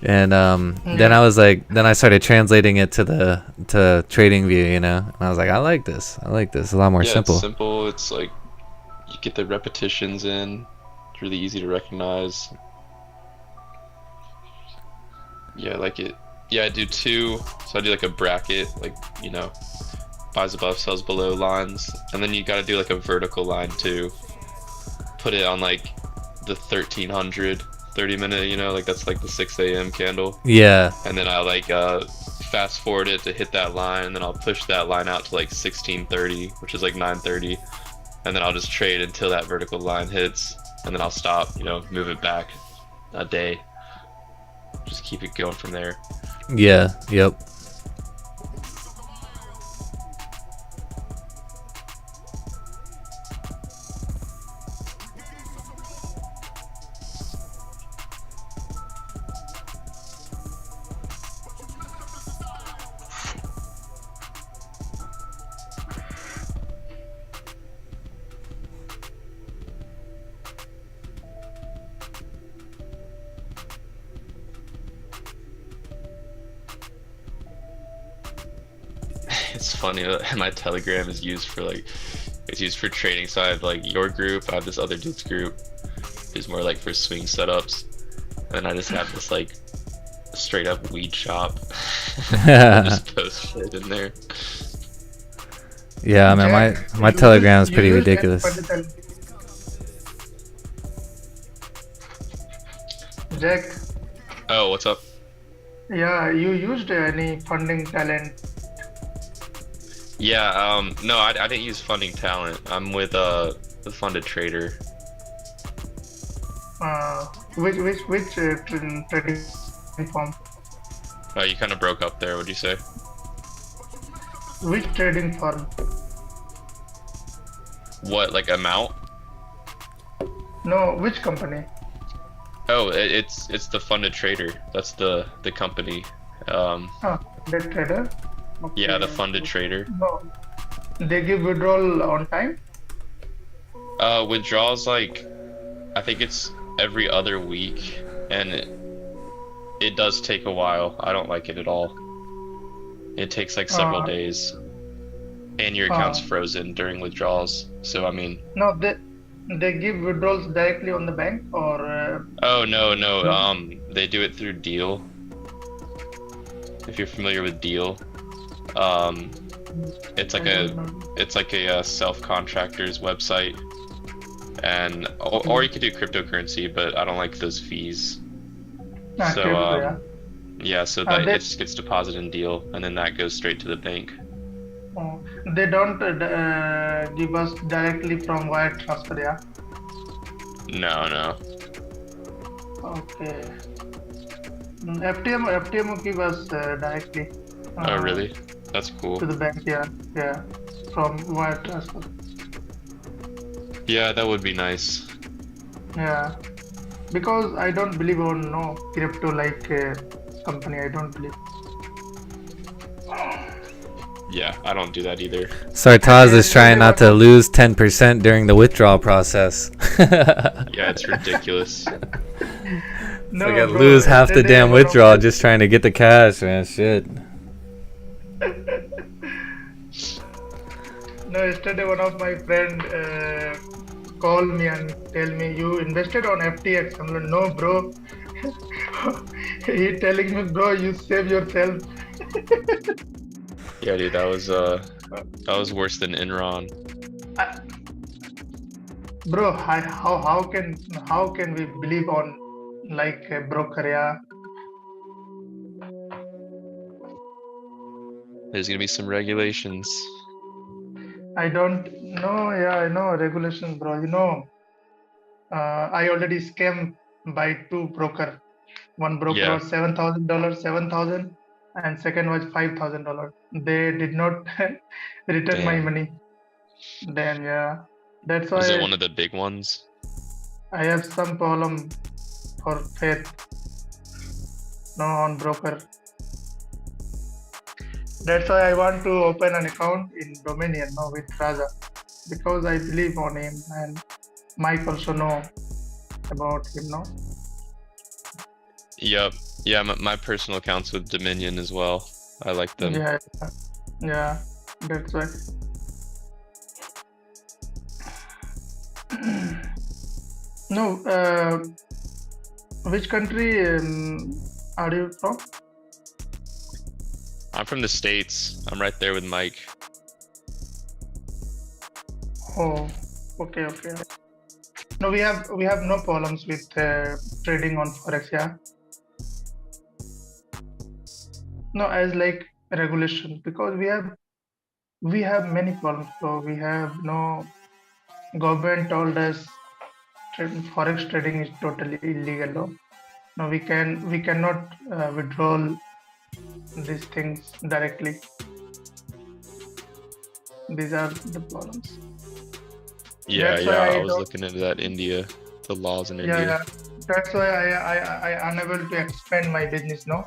And then I started translating it to trading view. You know, and I was like, I like this. It's a lot more simple. It's simple. It's like you get the repetitions in. It's really easy to recognize. Yeah, I like it. Yeah, I do 2. So I do like a bracket, like, you know, buys above, sells below lines, and then you gotta do like a vertical line too. Put it on like the 1300 30-minute, you know, like that's like the 6 a.m. candle. Yeah. And then I like fast forward it to hit that line, and then I'll push that line out to like 1630, which is like 930, and then I'll just trade until that vertical line hits, and then I'll stop, you know, move it back a day. Just keep it going from there. Yeah. Yep. It's funny that my Telegram is used for like, it's used for trading. So I have like your group, I have this other dude's group who's more like for swing setups, and then I just have this like straight up weed shop. Just post shit in there. Yeah, man, my Telegram is pretty ridiculous. Jack. Oh, what's up? Yeah, you used any funding talent? Yeah, no, I didn't use funding talent. I'm with the funded trader. Which trading firm? Oh, you kind of broke up there. What'd you say? Which trading firm? What, like amount? No, which company? Oh, it's the funded trader. That's the company. The trader. Okay. Yeah, the funded trader. No, they give withdrawal on time. Withdrawals like, I think it's every other week, and it does take a while. I don't like it at all. It takes like several days, and your account's frozen during withdrawals. So I mean. No, they give withdrawals directly on the bank, or. Oh no. They do it through Deal. If you're familiar with Deal. It's like a self-contractor's website, and or you could do cryptocurrency, but I don't like those fees. So yeah, so that it just gets deposited in Deal, and then that goes straight to the bank. They don't give us directly from wire transfer, yeah? No. Okay. FTM give us directly. Oh really? That's cool. To the bank, yeah, from wire transfer. Yeah, that would be nice. Yeah, because I don't believe on no crypto like company. I don't believe. Yeah, I don't do that either. Sartaz is trying not to lose 10% during the withdrawal process. Yeah, it's ridiculous. No, I gotta lose half the damn withdrawal just trying to get the cash, man. Shit. No, yesterday one of my friend called me and tell me, you invested on FTX. I'm like, no, bro. He telling me, bro, you save yourself. Yeah, dude, that was worse than Enron. Bro, how can we believe on like a broker? Yeah. There's gonna be some regulations. I don't know. Yeah, I know regulations, bro. You know, I already scammed by 2 broker. One broker was $7,000, and second was $5,000. They did not return my money. Then that's why. Was it one of the big ones? I have some problem for faith. No, on broker. That's why I want to open an account in Dominion, no, with Raja, because I believe on him, and Mike also know about him, no? Yep. Yeah, my personal account's with Dominion as well. I like them. Yeah, that's why. No, which country are you from? I'm from the States. I'm right there with Mike. Oh, okay, okay. No, we have no problems with trading on Forex, yeah. No, as like regulation, because we have many problems. So we have no government told us Forex trading is totally illegal. No, no, we cannot withdraw these things directly. These are the problems. Yeah, That's why yeah. I I was don't. looking into that India, the laws in Yeah, India. yeah. That's why I unable to expand my business. No,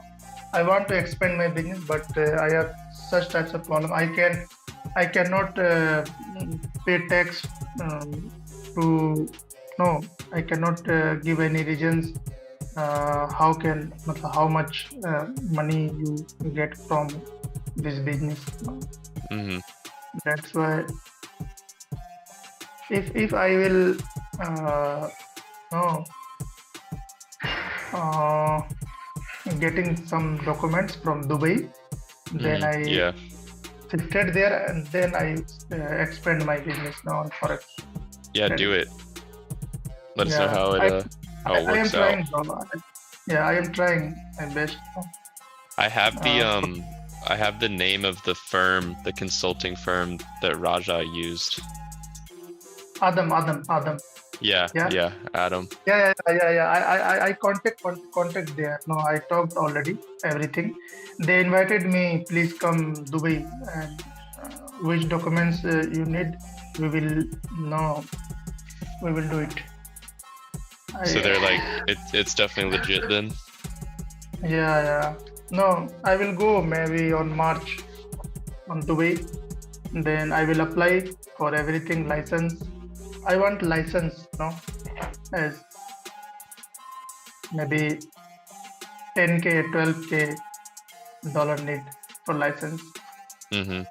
I want to expand my business, but I have such types of problem. I cannot pay tax to. No, I cannot give any reasons. How much money you get from this business? No? Hmm. That's why if I will no uh, getting some documents from Dubai, then I Yeah, shifted there and then I expand my business now on Forex yeah. trading. Do it. Let us know Yeah, how I, it I am works out. trying, bro. Yeah, I am trying my best. I have Uh, I have the name of the firm, the consulting firm that Raja used. Adam. Yeah, Yeah, yeah, Adam. yeah. I contact there. No, I talked already everything. They invited me. Please come Dubai and which documents you need. We will no, we will do it. So they're like, I, it's definitely legit then. yeah. No, I will go maybe on March on Dubai. Then I will apply for everything license. I want license, no, as maybe 10K, 12K dollar need for license. Mm-hmm.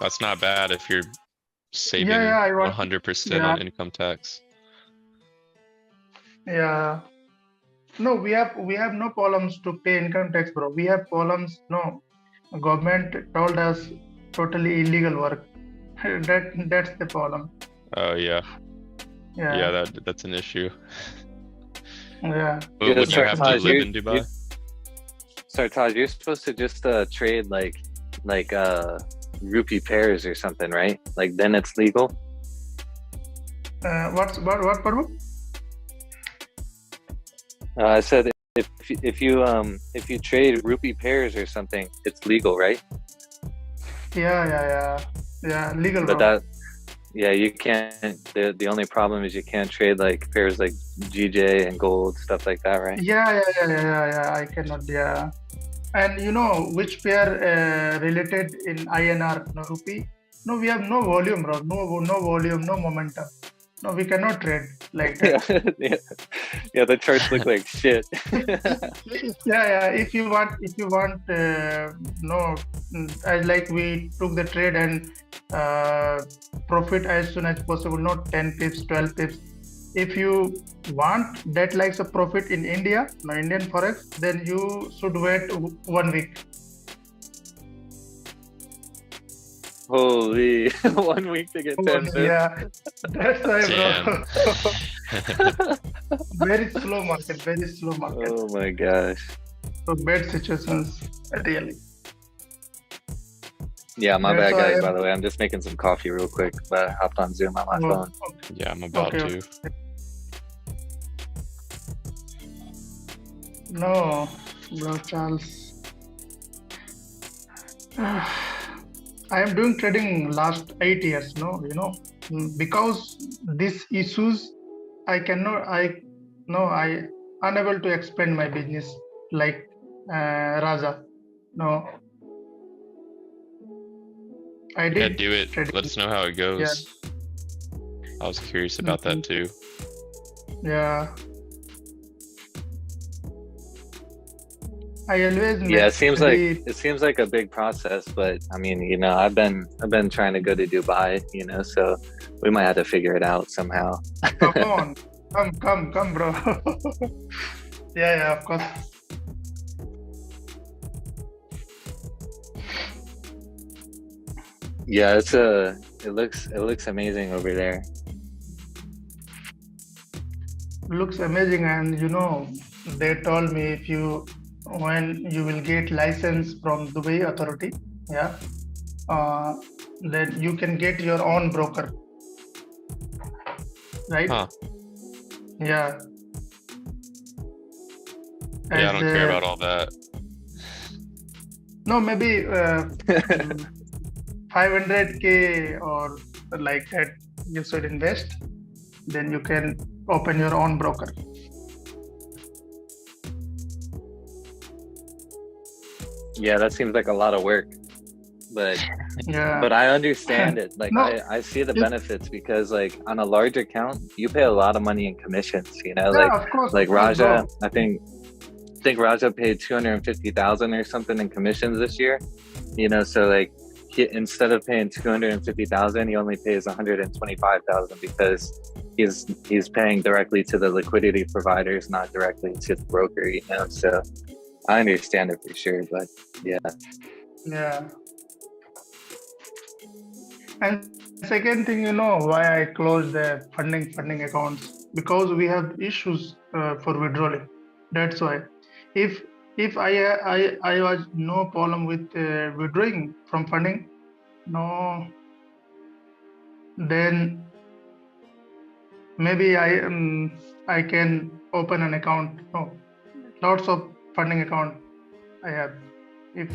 That's not bad if you're Yeah, saving I want. 100% Yeah, on income tax. yeah. No, we have no problems to pay income tax, bro. We have problems. No, government told us totally illegal work. That's the problem. Oh yeah, yeah. Yeah, That's an issue. yeah. But would you That's have an to Sartaj, issue. live in Dubai? Sartaj, you're supposed to just trade like rupee pairs or something, right? Like then it's legal. What Parvo? I said if you trade rupee pairs or something, it's legal, right? Yeah. Legal, But bro. yeah, you can't. The only problem is you can't trade like pairs like GJ and gold stuff like that, right? Yeah. I cannot. Yeah. And you know which pair related in INR, no rupee? No, we have no volume, bro. No volume, no momentum. No, we cannot trade like Yeah, that. yeah. The charts look like shit. Yeah. If you want, no, as like we took the trade and profit as soon as possible, not 10 pips, 12 pips. If you want that likes a profit in India, no Indian forex, then you should wait 1 week. Holy, 1 week to get 10 pips. Yeah, that's why, bro. Damn. Very slow market, very slow market. Oh my gosh. So bad situations, really. Yeah, my That's bad, why guys. By the way, I'm just making some coffee real quick, but I hopped on Zoom on my Oh, phone. Yeah, I'm about Okay. to. No, bro, Charles. I am doing trading last 8 years. No, because these issues, I unable to expand my business like Raja. No, I Yeah, did do it. trading. Let us know how it goes. I was curious about that too. Yeah. I always Yeah, it seems like maybe- it seems like a big process, but I mean, I've been trying to go to Dubai, so we might have to figure it out somehow. Come on, come, bro. Yeah, of course. Yeah, it looks amazing over there. Looks amazing, and they told me when you will get license from Dubai authority, yeah, then you can get your own broker, right? Huh. Yeah. Yeah, I don't care about all that. No, maybe 500K or like that you should invest. Then you can open your own broker. Yeah, that seems like a lot of work, but Yeah. but I understand it. Like No, I see the it- benefits because like on a large account, you pay a lot of money in commissions. Yeah, of course. Like of course, bro. Raja, I think Raja paid 250,000 or something in commissions this year. So like instead of paying 250,000, he only pays 125,000 because he's paying directly to the liquidity providers, not directly to the broker. So I understand it for sure, but yeah. Yeah. And second thing, why I closed the funding accounts, because we have issues for withdrawing. That's why. If I was no problem with withdrawing from funding, no, then maybe I can open an account. No, lots of funding account I have. If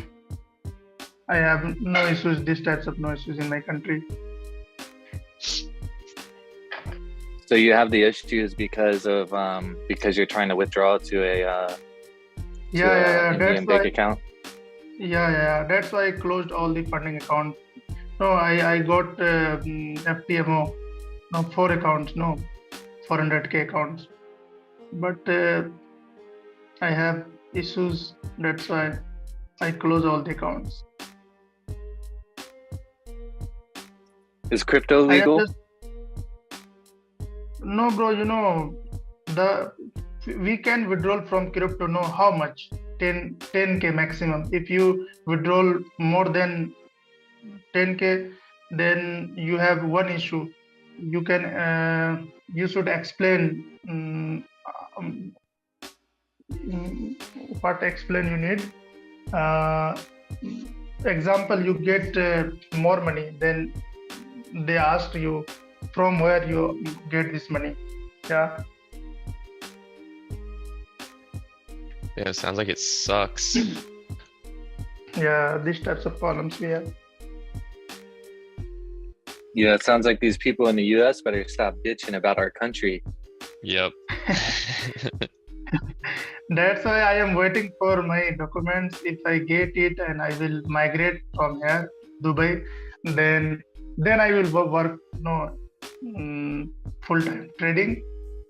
I have no issues, these types of no issues in my country. So you have the issues because you're trying to withdraw to a Yeah. Indian That's bank why. account. Yeah. That's why I closed all the funding accounts. No, I got FTMO. No, 4 accounts. No, 400K accounts. But I have issues. That's why I close all the accounts. Is crypto I have legal? just no, bro. We can withdraw from crypto. No, how much? 10K maximum. If you withdraw more than 10K, then you have one issue. You should explain what explain you need. Example, you get more money, then they ask you from where you get this money. Yeah. Yeah, it sounds like it sucks. Yeah, these types of problems we have. Yeah, it sounds like these people in the US better stop bitching about our country. Yep. That's why I am waiting for my documents. If I get it and I will migrate from here, Dubai, then I will work full-time trading,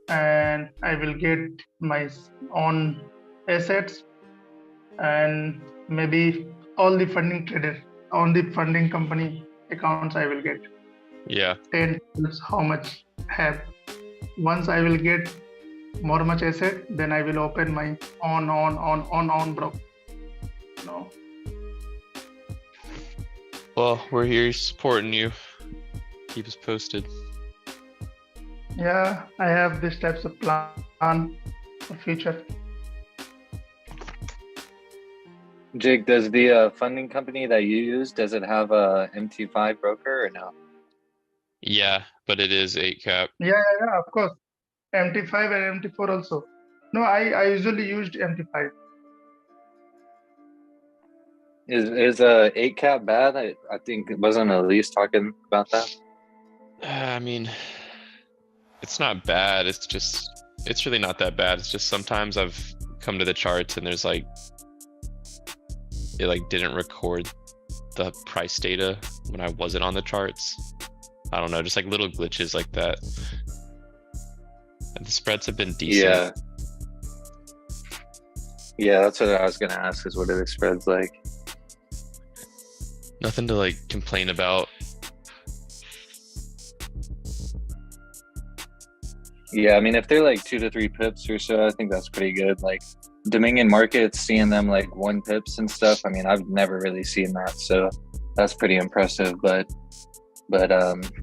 and I will get my own assets, and maybe all the funding trader on the funding company accounts I will get. Yeah. 10 times how much have. Once I will get more much asset, then I will open my own broker. No. Well, we're here supporting you. Keep us posted. Yeah, I have these types of plan for future. Jake, does the funding company that you use, does it have a MT5 broker or no? Yeah, but it is 8 cap. Yeah, of course. MT5 and MT4 also. No, I usually used MT5. Is a 8 cap bad? I think wasn't Elise talking about that? I mean, it's not bad. It's really not that bad. It's just sometimes I've come to the charts and there's like, it like didn't record the price data when I wasn't on the charts. I don't know, just like little glitches like that. And the spreads have been decent. Yeah, that's what I was gonna ask, is what are the spreads like? Nothing to like complain about. Yeah, I mean, if they're like 2 to 3 pips or so, I think that's pretty good. Like Dominion markets, seeing them like 1 pips and stuff, I mean, I've never really seen that, so that's pretty impressive. But but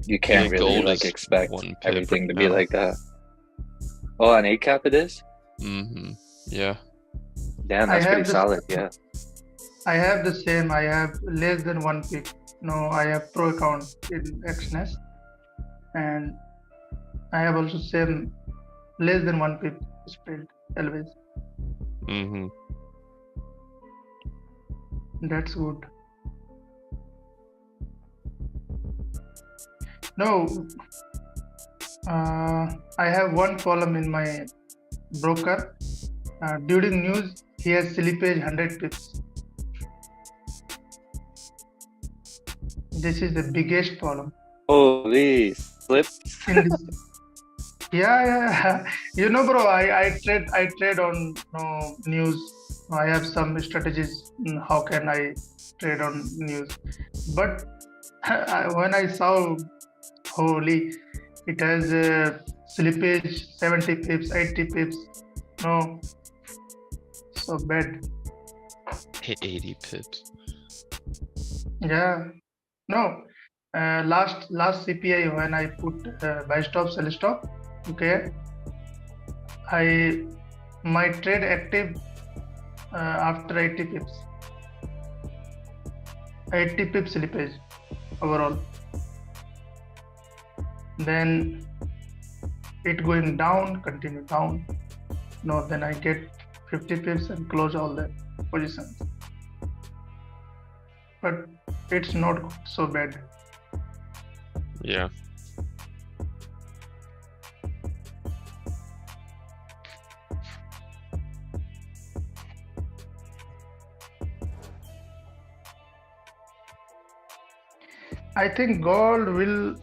you can't like really gold like is expect 1 pip everything to right be now. like that. Oh, on 8 cap it is? Yeah. Damn, I that's pretty have the solid. Yeah. I have the same. I have less than 1 pip. No, I have pro account in XNES, and I have also same less than 1 pip spread always. That's good. No, I have one column in my broker. During news, he has slippage 100 pips. This is the biggest problem. Holy slips. In this, yeah. You know, bro, I trade on news. I have some strategies. How can I trade on news? But when I saw, holy, it has slippage 70 pips, 80 pips. No, so bad. Hit 80 pips. Yeah. No. Last CPI when I put buy stop, sell stop. Okay. My trade active after 80 pips. 80 pips slippage overall. Then it going down, continue down. No, then I get 50 pips and close all the positions. But it's not so bad. Yeah. I think gold will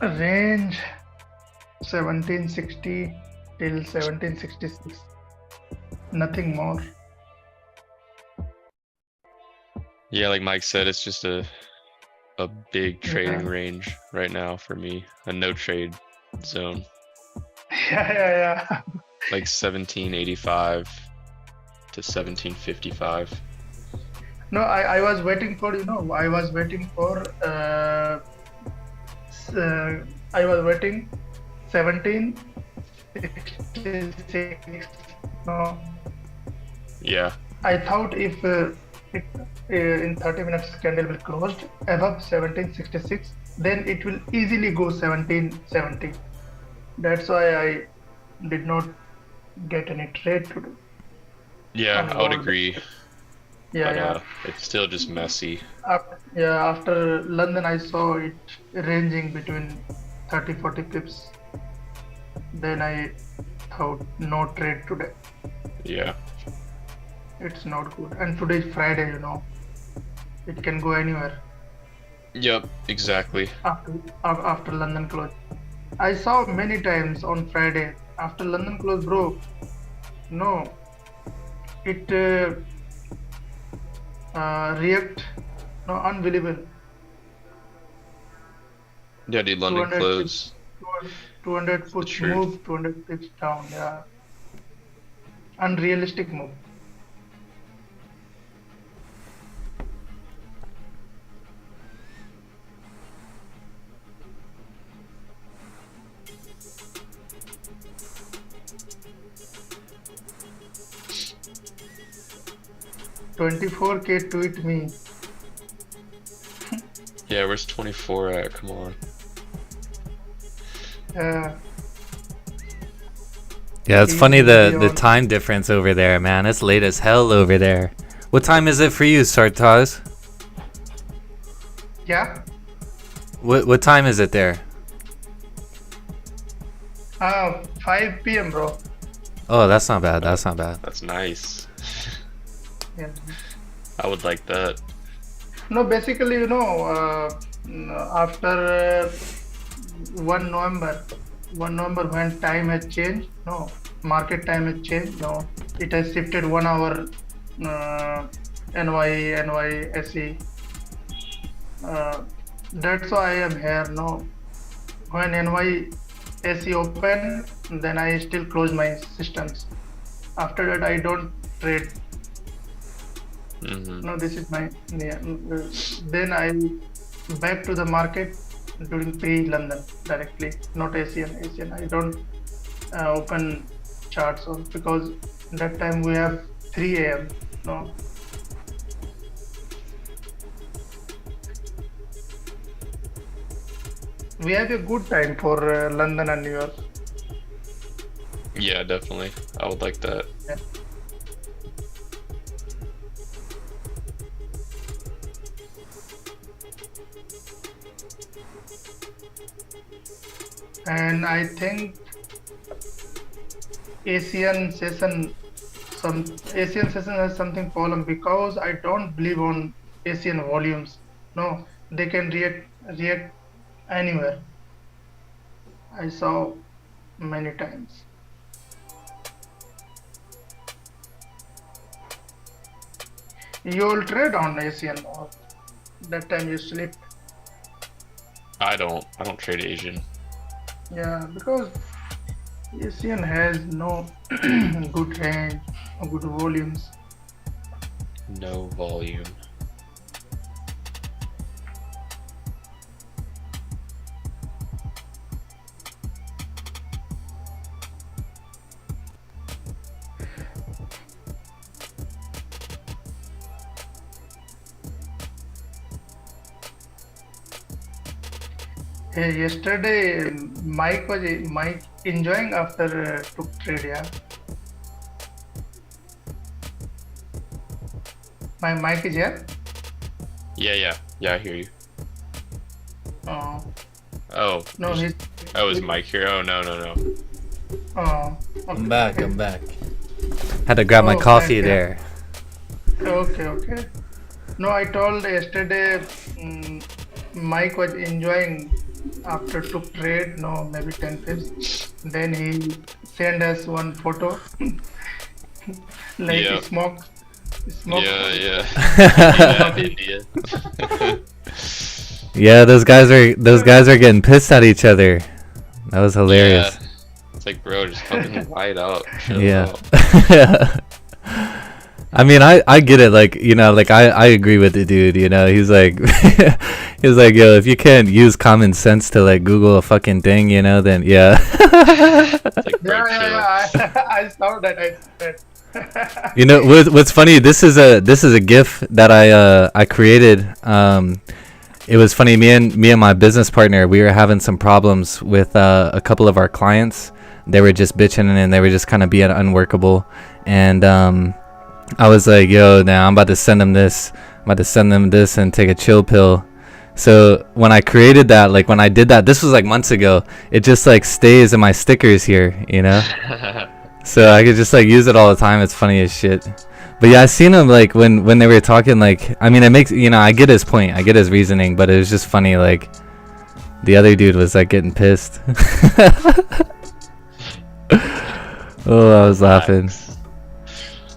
range 1760 till 1766. Nothing more. Yeah, like Mike said, it's just a big trading Yeah. range right now for me. A no trade zone. Yeah. Like 1785 to 1755. No, I was waiting for, I was waiting 1766. No, Yeah. I thought if it in 30 minutes candle will closed above 1766, then it will easily go 1770. That's why I did not get any trade today. Yeah, On I would gold. agree. Yeah, But yeah. it's still just messy. After London, I saw it ranging between 30-40 pips. Then I thought no trade today. Yeah. It's not good. And today is Friday, it can go anywhere Yep, exactly. after London close. I saw many times on Friday after London close, bro. No, it react. No, unbelievable. Yeah, dude, London 200 close. 200 push truth. move, 200 pips down. Yeah, unrealistic move. $24K tweet me. Yeah, where's 24 at? Come on. Yeah, it's funny the Beyond. time difference over there, man. It's late as hell over there. What time is it for you, Sartaz? Yeah. What time is it there? 5 p.m. bro. Oh, that's not bad. That's not bad. That's nice. Yeah. I would like that. No, basically, after 1 November when time has changed, market time has changed, it has shifted 1 hour NYSE. That's why I am here. When NYSE open, then I still close my systems. After that, I don't trade. Mm-hmm. No, this is my then back to the market during pre-London directly, not Asian. I don't open charts on because that time we have 3 a.m. No, we have a good time for London and New York. Yeah, definitely. I would like that. Yeah. And I think Asian session has something problem because I don't believe on Asian volumes. No, they can react anywhere. I saw many times. You will trade on Asian or that time you sleep. I don't trade Asian. Yeah, because Asian has no good range or good volumes. No volume. Hey, yesterday Mike enjoying after took trade. Yeah, my mic is here. Yeah, I hear you. Oh Oh, no, he's. is Mike here? Oh no. Oh, okay. I'm back. Had to grab my coffee there. Okay. No, I told yesterday Mike was enjoying after took trade. No, maybe 10 pips. Then he sent us one photo, like Yeah. smoke. Yeah. India. Yeah, those guys are getting pissed at each other. That was hilarious. Yeah. It's like, bro, just fucking light out. Chill Yeah. out. I mean, I get it. Like, you know, like I agree with the dude. You know, he's like, yo, if you can't use common sense to like Google a fucking thing, you know, then yeah. It's like, bro, chill. Yeah. I saw that. I said. You know what's funny? This is a GIF that I created. It was funny. Me and my business partner, we were having some problems with a couple of our clients. They were just bitching and they were just kind of being unworkable. And I was like, yo, now I'm about to send them this. I'm about to send them this and take a chill pill. So when I created that, like when I did that, this was like months ago. It just like stays in my stickers here, you know. So I could just like use it all the time. It's funny as shit. But yeah, I seen him like when they were talking. Like, I mean, it makes, you know, I get his point, I get his reasoning, but it was just funny. Like the other dude was like getting pissed. Oh, I was laughing.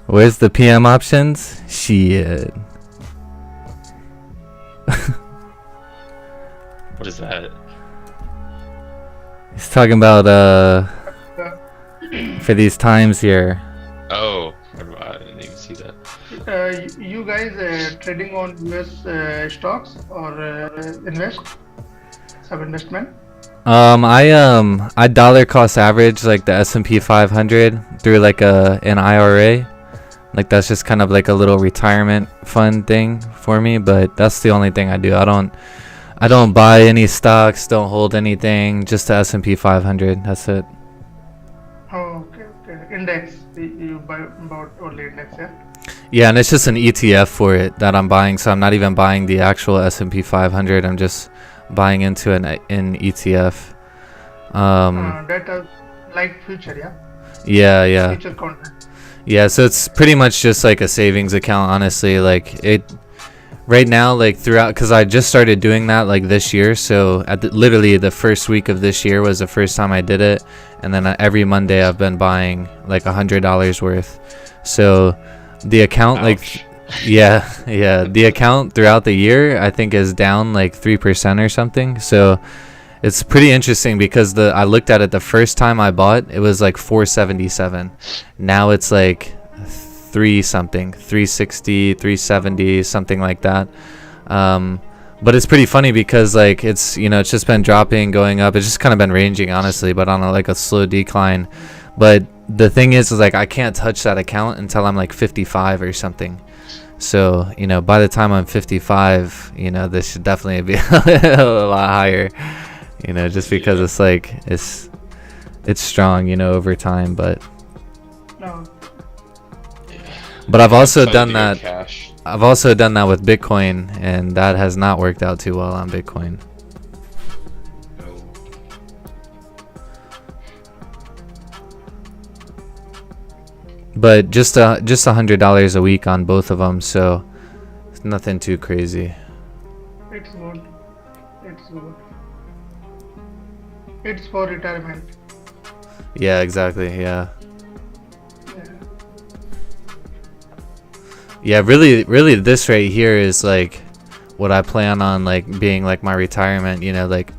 Where's the PM options? Shit. What is that? He's talking about for these times here. Oh, I didn't even see that. You guys trading on US stocks or invest? Sub-investment? I dollar cost average like the S&P 500 through like an IRA. Like that's just kind of like a little retirement fund thing for me, but that's the only thing I do. I don't buy any stocks, don't hold anything, just the S&P 500. That's it. Oh, okay. Index. You buy about only index, yeah? Yeah, and it's just an ETF for it that I'm buying, so I'm not even buying the actual S&P 500. I'm just buying into an ETF. That like future, yeah? Yeah. Future contract. Yeah, so it's pretty much just like a savings account, honestly. Like it right now, like throughout, because I just started doing that like this year. So literally the first week of this year was the first time I did it, and then every Monday I've been buying like $100 worth. So the account, Ouch. like, yeah, the account throughout the year I think is down like 3% or something. So it's pretty interesting because I looked at it the first time I bought, it was like 477. Now it's like 360, 370, something like that. But it's pretty funny because like it's it's just been dropping, going up. It's just kind of been ranging honestly, but on a slow decline. But the thing is like I can't touch that account until I'm like 55 or something. So by the time I'm 55, this should definitely be a lot higher. Just because it's like it's strong, over time. But No. I've also Excited done to get that. cash. I've also done that with Bitcoin, and that has not worked out too well on Bitcoin. No. But just $100 a week on both of them, so it's nothing too crazy. It's good. It's good. It's for retirement. Yeah, exactly. Yeah. Yeah, really this right here is like what I plan on like being like my retirement, like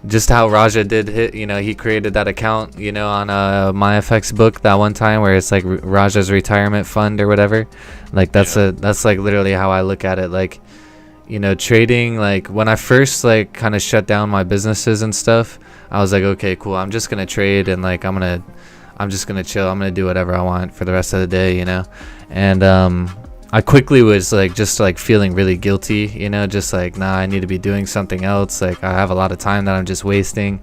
just how Raja did hit, he created that account, on MyFX book that one time where it's like Raja's retirement fund or whatever. Like that's like literally how I look at it. Like, trading, like when I first like kind of shut down my businesses and stuff, I was like, okay, cool. I'm just going to trade and like I'm just going to chill. I'm going to do whatever I want for the rest of the day, And I quickly was like just like feeling really guilty, just like I need to be doing something else. Like I have a lot of time that I'm just wasting.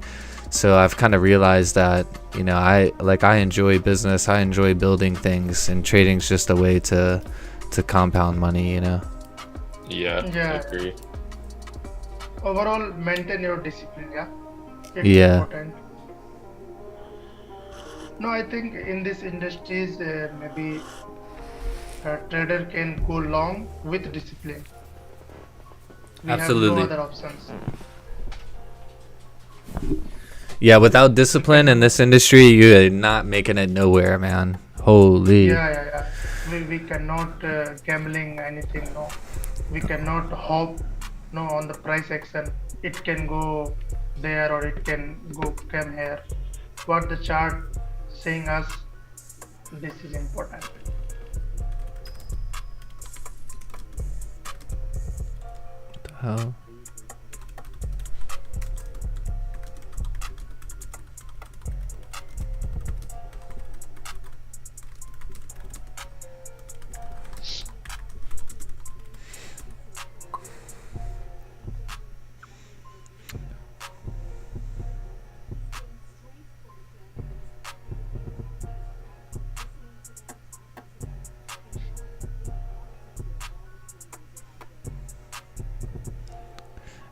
So I've kind of realized that I enjoy business, I enjoy building things, and trading's just a way to compound money. Yeah, Yeah. I agree. Overall, maintain your discipline. Yeah. It's Yeah. important. No, I think in this industries maybe a trader can go long with discipline. We Absolutely. have no other options. Yeah, without discipline in this industry, you're not making it nowhere, man. Holy. Yeah. We cannot gambling anything. No, we cannot hope. No, on the price action. It can go there or it can come here. What the chart saying us, this is important. Hell.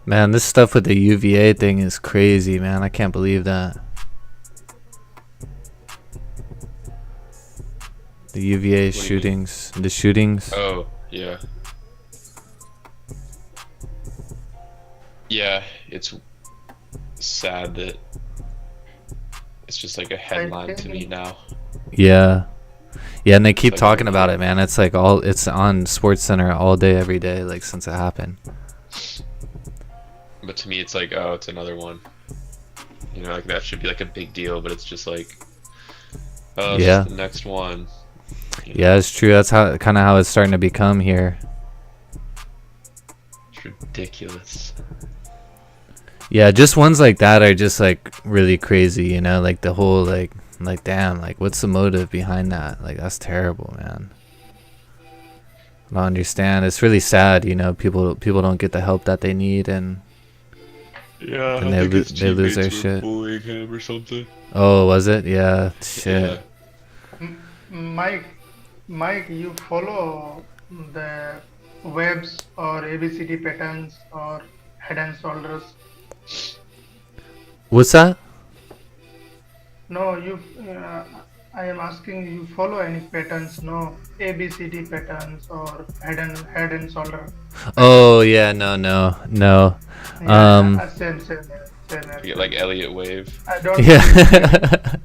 Man, this stuff with the UVA thing is crazy, man. I can't believe that. The UVA What do you mean? shootings, the shootings. Oh, yeah. Yeah, it's sad that it's just like a headline to me now. Yeah. Yeah, and they keep Like, talking about it, man. It's like it's on Sports Center all day, every day, like since it happened. But to me, it's like, oh, it's another one. Like that should be like a big deal, but it's just like, oh, it's Yeah. just the next one. Yeah, it's true. That's how it's starting to become here. It's ridiculous. Yeah, just ones like that are just like really crazy, like the whole like damn, like what's the motive behind that? Like that's terrible, man. I don't understand. It's really sad, people don't get the help that they need, and Yeah, And they lose their shit. bullying him or something. Oh, was it? Yeah, shit. Yeah. Mike, you follow the webs or ABCD patterns or head and shoulders? What's that? No, I am asking you follow any patterns? No, ABCD patterns or head and shoulder? Oh yeah, no. Yeah, same. You get like Elliot Wave. I don't. Yeah.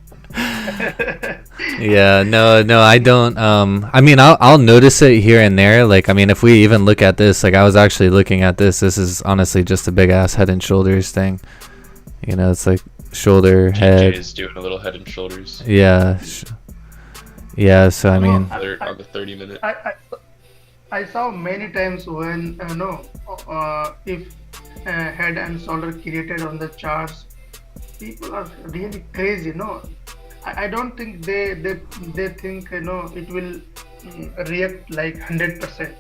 Yeah, no, I don't. I mean, I'll notice it here and there. Like, I mean, if we even look at this, like, I was actually looking at this. This is honestly just a big ass head and shoulders thing. It's like shoulder, head. JJ is doing a little head and shoulders. Yeah, yeah. So I mean, On the 30 minute. I I saw many times when no, if head and shoulder created on the charts, people are really crazy. No, I don't think they think it will react like 100%.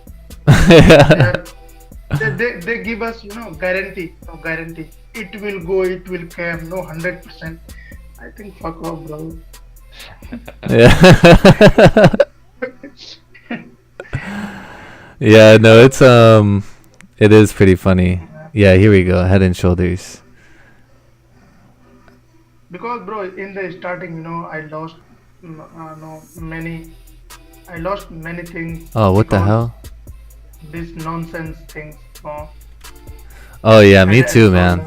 They, are, they give us guarantee, no guarantee. It will go, it will come, no 100%. I think fuck off, bro. Yeah. Yeah, no, it is pretty funny. Yeah, here we go. Head and shoulders. Because bro, in the starting, I lost I lost many things Oh, what the because hell? this nonsense things. Oh yeah, me And too, man.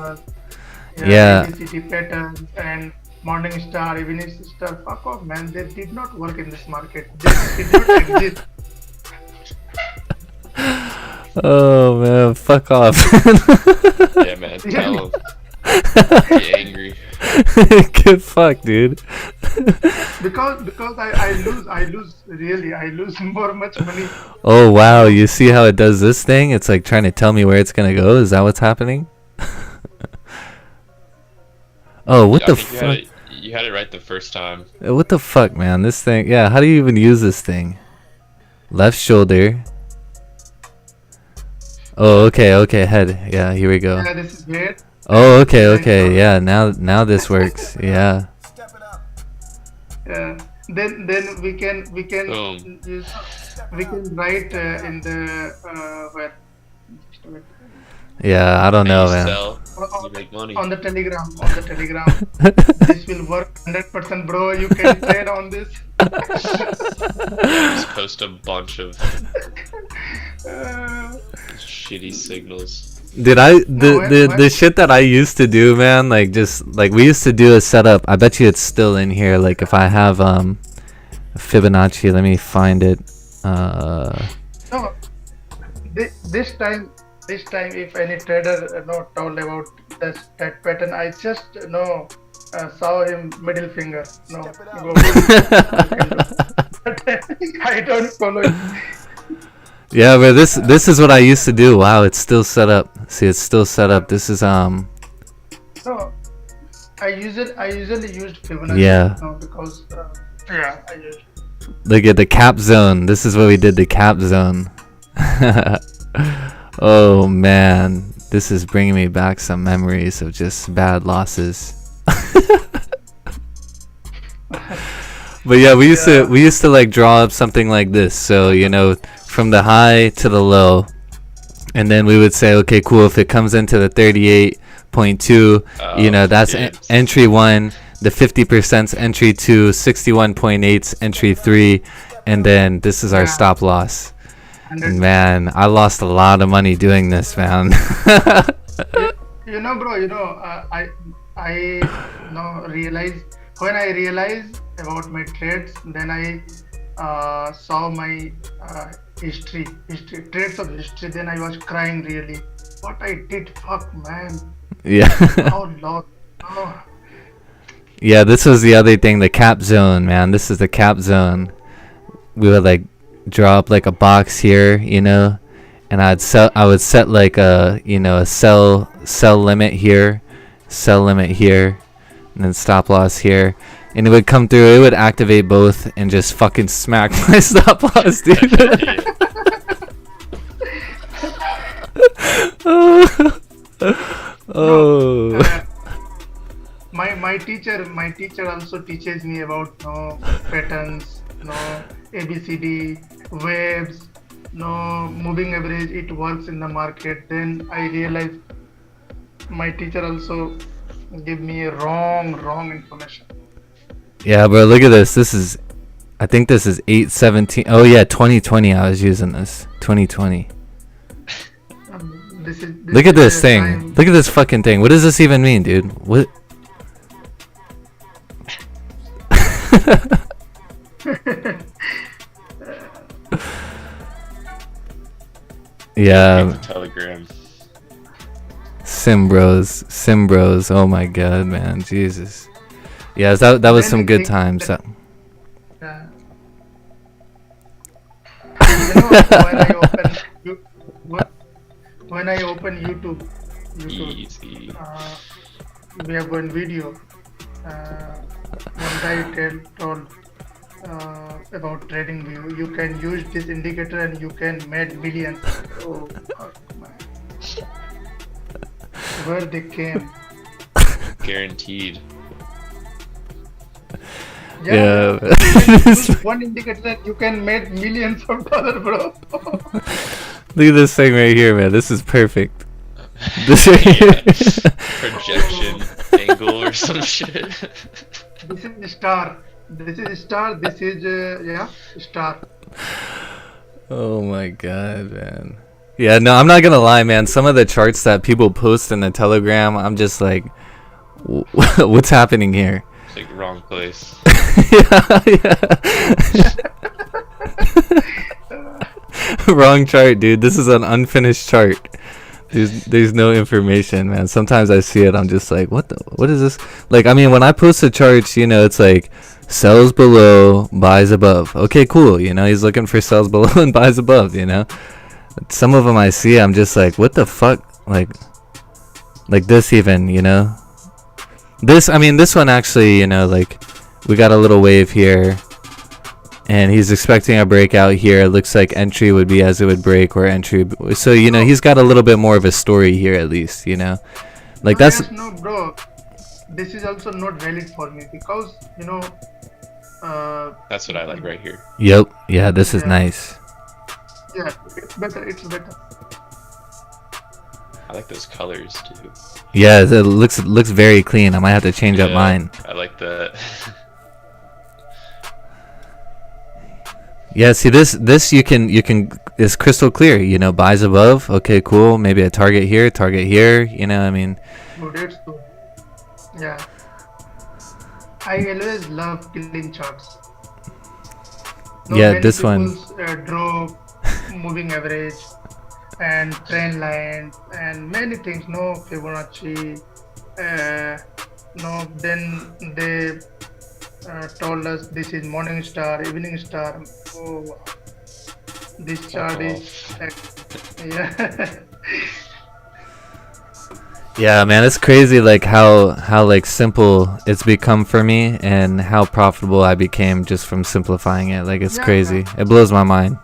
yeah, Yeah. ABCD patterns and morning star, evening star. Fuck off, man. They did not work in this market. They did not exist. Oh man, fuck off. Yeah, man. Tell him. Be angry. Get fucked, dude. Because I lose really, I lose more much money. Oh wow, you see how it does this thing? It's like trying to tell me where it's gonna go. Is that what's happening? Oh, what I the think fuck? you had it right the first time. What the fuck, man? This thing. Yeah, how do you even use this thing? Left shoulder. Oh, okay, head. Yeah, here we go. Yeah, this is great. Oh, okay. Yeah, now this works. Yeah. Step it up. Yeah. Then we can Boom. use, we can write in the where just a minute. Yeah, I don't know, You man. sell, you make money. On the telegram. This will work 100%, bro. You can trade on this. Just post a bunch of Uh, shitty signals. Did I the what? shit that I used to do, man? Like just like we used to do a setup. I bet you it's still in here. Like if I have Fibonacci, let me find it. no, this time, if any trader told about that pattern, I just saw him middle finger. No, Step it up. go. But I don't follow it. Yeah, but this is what I used to do. Wow, it's still set up. See, it's still set up. This is No, I usually used Fibonacci. Yeah. Because yeah, I used. look at the cap zone. This is what we did, the cap zone. Oh man, this is bringing me back some memories of just bad losses. But yeah, we used to like draw up something like this. So from the high to the low, and then we would say, okay, cool. If it comes into the 38.2, that's entry 1. The 50%'s entry 2, 61.8's entry 3, and then this is our stop loss. And man, I lost a lot of money doing this, man. Bro. I realize when I realized about my trades, then I saw my history, trades of history. Then I was crying really. What I did, fuck, man. Yeah. Oh Lord. Oh. Yeah, this was the other thing, the cap zone, man. This is the cap zone. We would like draw up like a box here, and I would set like a sell limit here, and then stop loss here. And it would come through, it would activate both and just fucking smack my stop loss, dude. Oh. My teacher also teaches me about patterns, ABCD, waves, moving average. It works in the market. Then I realized my teacher also give me wrong information. Yeah, bro, look at this. I think this is 8/17. Oh yeah, 2020. I was using this 2020. Look at this thing. Time. Look at this fucking thing. What does this even mean, dude? What? Yeah. Telegram. Sim bros. Oh my god, man, Jesus. Yeah, that was some good times. Even when I open YouTube, Easy. we have one video. One guy told about trading view. You can use this indicator and you can make millions. Oh, God, man. Where they came. Guaranteed. Yeah. You can use one indicator and you can make millions of dollars, bro. Look at this thing right here, man. This is perfect. This right here. Projection angle or some shit. This is star. This is star. This is star. Oh my god, man. Yeah, no, I'm not gonna lie, man. Some of the charts that people post in the Telegram, I'm just like, what's happening here? It's like wrong place. Wrong chart, dude. This is an unfinished chart. There's no information, man. Sometimes I see it, I'm just like, what is this? Like, I mean, when I post the charts, you know, it's like sells below, buys above. Okay, cool. You know, he's looking for sells below and buys above, you know. Some of them I see, I'm just like, what the fuck? Like this even, you know. This one actually, you know, like we got a little wave here. And he's expecting a breakout here. It looks like entry would be as it would break, or entry. So, you know, he's got a little bit more of a story here, at least, you know. Like, that's... No, bro. This is also not valid for me because, you know... That's what I like right here. Yep. Yeah, this is nice. Yeah, it's better. It's better. I like those colors, too. Yeah, it looks very clean. I might have to change up mine. I like that. Yeah, see this you can is crystal clear, you know, buys above, okay, cool, maybe a target here, you know, I mean. Oh, that's good. Yeah. I always love killing charts. Yeah, this one. Draw moving average and trend line and many things. No Fibonacci. Then they told us this is morning star, evening star. Oh, this chart is yeah. Yeah, man, it's crazy like how like simple it's become for me and how profitable I became just from simplifying it. Like, it's crazy. It blows my mind.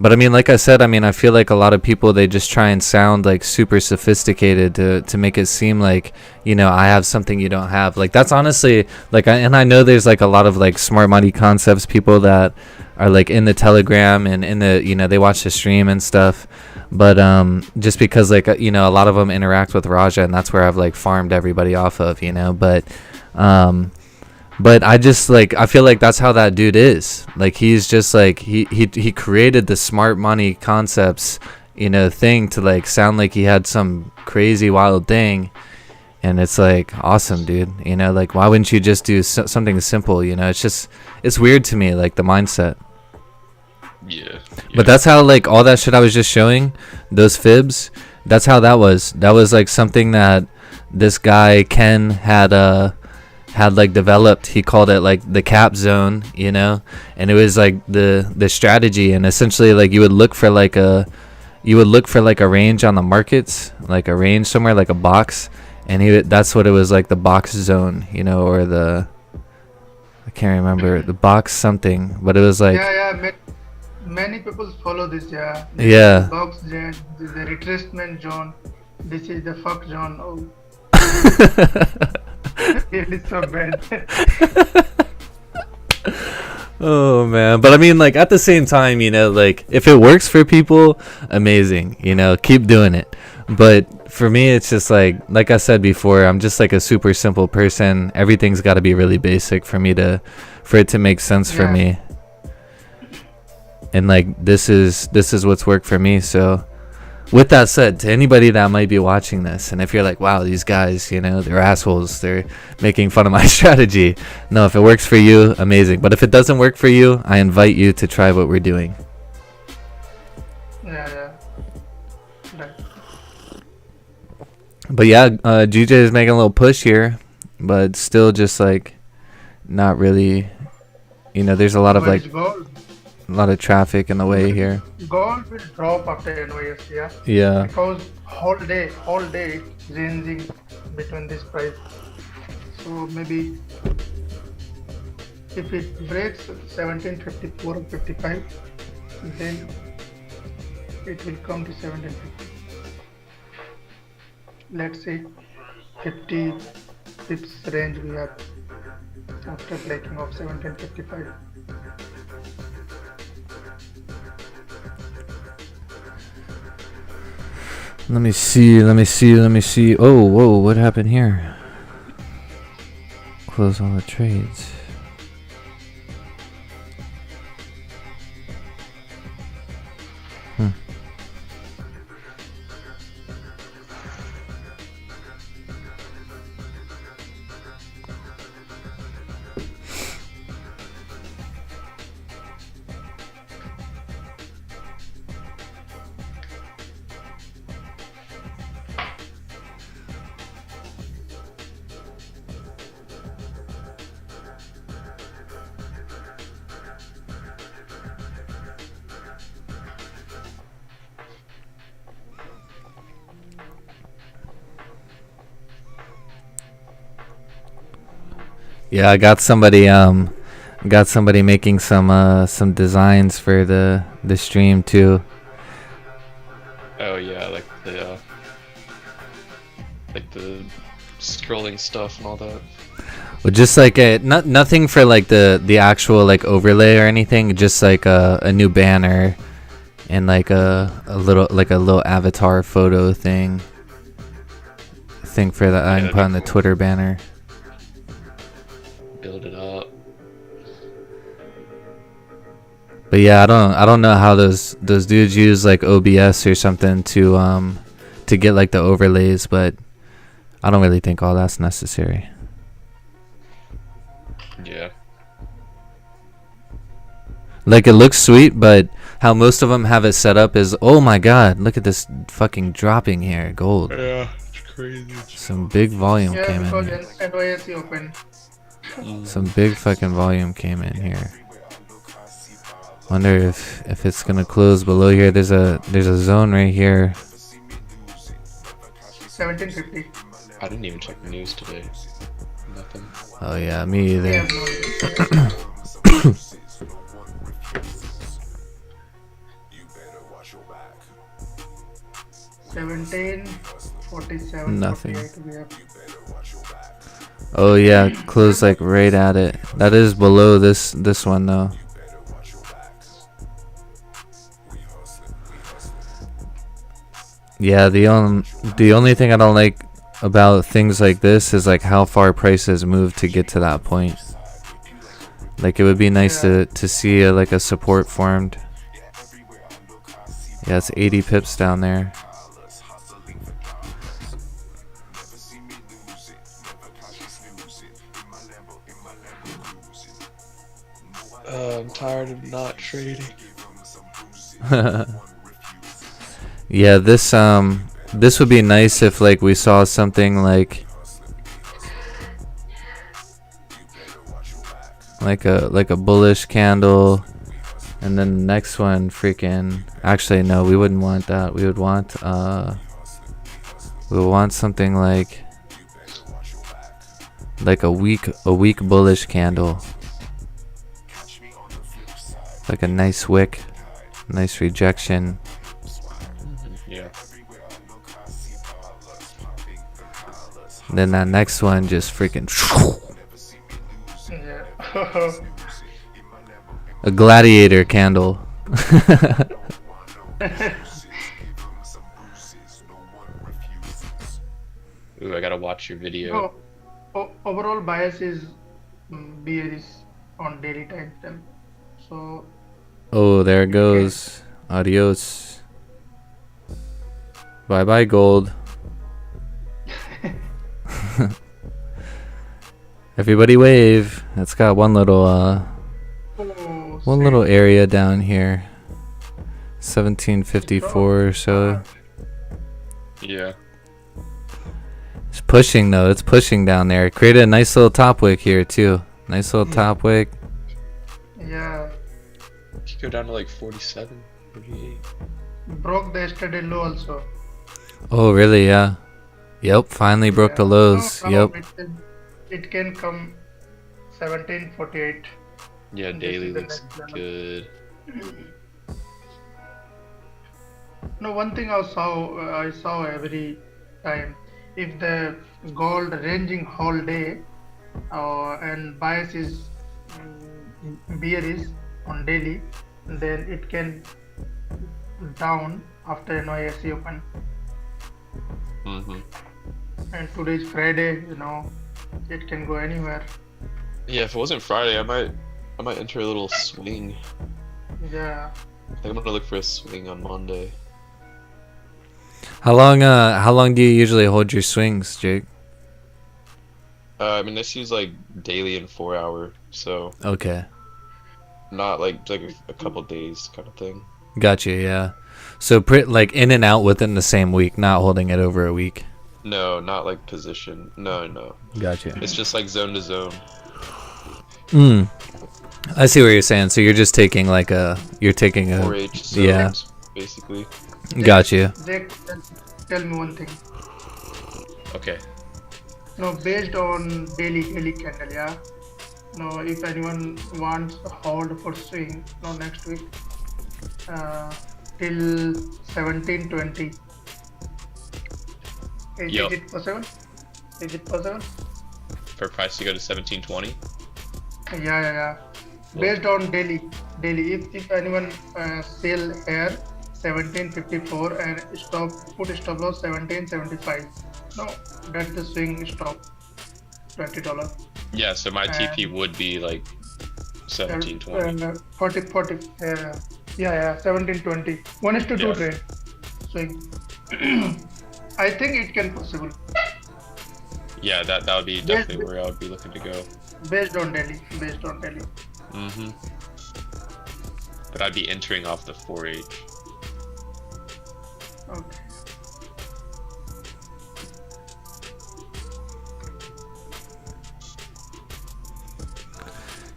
But I mean, like I said, I mean, I feel like a lot of people, they just try and sound like super sophisticated to make it seem like, you know, I have something you don't have. Like, that's honestly like, and I know there's like a lot of like smart money concepts people that are like in the Telegram and in the, you know, they watch the stream and stuff. But just because like, you know, a lot of them interact with Raja, and that's where I've like farmed everybody off of, you know. But I just like, I feel like that's how that dude is. Like, he's just like, he created the smart money concepts, you know, thing to like sound like he had some crazy wild thing. And it's like, awesome, dude. You know, like, why wouldn't you just do something simple? You know, it's just, it's weird to me, like the mindset. Yeah. But that's how like all that shit I was just showing, those fibs, that's how that was. That was like something that this guy Ken had like developed. He called it like the cap zone, you know, and it was like the strategy. And essentially like you would look for like a range on the markets, like a range somewhere, like a box, and that's what it was, like the box zone, you know, or I can't remember, the box something, but it was like many people follow this. Yeah. Box zone, this is the retracement zone, this is the fuck zone. Oh. Really so bad. Oh man, but I mean, like, at the same time, you know, like, if it works for people, amazing, you know, keep doing it. But for me, it's just like I said before, I'm just like a super simple person. Everything's got to be really basic for it to make sense for me. And like, this is what's worked for me. So with that said, to anybody that might be watching this, and if you're like, wow, these guys, you know, they're assholes, they're making fun of my strategy. No, if it works for you, amazing. But if it doesn't work for you, I invite you to try what we're doing. Yeah. Right. But yeah, GJ is making a little push here, but still just like not really you know, there's a lot of Where like is gold? a lot of traffic in the way here. Gold will drop after NYS, yeah. Yeah. Because whole day it's ranging between this price. So maybe if it breaks 1754 or 55, then it will come to 1750. Let's say 50 pips range we have after breaking of 1755. Let me see. Oh, whoa, what happened here? Close all the trades. Yeah, I got somebody making some designs for the stream too. Oh yeah, like the scrolling stuff and all that. Well, just like nothing for like the actual like overlay or anything, just like a new banner and like a little avatar photo thing for that I can put on the Twitter banner. Build it up. But yeah, I don't know how those dudes use like OBS or something to get like the overlays, but I don't really think all that's necessary. Yeah. Like it looks sweet, but how most of them have it set up is, oh my god, look at this fucking dropping here, gold. Yeah, it's crazy. Some big volume Yeah, came in because here. NYSE open. Some big fucking volume came in here. Wonder if it's gonna close below here. There's a zone right here. 1750. I didn't even check the news today. Nothing. Oh yeah, me We either. have no idea. 1747. Nothing. 48 we have. Oh yeah, closed like right at it. That is below this one though. Yeah, the only thing I don't like about things like this is like how far prices move to get to that point. Like it would be nice to see like a support formed. Yeah, it's 80 pips down there. I'm tired of not trading. Yeah, this would be nice if like we saw something like a bullish candle, and then the next one freaking, actually no, we wouldn't want that. We would want something like a weak bullish candle, like a nice wick, nice rejection. Yeah. Then that next one just freaking Yeah. a gladiator candle. Ooh, I gotta watch your video. Overall bias is bearish on daily timestamp. So Oh, there it goes. Adios. Bye bye gold. Everybody wave. It's got one little area down here. 1754 or so. Yeah. It's pushing though. It's pushing down there. It created a nice little top wick here too. Nice little top wick. Yeah, Could go down to like 47, 48. broke the yesterday low also. Oh, really? Yeah. Yep. Finally broke the Yeah. lows. No, Yep. it can come 1748. Yeah, This daily is the looks next level. good. No, one thing I saw every time, if the gold ranging whole day, and bias is bearish on daily, then it can down after NYSE open. Mm-hmm. And today is Friday, it can go anywhere. Yeah, if it wasn't Friday, I might enter a little swing. Yeah. I think I'm gonna look for a swing on Monday. How long do you usually hold your swings, Jake? I mean, this is like daily and 4 hour, so Okay. not like a couple days kind of thing. Gotcha, yeah. So like in and out within the same week, not holding it over a week. No, not like position. No. Gotcha. It's just like zone to zone. I see what you're saying. So you're just taking like you're taking a 4H zones, yeah. basically. Gotcha. Jake, tell me one thing. Okay. No, based on daily candle, yeah. No, if anyone wants a hold for swing, next week, till 1720. Yep. Is it possible? Is it possible? For price to go to 1720. Yeah. Based on daily. If anyone sell here 1754 and put stop loss 1775. No, that's the swing stop. $20. Yeah, so my TP would be like 1720. 40. Yeah, 1720. 1:2 Yeah. trade. Swing. I think it can possible. Yeah, that would be definitely where I would be looking to go. Based on daily. Mm-hmm. But I'd be entering off the 4H. Okay.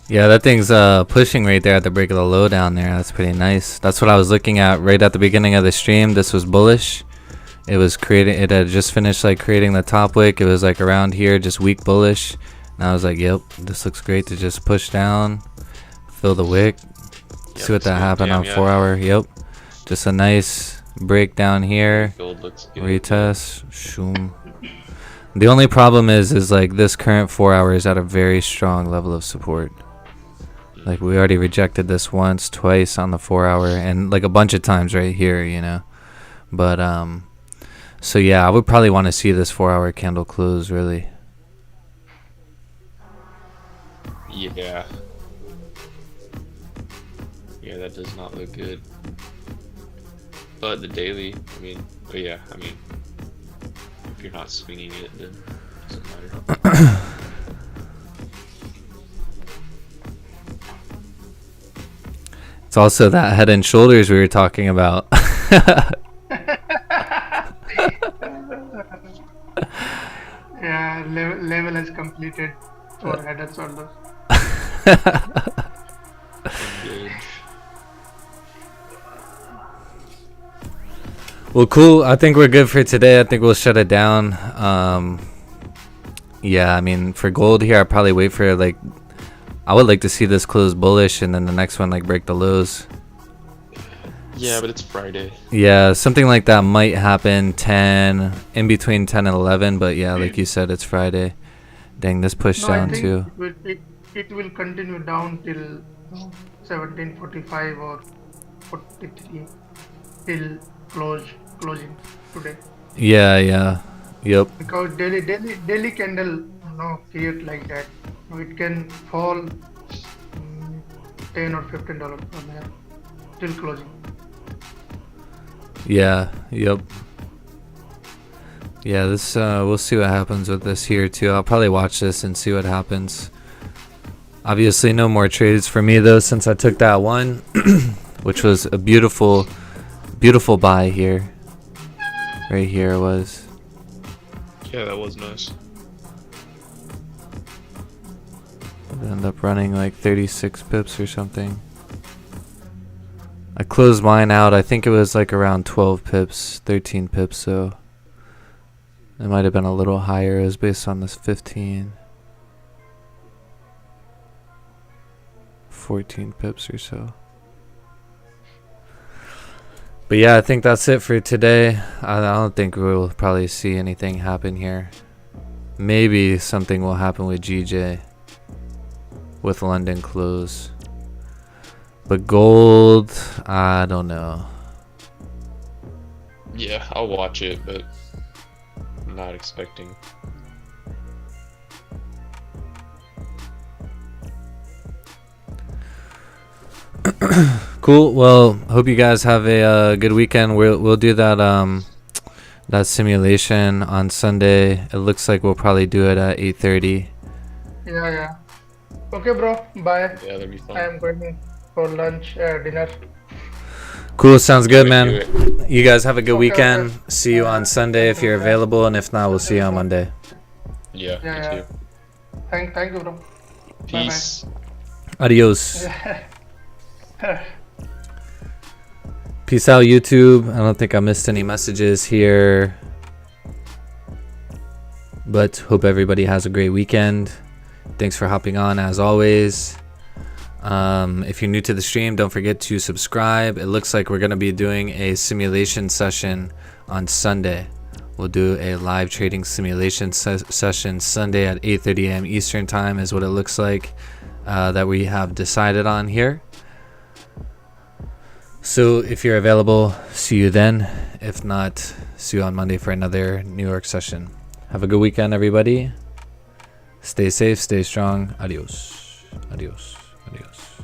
Yeah, that thing's pushing right there at the break of the low down there. That's pretty nice. That's what I was looking at right at the beginning of the stream. This was bullish. It was creating. It had just finished like creating the top wick. It was like around here, just weak bullish. And I was like, "Yep, this looks great to just push down, fill the wick, see what that happened on 4 hour. Yep, just a nice break down here. Gold looks good. Retest. Shoom. The only problem is like this current 4 hour is at a very strong level of support. Like we already rejected this once, twice on the 4 hour, and like a bunch of times right here, But so yeah, I would probably want to see this 4 hour candle close really. Yeah. Yeah, that does not look good. But the daily, if you're not swinging it, then it doesn't matter. It's also that head and shoulders we were talking about. Yeah, level is completed for head and shoulders. Well, cool. I think we're good for today. I think we'll shut it down. Yeah, for gold here, I'll probably wait for I would like to see this close bullish and then the next one break the lows. Yeah, but it's Friday. Yeah, something like that might happen in between 10 and 11, but yeah, like you said, it's Friday. Dang, this pushed down I think too. It will continue down till 1745 or 43 till closing today. Yeah. Yep. Because daily candle create like that. It can fall $10 or $15 from here till closing. Yeah, yep. Yeah, this we'll see what happens with this here too. I'll probably watch this and see what happens. Obviously no more trades for me though, since I took that one, which was a beautiful buy here. Right here it was. Yeah, that was nice. It ended up running like 36 pips or something. I closed mine out. I think it was like around 12 pips, 13 pips, so it might have been a little higher. It was based on this 15, 14 pips or so. But yeah, I think that's it for today. I don't think we'll probably see anything happen here. Maybe something will happen with GJ with London close. But gold, I don't know. Yeah, I'll watch it, but I'm not expecting. Cool. Well, hope you guys have a good weekend. We'll do that that simulation on Sunday. It looks like we'll probably do it at 8:30. Yeah. Okay, bro. Bye. Yeah, that'd be fun. I am going for lunch, dinner. Cool. Sounds good, Do man. it. You guys have a good Okay, weekend. okay. See you on Sunday if you're available, and if not, we'll see you on Monday. Yeah, Yeah, me yeah. too. Thank you, bro. Peace. Adios. Bye-bye. Peace out, YouTube. I don't think I missed any messages here, but hope everybody has a great weekend. Thanks for hopping on as always. If you're new to the stream, don't forget to subscribe. It looks like we're going to be doing a simulation session on Sunday. We'll do a live trading simulation session Sunday at 8:30 a.m. Eastern time is what it looks like that we have decided on here. So if you're available, see you then. If not, see you on Monday for another New York session. Have a good weekend, everybody. Stay safe, stay strong. Adios. Adios. Adios.